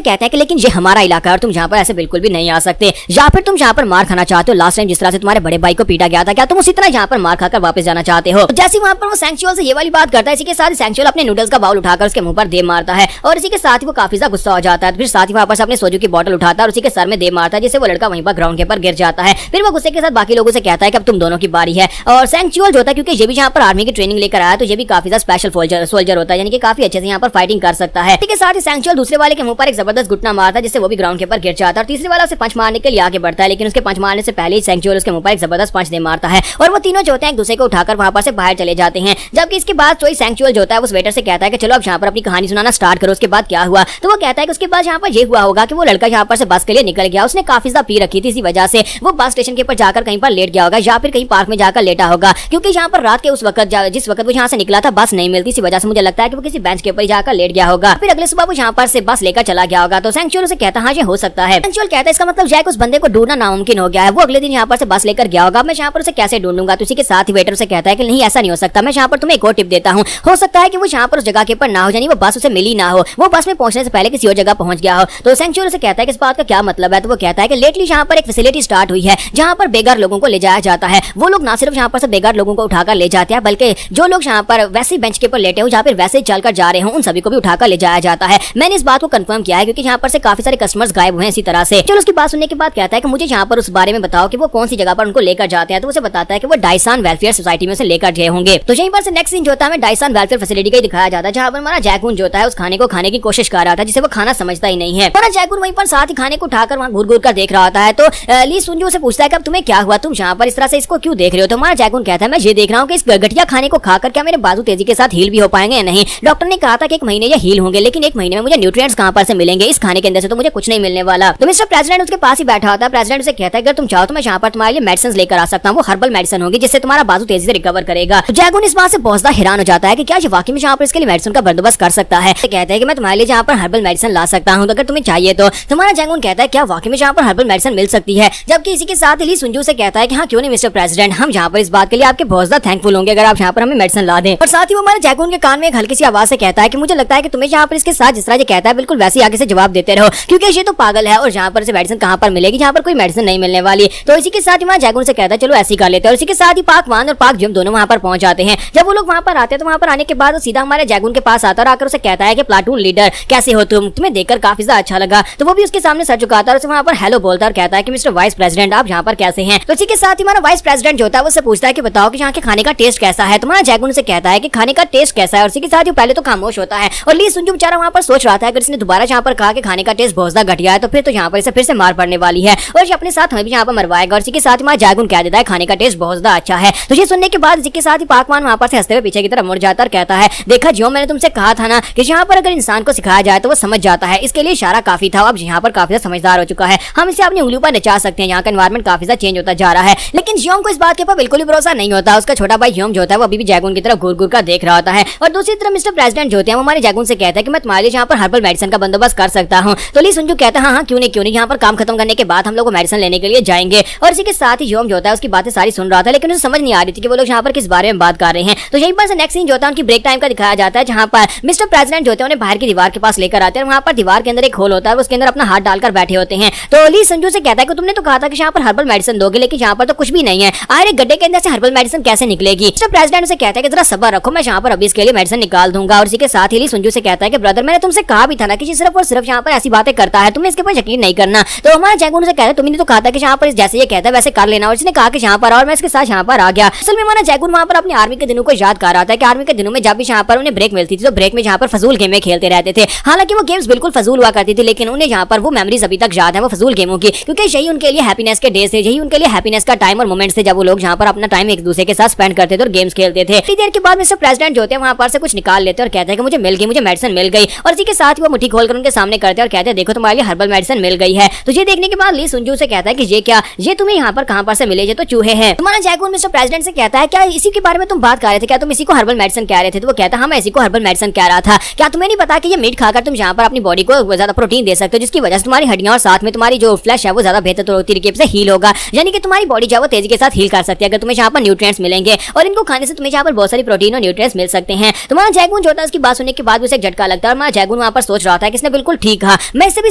कहते हैं कि लेकिन ये हमारा इलाका है और तुम यहाँ पर ऐसे बिल्कुल भी नहीं आ सकते, या फिर तुम यहाँ पर मार खाना चाहते हो? लास्ट टाइम जिस तरह से तुम्हारे बड़े भाई को पीटा गया था, क्या तुम उसी तरह यहाँ पर मार खाकर वापस जाना चाहते हो? जैसे वहाँ पर वो सेंचुअल से ये वाली बात करता है, इसी के साथ सेंचुअल अपने नूडल्स का बाउल उठाकर उसके मुंह पर दे मारता है, और इसी के साथ ही वो काफी ज्यादा गुस्सा हो जाता है। फिर साथ ही वहाँ पर अपने सोजू की बोतल उठाता है और उसी के सर में दे मारता है, जिससे वो लड़का वहीं पर ग्राउंड के ऊपर गिर जाता है। फिर वो गुस्से के साथ बाकी लोगों से कहता है कि अब तुम दोनों की बारी है। और सेंचुअल जो होता है, क्योंकि ये भी यहाँ पर आर्मी की ट्रेनिंग लेकर आया, तो ये भी काफी ज्यादा स्पेशल सोल्जर होता है, यानी कि काफी अच्छे से यहाँ पर फाइटिंग कर सकता है। ठीक है, साथ ही सेंचुअल दूसरे वाले के मुंह पर एक जबरदस्त घुटना मारता है, जिससे वो भी ग्राउंड के ऊपर गिर जाता है। और तीसरे वाला उसे पंच मारने के लिए आगे बढ़ता है, लेकिन उसके पंच मारने से पहले ही सेंचुअल उसके मुंह पर एक जबरदस्त पंच दे मारता है, और वो तीनों जो होते हैं एक दूसरे को उठाकर वहां पर से बाहर चले जाते हैं। जबकि इसके बाद कोई सेंचुअल जो होता है उस वेटर से कहता है कि चलो अब यहाँ पर अपनी कहानी सुनाना स्टार्ट करो, उसके बाद क्या हुआ? तो वो कहता है कि उसके बाद यहाँ पर ये हुआ होगा कि वो लड़का यहाँ पर से बस के लिए निकल गया, उसने काफी ज्यादा पी रखी थी, इसी वजह से वो बस स्टेशन के ऊपर जाकर कहीं पर लेट गया होगा, या फिर कहीं पार्क में जाकर लेटा होगा, क्योंकि यहाँ पर रात के उस वक्त जिस वक्त वो यहाँ से निकला था बस नहीं मिलती, इसी वजह से मुझे लगता है कि वो किसी बेंच के ऊपर जाकर लेट गया होगा। फिर अगले सुबह वो यहाँ पर से बस लेकर चला गया होगा। तो सेंचुअल से कहता है हाँ ये हो सकता है। सेंचुअल कहता है इसका मतलब जैक उस बंदे को ढूंढना नामुमकिन हो गया है, वो अगले दिन यहाँ पर से बस लेकर गया होगा, मैं यहाँ पर उसे कैसे ढूंढूंगा? तो इसी के साथ ही वेटर से कहता है कि नहीं ऐसा नहीं हो सकता, मैं यहाँ पर तुम्हें एक और टिप देता हूँ, हो सकता है कि वो यहाँ पर उस जगह के ऊपर ना हो, यानी वो बस उसे मिली ना हो, वो बस में पहुंचने से पहले किसी और जगह पहुंच गया हो। तो सेंचुअल से कहता है कि इस बात का क्या मतलब है? तो वो कहता है कि लेटली यहाँ पर एक फैसिलिटी स्टार्ट हुई है जहाँ पर बेकार लोगों को ले जाया जाता है। वो लोग ना सिर्फ यहाँ पर से बेकार लोगों को उठाकर ले जाते हैं, बल्कि जो लोग यहाँ पर वैसे बेंच के ऊपर लेटे हो या फिर वैसे चलकर जा रहे हो उन सभी को भी उठाकर ले जाया जाता है। मैंने इस बात को कंफर्म किया है क्योंकि यहाँ पर से काफी सारे कस्टमर्स गायब हुए हैं इसी तरह से। चलो उसकी बात सुनने के बाद कहता है कि मुझे यहाँ पर उस बारे में बताओ कि वो कौन सी जगह पर उनको लेकर जाते हैं। तो उसे बताता है कि वो डायसान वेलफेयर सोसाइटी में से लेकर गए होंगे। तो यहीं पर से नेक्स्ट सीन जो होता है डायसान वेलफेयर फैसिलिटी के वाकई दिखाया जाता है जहाँ पर हमारा जैकून जो होता है उस खाने को खाने की कोशिश कर रहा था जिसे वो खाना समझता ही नहीं है। हमारा जैकून वहीं पर साथ ही खाने को उठाकर वहाँ घूर घूर कर देख रहा होता है। तो ली सुनजू से पूछता है कि अब तुम्हें क्या हुआ, तुम यहाँ पर इस तरह से इसको क्यों देख रहे हो। तो हमारा जैकून कहता है मैं ये देख रहा हूँ कि इस घटिया खाने को खाकर क्या मेरे बाजू तेजी के साथ हील भी हो पाएंगे या नहीं। डॉक्टर ने कहा था कि 1 महीने ये हील होंगे, लेकिन 1 महीने में मुझे न्यूट्रिएंट्स कहाँ पर से मिलेंगे, इस खाने के अंदर से तो मुझे कुछ नहीं मिलने वाला। तो मिस्टर प्रेसिडेंट उसके पास ही बैठा होता है। प्रेसिडेंट उसे कहता है अगर तुम चाहो तो मैं यहाँ पर तुम्हारे लिए मेडिसिन लेकर आ सकता हूँ, वो हर्बल मेडिसिन होगी जिससे तुम्हारा बाजू तेजी से रिकवर करेगा। तो जैकून इस बात से बहुत ज्यादा हैरान हो जाता है कि क्या ये वाकई में यहाँ पर इसके लिए मेडिसिन का बंदोबस्त कर सकता है। कहता है कि मैं तुम्हारे लिए यहाँ पर हर्बल मेडिसिन ला सकता हूँ, तो अगर तुम्हें चाहिए तो। तुम्हारा जैकून कहता है क्या वाकई में यहाँ पर हर्बल मेडिसिन मिल सकती है। जबकि इसी के साथ ली सुनजू से कहता है कि हाँ क्यों नहीं मिस्टर प्रेसिडेंट, हम यहाँ पर इस बात के लिए आपके बहुत ज्यादा थैंकफुल होंगे अगर आप यहाँ पर हमें मेडिसिन ला दें। और साथ ही वो हमारे जैकून के कान में एक हल्की सी आवाज से कहता है कि मुझे लगता है कि तुम्हें यहाँ पर इसके साथ जिस तरह ये कहता है बिल्कुल वैसे आगे से जवाब देते रहो, क्योंकि ये तो पागल है और यहाँ पर से मेडिसिन कहाँ पर मिलेगी, यहाँ पर कोई मेडिसिन नहीं मिलने वाली। तो इसी के साथ हमारा जैकून से कहता है चलो ऐसी कर लेते हैं। और इसी के साथ ही पाक वान और पाक जिम दोनों वहाँ पर पहुंच जाते हैं। जब वो लोग वहाँ पर आते हैं तो वहाँ पर आने के बाद सीधा हमारे जैकून के पास आता है और आकर उसे कहता है कि प्लाटून लीडर कैसे हो तुम, तुम्हें देखकर काफी ज्यादा अच्छा लगा। तो वो भी उसके सामने सर झुकाता है और उसे वहाँ पर हेलो बोलता है और कहता है कि मिस्टर वाइस प्रेसिडेंट आप यहाँ पर कैसे हैं। तो इसी के साथ ही हमारा वाइस प्रेसिडेंट जो होता है वो पूछता है कि बताओ कि यहाँ के खाने का टेस्ट कैसा है। तुम्हारा जैकून से कहता है कि खाने का टेस्ट कैसा है। और इसी के साथ ही पहले तो खामोश होता है और ली सुनजू बेचारा वहाँ पर सोच रहा था अगर इसने दोबारा यहाँ पर कहा कि खाने का टेस्ट बहुत ज्यादा घटिया है तो फिर तो यहाँ पर इसे फिर से मार पड़ने वाली है और ये अपने साथ हमें भी यहाँ पर मरवाएगा। और इसी के साथ हमारा जैकून कह देता है खाने का टेस्ट बहुत ज्यादा अच्छा है। तो ये सुनने के बाद इसी के साथ ही पाकवान वहाँ पर से हंसते हुए पीछे की तरफ मुड़ जाता और कहता है देखा जो मैंने तुमसे कहा था ना कि यहाँ पर अगर इंसान को सिखाया जाए तो वो समझ जाता है, इसके लिए इशारा काफी था। अब यहाँ पर काफी समझदार हो चुका है, हम इसे अपनी उंगलियों पर नचा सकते हैं। यहाँ का एनवायरमेंट काफी ज्यादा चेंज होता जा रहा है। लेकिन जियोंग को इस बात के ऊपर बिल्कुल भी भरोसा नहीं होता। उसका छोटा भाई जियोंग जो होता है वो अभी भी जैकून की तरफ घूर घूर कर देख रहा होता है। और दूसरी तरफ मिस्टर प्रेसिडेंट जो होते हैं वो हमारे जैकून से कहता है कि मैं तुम्हारे लिए यहाँ पर हर्बल मेडिसिन का बंदोबस्त कर सकता हूँ। तो ली सुनजू कहता है हाँ क्यों नहीं, यहाँ पर काम खत्म करने के बाद हम लोग मेडिसिन लेने के लिए जाएंगे। और इसी के साथ ही जियोंग जो होता है उसकी बातें सारी सुन रहा था, लेकिन उसे समझ नहीं आ रही थी कि वो लोग यहाँ पर किस बारे में बात कर रहे हैं। तो यहीं पर से नेक्स्ट सीन जो होता है उनकी ब्रेक टाइम का दिखाया जाता है, जहाँ पर मिस्टर प्रेसिडेंट जो होते हैं उन्हें बाहर की दीवार के पास लेकर आते हैं। वहाँ पर दीवार के अंदर एक होल होता है, उसके अंदर अपना हाथ डालकर बैठे होते हैं। तो ली संजू से कहता है कि तुमने तो कहा था कि यहाँ पर हर्बल मेडिसिन दोगे, लेकिन यहाँ पर तो कुछ भी नहीं है। आरे गड्ढे के अंदर से हर्बल मेडिसिन कैसे निकलेगी। मिस्टर प्रेसिडेंट उसे कहता है कि जरा सब्र रखो, मैं यहाँ पर अभी इसके लिए मेडिसिन निकाल दूंगा। और इसी के साथ ही ली संजू से कहता है कि ब्रदर मैंने तुमसे कहा भी था ना कि सिर्फ और सिर्फ यहाँ पर ऐसी बातें करता है, तुमने इसके ऊपर यकीन नहीं करना। तो हमारा जैकून से कहता है तुमने तो कहा था कि यहाँ पर जैसे ये कहता है वैसे कर लेना। और इसने कहा कि यहाँ पर, और मैं इसके साथ यहाँ पर आ गया। असल में हमारा जैकून वहाँ पर अपनी आर्मी के दिनों को याद कर रहा था कि आर्मी के दिनों में जब भी यहाँ पर उन्हें ब्रेक मिलती थी तो ब्रेक में यहाँ पर फजूल गेमें खेलते रहते थे। हालांकि वो गेम्स बिल्कुल फजूल हुआ करती थी, लेकिन उन्हें यहाँ पर वो मेमोरीज अभी तक याद है वो फजूल गेमों की, क्योंकि यही उनके लिए हैप्पीनेस के डेज थे, यही उनके लिए हैप्पीनेस का टाइम और मोमेंट्स थे जब वो लोग यहाँ पर अपना टाइम एक दूसरे के साथ स्पेंड करते थे और गेम्स खेलते थे। इतनी देर के बाद मिस्टर प्रेसिडेंट जो होते हैं वहाँ पर से कुछ निकाल लेते और कहते हैं कि मुझे मिल गई, मुझे मेडिसिन मिल गई। और इसी के साथ ही वो मुट्ठी खोलकर उनके सामने करते और कहते हैं देखो तुम्हारे लिए हर्बल मेडिसिन मिल गई है। तो ये देखने के बाद ली सुनजू से कहता है कि ये क्या, ये तुम्हें यहाँ पर कहाँ पर से मिले, ये तो चूहे हैं। तुम्हारा जैकून मिस्टर प्रेसिडेंट से कहता है क्या इसी के बारे में तुम बात कर रहे थे, क्या तुम इसी को हर्बल मेडिसिन कह रहे थे। तो वो कहता है हाँ मैं इसी को हर्बल मेडिसिन कह रहा था। क्या तुम्हें नहीं पता कि ये मीट खाकर तुम यहाँ पर अपनी बॉडी को ज्यादा प्रोटीन दे सकते हो, जिसकी वजह से तुम्हारी हड्डियां और साथ में तुम्हारी जो फ्लैश है वो ज्यादा बेहतर तरीके से हील होगा, यानी कि तुम्हारी बॉडी जो है तेजी के साथ हील कर सकती है अगर तुम्हें यहाँ पर न्यूट्रिएंट्स मिलेंगे। और इनको खाने से तुम्हें यहाँ पर बहुत सारी प्रोटीन और न्यूट्रिएंट्स मिल सकते हैं। तुम्हारा जैकून जो होता है उसकी बात सुनने के बाद उसे एक झटका लगता है। और हमारा जैकून वहाँ पर सोच रहा था कि इसने बिल्कुल ठीक कहा, मैं इससे भी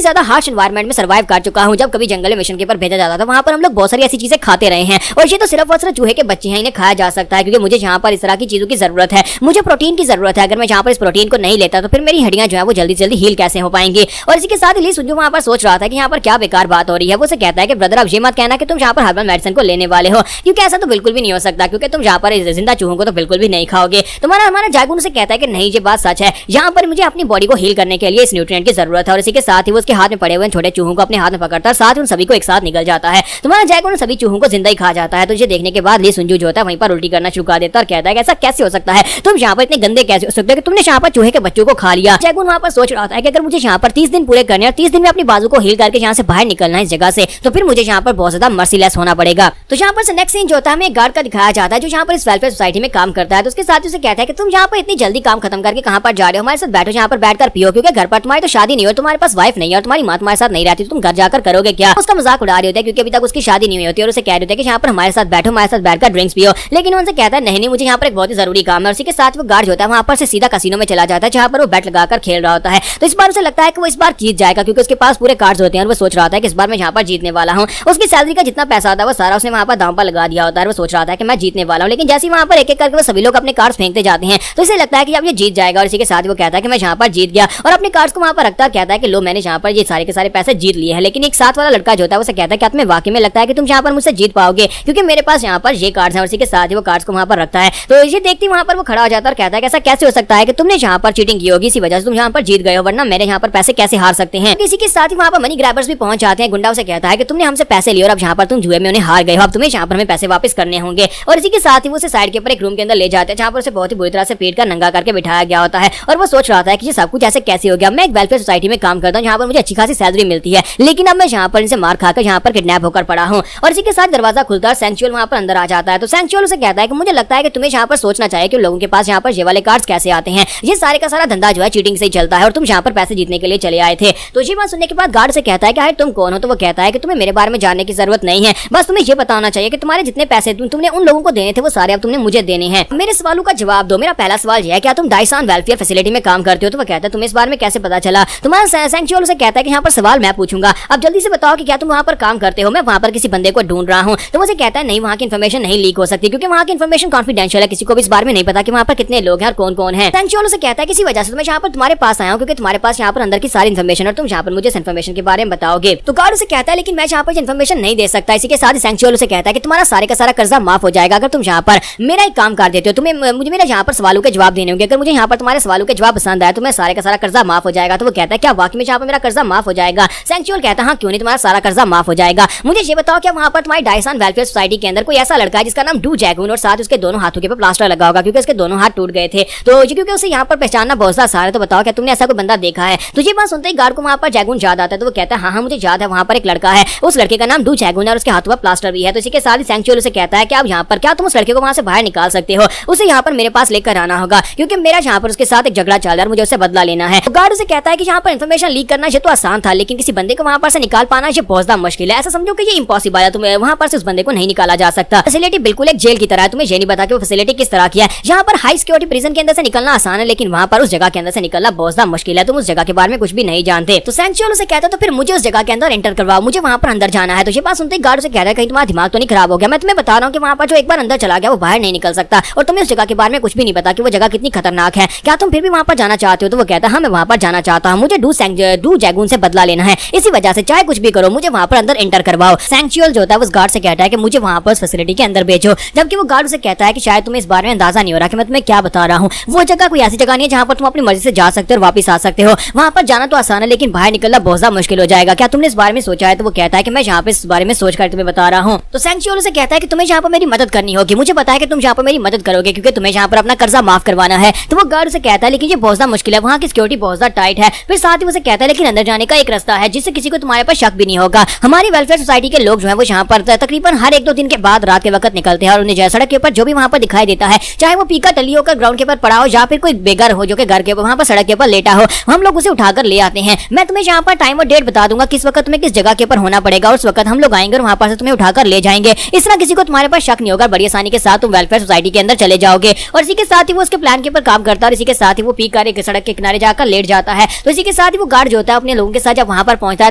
ज्यादा हार्श एनवायरमेंट में सर्वाइव कर चुका हूँ। जब कभी जंगल में मिशन के ऊपर भेजा जाता था वहाँ पर हम लोग बहुत सारी ऐसी चीजें खाते रहे हैं, और ये तो सिर्फ और सिर्फ चूहे के बच्चे हैं, इन्हें खाया जा सकता है क्योंकि मुझे यहाँ पर इस तरह की चीजों की जरूरत है, मुझे प्रोटीन की जरूरत है। अगर मैं यहाँ पर इस प्रोटीन को नहीं लेता तो फिर मेरी हड्डियां जो है वो जल्दी जल्दी हील कैसे हो पाएंगी। और इसी के साथ ली सुनजू वहाँ पर सोच रहा था कि यहाँ पर क्या बेकार बात हो रही है। वो से कहता है कि ब्रदर अब ये मत कहना कि तुम यहाँ पर हर्बल मेडिसिन को लेने वाले हो, क्योंकि ऐसा तो बिल्कुल भी नहीं हो सकता, क्योंकि तुम यहाँ पर जिंदा चूहों को तो बिल्कुल भी नहीं खाओगे। हमारा जैकून से कहता है कि नहीं ये बात सच है, यहाँ पर मुझे अपनी बॉडी को हील करने के लिए इस न्यूट्रिएंट की जरूरत है। और इसी के साथ ही वो उसके हाथ में पड़े हुए छोटे चूहों को अपने हाथ में पकड़ता है, साथ ही उन सभी को एक साथ निकल जाता है। तुम्हारा जैकून सभी चूहों को जिंदा ही खा जाता है। तो ये देखने के बाद ली सुनजू जो होता है वहीं पर उल्टी करना शुरू कर देता है और कहता है कि ऐसा कैसे हो सकता है, तुम यहाँ पर इतने गंदे कैसे हो सकते हो कि तुमने यहाँ पर चूहे के बच्चों को खा लिया। जैकून वहाँ पर सोच रहा था कि अगर मुझे यहाँ पर 30 दिन पूरे करने और 30 दिन में अपनी बाजू को हील करके यहाँ से बाहर निकलना है इस जगह से, तो फिर मुझे यहाँ पर बहुत ज्यादा मर्सीलेस होना पड़ेगा। तो यहाँ पर नेक्स्ट सीन जो होता है हमें गार्ड का दिखाया जाता है जो यहाँ पर इस वेलफेयर सोसाइटी में काम करता है। तो उसके साथ उसे कहता है कि तुम यहाँ पर इतनी जल्दी काम खत्म करके कहाँ पर जा रहे हो, हमारे साथ बैठो, यहाँ पर बैठकर पियो, क्योंकि घर पर तुम्हारी तो शादी नहीं हो, तुम्हारे पास वाइफ नहीं है और तुम्हारी माँ तुम्हारे साथ नहीं रहती, तुम घर जाकर करोगे क्या। उसका मजाक उड़ा रही होती है क्योंकि अभी तक उसकी शादी नहीं हुई होती, और उसे कह रहे होते हैं कि यहाँ पर हमारे साथ बैठो, हमारे साथ बैठकर ड्रिंक्स पियो। लेकिन उनसे कहता है नहीं मुझे यहाँ पर एक बहुत ही जरूरी काम है। उसी के साथ वो गार्ड होता है वहाँ पर से सीधा कसिनो में चला जाता है जहाँ पर वो बैट लगाकर खेल रहा होता है। तो इस बार उसे लगता है कि वो इस बार जीत जाएगा क्योंकि उसके पास पूरे कार्ड्स होते हैं और वो सोच रहा था कि इस बार मैं यहाँ पर जीतने वाला हूँ। उसकी सैलरी का जितना पैसा होता है वो सारा उसने वहाँ पर दांव पर लगा दिया होता है। वो सोच रहा था कि मैं जीतने वाला हूँ, लेकिन जैसे वहाँ पर एक एक करके वो सभी लोग अपने कार्ड्स फेंकते जाते हैं तो इसे लगता है कि अब ये जीत जाएगा। और इसी के साथ वो कहता है कि मैं यहाँ पर जीत गया और अपने कार्ड्स को वहाँ पर रखता कहता है कि लो मैंने यहाँ पर ये सारे के सारे पैसे जीत लिए हैं। लेकिन एक साथ वाला लड़का जो होता है उसे कहता है कि तुम्हें वाकई में लगता है कि तुम यहाँ पर मुझसे जीत पाओगे, क्योंकि मेरे पास यहाँ पर ये कार्ड्स हैं। और इसी के साथ ही वो कार्ड्स को वहाँ पर रखता है। तो ये देखती वहाँ पर वो खड़ा हो जाता है और कहता है कि ऐसा ऐसा कैसे हो सकता है कि तुमने यहाँ पर चीटिंग की होगी, इसी वजह से तुम यहाँ पर जीत गए हो, वरना मेरे यहाँ पर पैसे कैसे हार सकते हैं। किसी के साथ ही वहाँ पर मनी ग्रैबर्स भी पहुंच जाते हैं। गुंडा उसे कहता है कि तुमने हमसे पैसे लिए और अब यहाँ पर तुम जुए में उन्हें हार गए हो, अब तुम्हें यहाँ पर हमें पैसे वापस करने होंगे। और इसी के साथ ही वो उसे साइड के ऊपर एक रूम के अंदर ले जाते हैं, जहाँ पर उसे बहुत ही बुरी तरह से पीट कर नंगा करके बिठाया गया होता है। और वो सोच रहा था कि ये सब कुछ ऐसे कैसे हो गया, मैं एक वेलफेयर सोसाइटी में काम करता हूँ, यहाँ पर मुझे अच्छी खासी सैलरी मिलती है, लेकिन अब मैं यहाँ पर इनसे मार खाकर यहाँ पर किडनैप होकर पड़ा हूँ। और इसी के साथ दरवाजा खुलता है, सेंचुअल वहाँ पर अंदर आ जाता है। तो सेंचुअल उसे कहता है कि मुझे लगता है कि तुम्हें यहाँ पर सोचना चाहिए कि लोगों के पास यहाँ पर ये वाले कार्ड्स कैसे आते हैं, ये सारे का सारा धंधा जो है चीटिंग से ही चलता है और तुम यहाँ पर पैसे जीतने के लिए चले आए थे। तो ये बात सुनने के बाद गार्ड से कहता है कि हाय तुम कौन हो। तो वो कहता है कि तुम्हें मेरे बारे में जानने की जरूरत नहीं है, बस तुम्हें ये बताना चाहिए कि तुम्हारे जितने पैसे तुमने उन लोगों को देने थे वो सारे अब तुमने मुझे देने हैं। मेरे सवालों का जवाब दो। मेरा पहला सवाल यह है, क्या तुम डायसान वेलफेयर फैसिलिटी में काम करते हो। तो वो कहता है तुम्हें इस बारे में कैसे पता चला। तुम्हारा सेंचुअल उसे कहता है कि यहाँ पर सवाल मैं पूछूंगा, अब जल्दी से बताओ कि क्या तुम वहाँ पर काम करते हो। मैं वहाँ पर किसी बंदे को ढूंढ रहा हूँ। तो मुझे कहता है नहीं, वहाँ की इन्फॉर्मेशन नहीं लीक हो सकती, क्योंकि वहाँ की इन्फॉर्मेशन कॉन्फिडेंशियल है, किसी को भी इस बारे में नहीं पता कि वहाँ पर कितने लोग हैं और कौन कौन है। सेंचुअल उसे कहता है किसी वजह से मैं यहाँ पर तुम्हारे पास आया हूँ, क्योंकि तुम्हारे पास यहाँ पर अंदर की सारी इन्फॉर्मेशन और तुम यहाँ पर मुझे इस इन्फॉर्मेशन के बारे में बताओगे। तो गार्ड उसे कहता है लेकिन मैं यहाँ पर इन्फॉर्मेशन नहीं दे सकता। इसी के साथ सेंचुअल उसे कहता है कि तुम्हारा सारे का सारा कर्जा माफ हो जाएगा अगर तुम यहाँ पर मेरा एक काम कर देते हो। तुम्हें मुझे मेरा यहाँ पर सवालों के जवाब देने होंगे, अगर मुझे यहाँ पर तुम्हारे सवालों के जवाब पसंद आए तो मैं सारे का सारा कर्जा माफ हो जाएगा। तो वो कहता है क्या वाकई में यहाँ पर मेरा कर्जा माफ हो जाएगा। सेंचुअल कहता है हाँ क्यों नहीं, तुम्हारा सारा कर्जा माफ हो जाएगा। मुझे ये बताओ क्या वहाँ पर तुम्हारी डायसान वेलफेयर सोसाइटी के अंदर कोई ऐसा लड़का है जिसका नाम डू जैगून और साथ उसके दोनों हाथों के ऊपर प्लास्टर लगा होगा, क्योंकि उसके दोनों हाथ टूट गए थे। तो क्योंकि उसे यहाँ पर पहचानना बहुत सा आसान है। तो बताओ क्या तुमने ऐसा कोई बंदा देखा है। तो ये बात सुनते ही गार्ड को वहाँ पर जैगून याद आता है। तो वो कहता है हाँ मुझे याद है, वहाँ पर एक लड़का है, उस लड़के का नाम डू जैगून है और उसके हाथों पर प्लास्टर भी है। तो इसी के साथ ही सेंचुअल उसे कहता है कि आप यहाँ पर क्या तुम उस लड़के को वहाँ से बाहर निकाल सकते हो, उसे यहाँ पर मेरे पास लेकर आना होगा, क्योंकि मेरा यहाँ पर उसके साथ एक झगड़ा चल रहा है, मुझे उससे बदला लेना है। तो गार्ड उसे कहता है कि यहाँ पर इन्फॉर्मेशन लीक करना ये तो आसान था, लेकिन किसी बंदे को वहाँ पर से निकाल पाना ये बहुत ज्यादा मुश्किल है। ऐसा समझो कि ये इम्पॉसिबल है, तुम्हें वहाँ पर से उस बंदे को नहीं निकाला जा सकता। फैसिलिटी बिल्कुल एक जेल की तरह है, तुम्हें ये नहीं पता कि वो फैसिलिटी किस तरह की है। यहाँ पर हाई सिक्योरिटी प्रिजन के अंदर से निकलना आसान है, लेकिन वहाँ पर उस जगह के अंदर से निकलना बहुत ज्यादा मुश्किल है। तुम उस जगह के बारे में कुछ भी नहीं जानते। तो सेंचुअल उसे कहता है तो फिर मुझे उस जगह के अंदर एंटर करवाओ, मुझे वहाँ पर अंदर जाना है। तो ये बात सुनते ही गार्ड से कहता है कहीं तुम्हारा दिमाग तो नहीं खराब हो गया, मैं तुम्हें बता रहा हूँ कि वहाँ पर जो एक बार अंदर चला गया वो बाहर नहीं निकल सकता, और तुम्हें उस जगह के बारे में कुछ भी नहीं पता कि वो जगह कितनी खतरनाक है। क्या तुम फिर भी वहाँ पर जाना चाहते हो। तो वो कहता है हाँ मैं वहाँ पर जाना चाहता हूँ, मुझे डू जैगून से बदला लेना है, इसी वजह से चाहे कुछ भी करो मुझे वहाँ पर अंदर एंटर करवाओ। सेंचुअल जो होता है उस गार्ड से कहता है कि मुझे वहाँ पर फैसिलिटी के अंदर भेजो, जबकि वो गार्ड उसे कहता है कि शायद तुम्हें इस बारे में अंदाजा नहीं हो रहा कि मैं तुम्हें क्या बता रहा हूँ। वो जगह कोई ऐसी जगह नहीं है जहाँ पर तुम अपनी मर्जी से जा सकते हो और वापस आ सकते हो। वहाँ पर जाना तो आसान है, लेकिन बाहर निकलना बहुत ज्यादा मुश्किल हो जाएगा। क्या तुमने इस बारे में सोचा है। तो वो कहता है कि मैं यहाँ पे इस बारे में सोचकर तुम्हें बता रहा हूँ। तो सेंचुअल उसे कहता है कि तुम्हें यहाँ पर मेरी मदद करनी होगी, मुझे पता है कि तुम यहाँ पर मेरी मदद करोगे, क्योंकि तुम्हें यहाँ पर अपना कर्जा माफ करवाना है। तो वो गार्ड से कहता है लेकिन ये बहुत ज्यादा मुश्किल है, वहाँ की सिक्योरिटी बहुत ज्यादा टाइट है। फिर साथ ही उसे कहता है लेकिन अंदर जाने का एक रास्ता है जिससे किसी को तुम्हारे पर शक भी नहीं होगा। हमारी वेलफेयर सोसाइटी के लोग जो है वो यहाँ पर तकरीबन हर 1-2 दिन के बाद रात के वक्त निकलते हैं, और उन्हें सड़क के ऊपर जो भी वहाँ पर दिखाई देता है, चाहे वो पीका टली होकर ग्राउंड के ऊपर पड़ा हो या फिर कोई बेघर हो जो कि घर के वहाँ पर सड़क के ऊपर लेटा हो, हम लोग उसे उठाकर ले आते हैं। मैं तुम्हें यहाँ पर टाइम और डेट बता दूंगा किस वक्त तुम्हें किस जगह के ऊपर होना पड़ेगा, और उस वक्त हम लोग आएंगे और वहाँ पर से तुम्हें उठाकर ले जाएंगे। इस तरह किसी को तुम्हारे पास शक नहीं होगा, बड़ी आसानी के साथ तुम वेलफेयर सोसाइटी के अंदर चले जाओगे। और इसी के साथ ही वो उसके प्लान के ऊपर काम करता है, और इसी के साथ ही वो पीकर एक सड़क के किनारे जाकर लेट जाता है। तो इसी के साथ ही वो गार्ड जो होता है अपने लोगों के साथ जब वहाँ पर पहुंचता है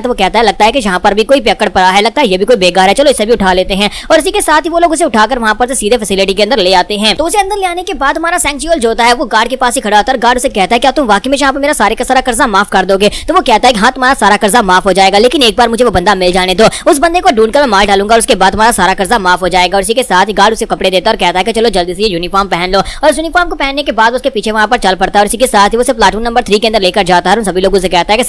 तो वो कहता है लगता है कि यहाँ पर भी कोई पियक्कड़ पड़ा है, लगता है ये भी कोई बेकार है, चलो इसे भी उठा लेते हैं। और इसी के साथ ही वो लोग उसे उठाकर वहाँ पर से सीधे फैसिलिटी के अंदर ले आते हैं। तो उसे अंदर ले आने के बाद हमारा सेंचुअल जो होता है वो गार्ड के पास ही खड़ा होता है। गार्ड से कहता है क्या तुम वाकई में यहाँ पर मेरा सारे का सारा कर्जा माफ कर दोगे। तो वो कहता है कि हाँ तुम्हारा सारा कर्जा माफ हो जाएगा, लेकिन एक बार मुझे वो बंदा मिल जाने दो, उस बंदे को ढूंढकर मैं मार डालूंगा और उसके बाद तुम्हारा सारा कर्जा माफ हो जाएगा। और इसी के साथ ही गार्ड उसे कपड़े देता है और कहता है कि चलो जल्दी से ये यूनिफॉर्म पहन लो। और इस यूनिफॉर्म को पहनने के बाद उसके पीछे वहाँ पर चल पड़ता है, और इसी के साथ ही वो प्लाटून नंबर 3 के अंदर लेकर जाता है। और सभी लोगों से कहता है कि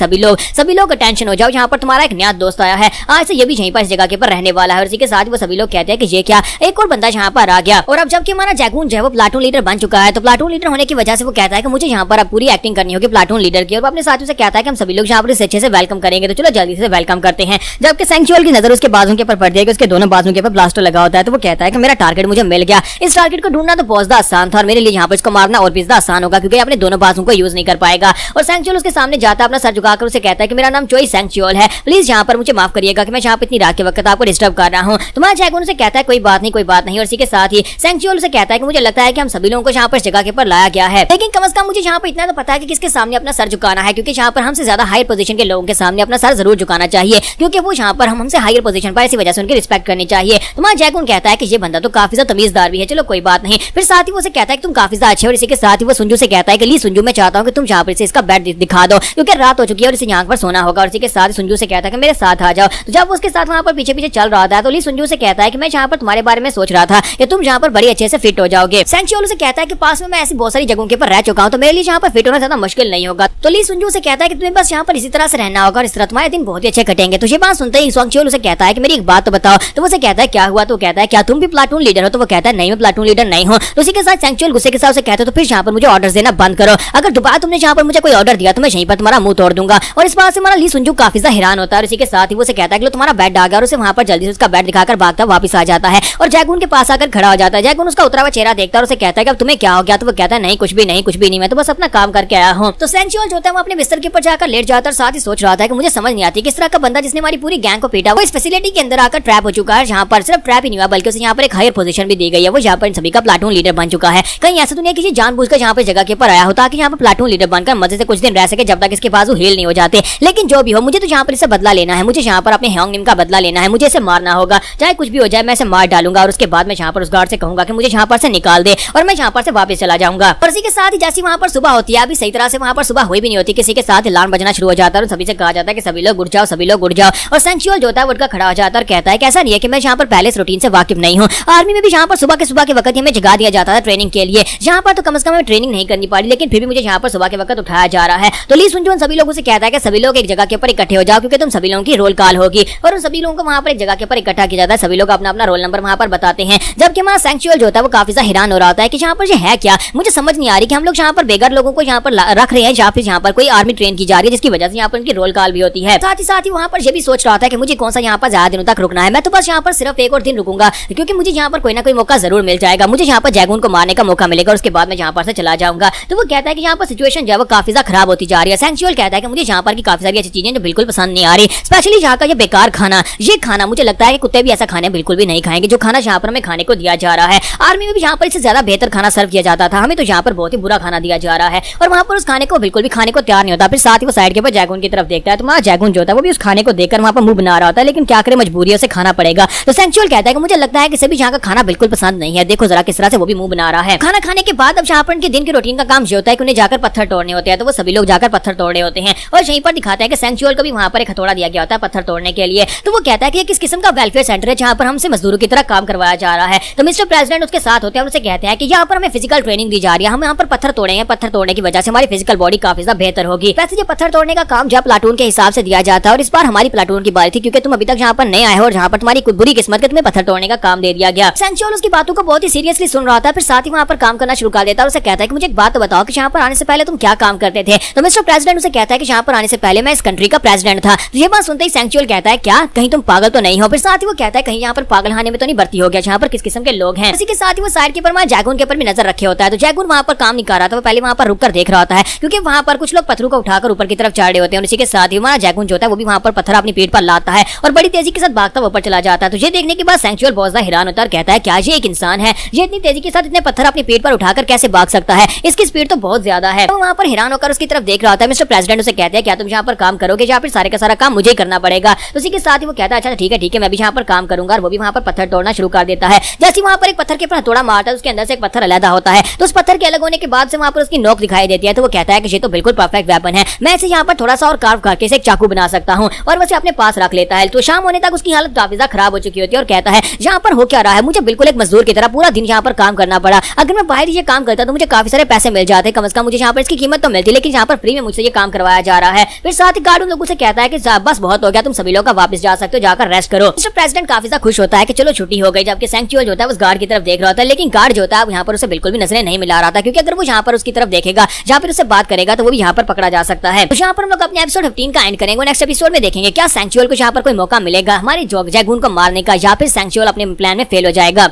सभी लोग अटेंशन हो जाओ, यहाँ पर तुम्हारा एक नया दोस्त आया है, आज से ये भी यहीं पर इस जगह के ऊपर रहने वाला है। और इसी के साथ वो सभी लोग कहते हैं कि ये क्या, एक और बंदा यहाँ पर आ गया। और अब जबकि हमारा जैगून जो है वो प्लाटून लीडर बन चुका है, तो प्लाटून लीडर होने की वजह से वो कहता है कि मुझे यहाँ पर अब पूरी एक्टिंग करनी होगी प्लाटून लीडर की। और अपने साथियों से कहता है कि हम सभी लोग यहाँ पर इसे अच्छे से वेलकम करेंगे, तो चलो जल्दी से वेलकम करते हैं। जबकि सेंचुअल की नजर उसके बाजू के ऊपर पड़ती है कि उसके दोनों बाजू के ऊपर प्लास्टर लगा होता है। तो वो कहता है कि मेरा टारगेट मुझे मिल गया, इस टारगेट को ढूंढना तो बहुत ज्यादा आसान था, और मेरे लिए यहाँ पर इसको मारना और भी ज्यादा आसान होगा, क्योंकि अपने दोनों बाजू को यूज नहीं कर पाएगा। और सेंचुअल उसके सामने जाता है, अपना सर झुकाकर उसे कहता है कि मेरा नाम चोई सेंचुअल है, प्लीज यहाँ पर मुझे माफ करिएगा कि मैं यहाँ पर इतनी रात के वक्त आपको डिस्टर्ब कर रहा हूँ। तुम्हारा जैगून से कहता है कोई बात नहीं। और इसी के साथ ही सेंचुअल से कहता है कि मुझे लगता है कि हम सभी लोगों को यहाँ पर जगह के ऊपर लाया गया है, लेकिन कम से कम मुझे यहाँ पर इतना तो पता है कि किसके सामने अपना सर झुकाना है, क्योंकि यहाँ पर हमसे ज्यादा हायर पोजीशन के लोगों के सामने अपना सर जरूर झुकाना चाहिए, क्योंकि वो यहाँ पर हमसे हायर पोजीशन पर, इसी वजह से उनकी रिस्पेक्ट करनी चाहिए। तुम्हारा जैगून कहता है कि ये बंदा तो काफी ज्यादा तमीजदार भी है, चलो कोई बात नहीं। फिर साथ ही वो से कहता है कि तुम काफी ज्यादा अच्छे। और इसी के साथ ही वो सुंजू से कहता है कि ली सुंजू मैं चाहता हूँ कि तुम यहाँ पर इसका बेड दिखा दो, क्योंकि रात हो चुकी है और इसे यहाँ पर सोना होगा। और इसी के साथ सुंजू से कहता है कि मेरे साथ आ जाओ। तो जब उसके साथ वहाँ पर पीछे पीछे चल रहा था तो ली सुंजू से कहता है कि मैं यहाँ पर तुम्हारे बारे में सोच रहा था कि तुम यहाँ पर बड़ी अच्छे से फिट हो जाओगे। सेंचुअल से कहता है कि पास में मैं ऐसी बहुत सारी जगहों के ऊपर रह चुका हूँ, तो मेरे लिए यहाँ पर फिट होना ज्यादा मुश्किल नहीं होगा। तो ली सुनजू से कहता है कि तुम्हें बस यहाँ पर इसी तरह से रहना होगा और इस तरह तुम्हारे दिन बहुत ही अच्छे कटेंगे। तो ये बात सुनते ही सांगचुएल उसे कहता है कि मेरी एक बात तो बताओ। तो वो उसे कहता है क्या हुआ? तो कहता है क्या तुम भी प्लाटून लीडर हो? तो वो कहता है नहीं, मैं प्लाटून लीडर नहीं हूँ। तो उसी के साथ सांगचुएल गुस्से के साथ उसे कहता है तो फिर यहाँ पर मुझे ऑर्डर देना बंद करो। अगर दोबारा तुमने यहाँ पर मुझे कोई ऑर्डर दिया तो मैं यहीं पर तुम्हारा मुंह तोड़ दूंगा। और इस बात से हमारा ली सुनजू काफी ज्यादा हैरान होता है। उसी के साथ ही वो उसे कहता है कि तुम्हारा बेड आ गया, और उसे वहां पर जल्दी से उसका बेड दिखाकर भागता वापस आ जाता है और जैगून के पास आकर खड़ा हो जाता है। जैगून उसका उतरा हुआ चेहरा देखता है और उसे कहता है कि अब तुम्हें क्या हो गया? तो वो कहता है नहीं कुछ भी नहीं, मैं तो बस अपना काम करके आया हूँ। तो सांगचुएल जो होता है वो अपने बिस्तर के ऊपर जाकर लेट जाता है और साथ ही सोच रहा था कि मुझे समझ नहीं आती किस तरह का बंदा जिसने हमारी पूरी गैंग को पीटा वो इस फैसिलिटी के अंदर आकर ट्रैप हो चुका है। यहाँ पर सिर्फ ट्रैप ही नहीं हुआ बल्कि उसे यहाँ पर एक हायर पोजीशन भी दी गई है। वो यहाँ पर इन सभी का प्लाटून लीडर बन चुका है। कहीं ऐसा तो नहीं किसी जानबूझकर यहाँ पर जगह के ऊपर आया हो ताकि यहाँ पर प्लाटून लीडर बनकर मजे से कुछ दिन रह सके जब तक इसके बाजू हिल नहीं हो जाते। लेकिन जो भी हो मुझे तो यहाँ पर इसे बदला लेना है, मुझे यहाँ पर अपने ह्योंगनिम का बदला लेना है, मुझे इसे मारना होगा, चाहे कुछ भी हो जाए मैं इसे मार डालूंगा। और उसके बाद मैं यहाँ पर उस गार्ड से कहूंगा कि मुझे यहाँ पर से निकाल दे और मैं यहाँ पर से वापस चला जाऊंगा। और इसी के साथ ही जैसे वहाँ पर सुबह होती है, अभी सही तरह से वहाँ पर सुबह हुई भी नहीं होती, किसी के साथ अलार्म बजना शुरू हो जाता है और सभी से कहा जाता है कि सभी लोग उठ जाओ, सभी लोग उठ जाओ। और सांगचुएल जो होता है वो उठकर खड़ा हो जाता है और कहता है कि ऐसा नहीं है कि मैं यहाँ पर पहले से रूटीन से वाकिफ नहीं हूँ। आर्मी में भी यहाँ पर सुबह के वक्त हमें जगा दिया जाता था ट्रेनिंग के लिए। यहाँ पर तो कम से कम ट्रेनिंग नहीं करनी पड़ी, लेकिन फिर भी मुझे यहाँ पर सुबह के वक्त उठाया जा रहा है। तो ली सुनजू सभी लोगों से कहता है कि सभी लोग एक जगह के ऊपर इकट्ठे हो जाओ क्योंकि तुम सभी लोगों की रोल कॉल होगी। और उन सभी लोगों को वहाँ पर एक जगह के ऊपर इकट्ठा किया जाता है। सभी लोग अपना अपना रोल नंबर वहाँ पर बताते हैं। जबकि हमारा सांगचुएल जो होता है वो काफी हैरान हो रहा होता है कि यहाँ पर ये है क्या, मुझे समझ नहीं आ रही कि हम लोग यहाँ पर बेघर लोगों को यहाँ पर रख रहे हैं या फिर यहाँ पर कोई आर्मी ट्रेन की जा रही है जिसकी वजह से यहाँ पर उनकी रोल कॉल भी होती है। साथ ही वहाँ पर ये भी सोच रहा था कि मुझे कौन सा यहाँ पर ज्यादा दिनों तक रुकना है, मैं तो बस यहाँ पर सिर्फ एक और दिन रुकूंगा क्योंकि मुझे यहाँ पर कोई ना कोई मौका जरूर मिल जाएगा, मुझे यहाँ पर जैगून को मारने का मौका मिलेगा और उसके बाद मैं यहाँ पर से चला जाऊंगा। तो वो कहता है कि यहाँ पर सिचुएशन जो है वो काफी ज्यादा खराब होती जा रही है। सांगचुएल कहता है कि मुझे यहाँ पर की काफी सारी ऐसी चीजें जो बिल्कुल पसंद नहीं आ रही, स्पेशली यहाँ का ये बेकार खाना, ये खाना मुझे लगता है कि कुत्ते भी ऐसा खाना बिल्कुल भी नहीं खाएंगे जो खाना यहाँ पर हमें खाने को दिया जा रहा है। आर्मी में भी यहाँ पर इससे ज्यादा बेहतर खाना सर्व किया जाता था, हमें तो यहाँ पर बहुत ही बुरा खाना दिया जा रहा है और वहाँ पर उस खाने को बिल्कुल भी खाने को तैयार नहीं होता। फिर साथ ही वो साइड के ऊपर जैगून की तरफ देखता है तो वहाँ जैगून जो होता है वो भी उस खाने को देखकर वहाँ पर मुंह बना रहा होता है, लेकिन क्या करे मजबूरी है उसे खाना पड़ेगा। तो सांगचुएल कहता है कि मुझे लगता है कि सभी यहाँ का खाना बिल्कुल पसंद नहीं है, देखो जरा किस तरह से वो भी मुंह बना रहा है। खाना खाने के बाद अब यहाँ पर उनके दिन की रूटीन का काम ये होता है कि उन्हें जाकर पत्थर तोड़ने होते हैं। तो वो सभी लोग जाकर पत्थर तोड़ने होते हैं और यहीं पर दिखाता है कि सांगचुएल को भी वहाँ पर एक हथौड़ा दिया गया होता है पत्थर तोड़ने के लिए। तो वो कहता है कि किस किस्म का वेलफेयर सेंटर है जहाँ पर हमसे मजदूरों की तरह काम करवाया जा रहा है। तो मिस्टर प्रेसिडेंट उसके साथ होते हैं और उसे कहते हैं कि यहाँ पर हमें फिजिकल ट्रेनिंग दी जा रही है, हम यहाँ पर पत्थर तोड़ेंगे, पत्थर तोड़ने की वजह से हमारी फिजिकल बॉडी काफी ज्यादा बेहतर होगी। वैसे ये पत्थर तोड़ने का काम जब प्लाटून के हिसाब से दिया जाता है और इस बार हमारी प्लाटून की बारी थी क्योंकि तुम अभी तक यहाँ पर नहीं आए हो और यहाँ पर तुम्हारी कोई बुरी किस्मत के तुम्हें पत्थर तोड़ने का काम दे दिया गया। सांगचुएल उसकी बातों को बहुत ही सीरियसली सुन रहा था, फिर साथ ही वहाँ पर काम करना शुरू कर देता है। उसे कहता है कि मुझे एक बात तो बताओ कि यहाँ पर आने से पहले तुम क्या काम करते थे? तो मिस्टर प्रेसिडेंट उसे कहता है कि यहाँ पर आने से पहले मैं इस कंट्री का प्रेसिडेंट था। तो ये बात सुनते ही सांगचुएल कहता है क्या कहीं तुम पागल तो नहीं हो? फिर साथ ही वो कहता है कहीं यहाँ पर पागलखाने में तो नहीं भर्ती हो गया जहाँ पर किस किस्म के लोग हैं। इसी के साथ ही वो साइड के ऊपर जैगून के ऊपर भी नजर रखे होता है। तो जैगून वहाँ पर काम नहीं कर रहा था, वो पहले वहाँ पर रुक कर देख रहा होता है क्योंकि वहाँ पर कुछ लोग पत्थरों को उठाकर ऊपर की तरफ चढ़ रहे होते हैं। इसी के साथ ही हमारा जैगून जो होता है वो भी वहाँ पर पत्थर अपनी पीठ पर लाता है और बड़ी तेजी के साथ भागता ऊपर चला जाता है। तो ये देखने के बाद सांगचुएल बहुत ज्यादा हैरान होता है और कहता है क्या ये एक इंसान है, ये इतनी तेजी के साथ इतने पत्थर अपनी पीठ पर उठाकर कैसे भाग सकता है, इसकी स्पीड तो बहुत ज्यादा है। तो वहाँ पर हैरान होकर उसकी तरफ देख रहा होता है। मिस्टर प्रेसिडेंट उसे कहते हैं क्या तुम यहाँ पर काम करोगे या फिर सारे का सारा काम मुझे करना पड़ेगा? तो उसी के साथ ही वो कहता है अच्छा ठीक है मैं भी यहाँ पर काम करूंगा और वो भी वहाँ पर पत्थर तोड़ना शुरू कर देता है। जैसे वहाँ पर एक पत्थर के ऊपर हथौड़ा मारता है उसके अंदर से एक पत्थर अलग होता है। तो उस पत्थर के अलग होने के बाद से वहाँ पर उसकी नोक दिखाई देती है। तो वो कहता है कि ये तो बिल्कुल परफेक्ट वेपन है, मैं इसे यहाँ पर थोड़ा सा और कार्व करके इसे एक चाकू बना सकता हूँ और वैसे अपने पास रख लेता है। तो शाम होने तक उसकी हालत काफी ज्यादा खराब हो चुकी होती है और कहता है यहाँ पर हो क्या रहा है, मुझे बिल्कुल एक मजदूर की तरह पूरा दिन यहाँ पर काम करना पड़ा, अगर मैं बाहर ये काम करता तो मुझे काफी सारे पैसे मिल जाते, कम से कम मुझे यहाँ पर इसकी कीमत तो मिलती, लेकिन यहाँ पर फ्री में मुझसे ये काम करवाया जा रहा है। फिर साथ ही गार्ड उन लोगों से कहता है कि बस बहुत हो गया, तुम सभी लोग का वापस जा सकते हो, जाकर रेस्ट करो। मिस्टर प्रेसिडेंट काफी ज्यादा खुश होता है कि चलो छुट्टी हो गई। जबकि सांगचुएल जो होता है उस गार्ड की तरफ देख रहा होता है, लेकिन गार्ड जो होता है यहाँ पर उसे बिल्कुल भी नजरें नहीं मिला रहा था क्योंकि अगर वो यहाँ पर उसकी तरफ देखेगा या फिर उससे बात करेगा तो वो भी यहाँ पर पकड़ा जा सकता है। तो यहाँ पर हम लोग अपने एपिसोड 15 का एंड करेंगे। नेक्स्ट एपिसोड में देखेंगे क्या सांगचुएल को यहाँ पर कोई मौका मिलेगा हमारे जैगून को मारने का या फिर सांगचुएल अपने प्लान में फेल हो जाएगा।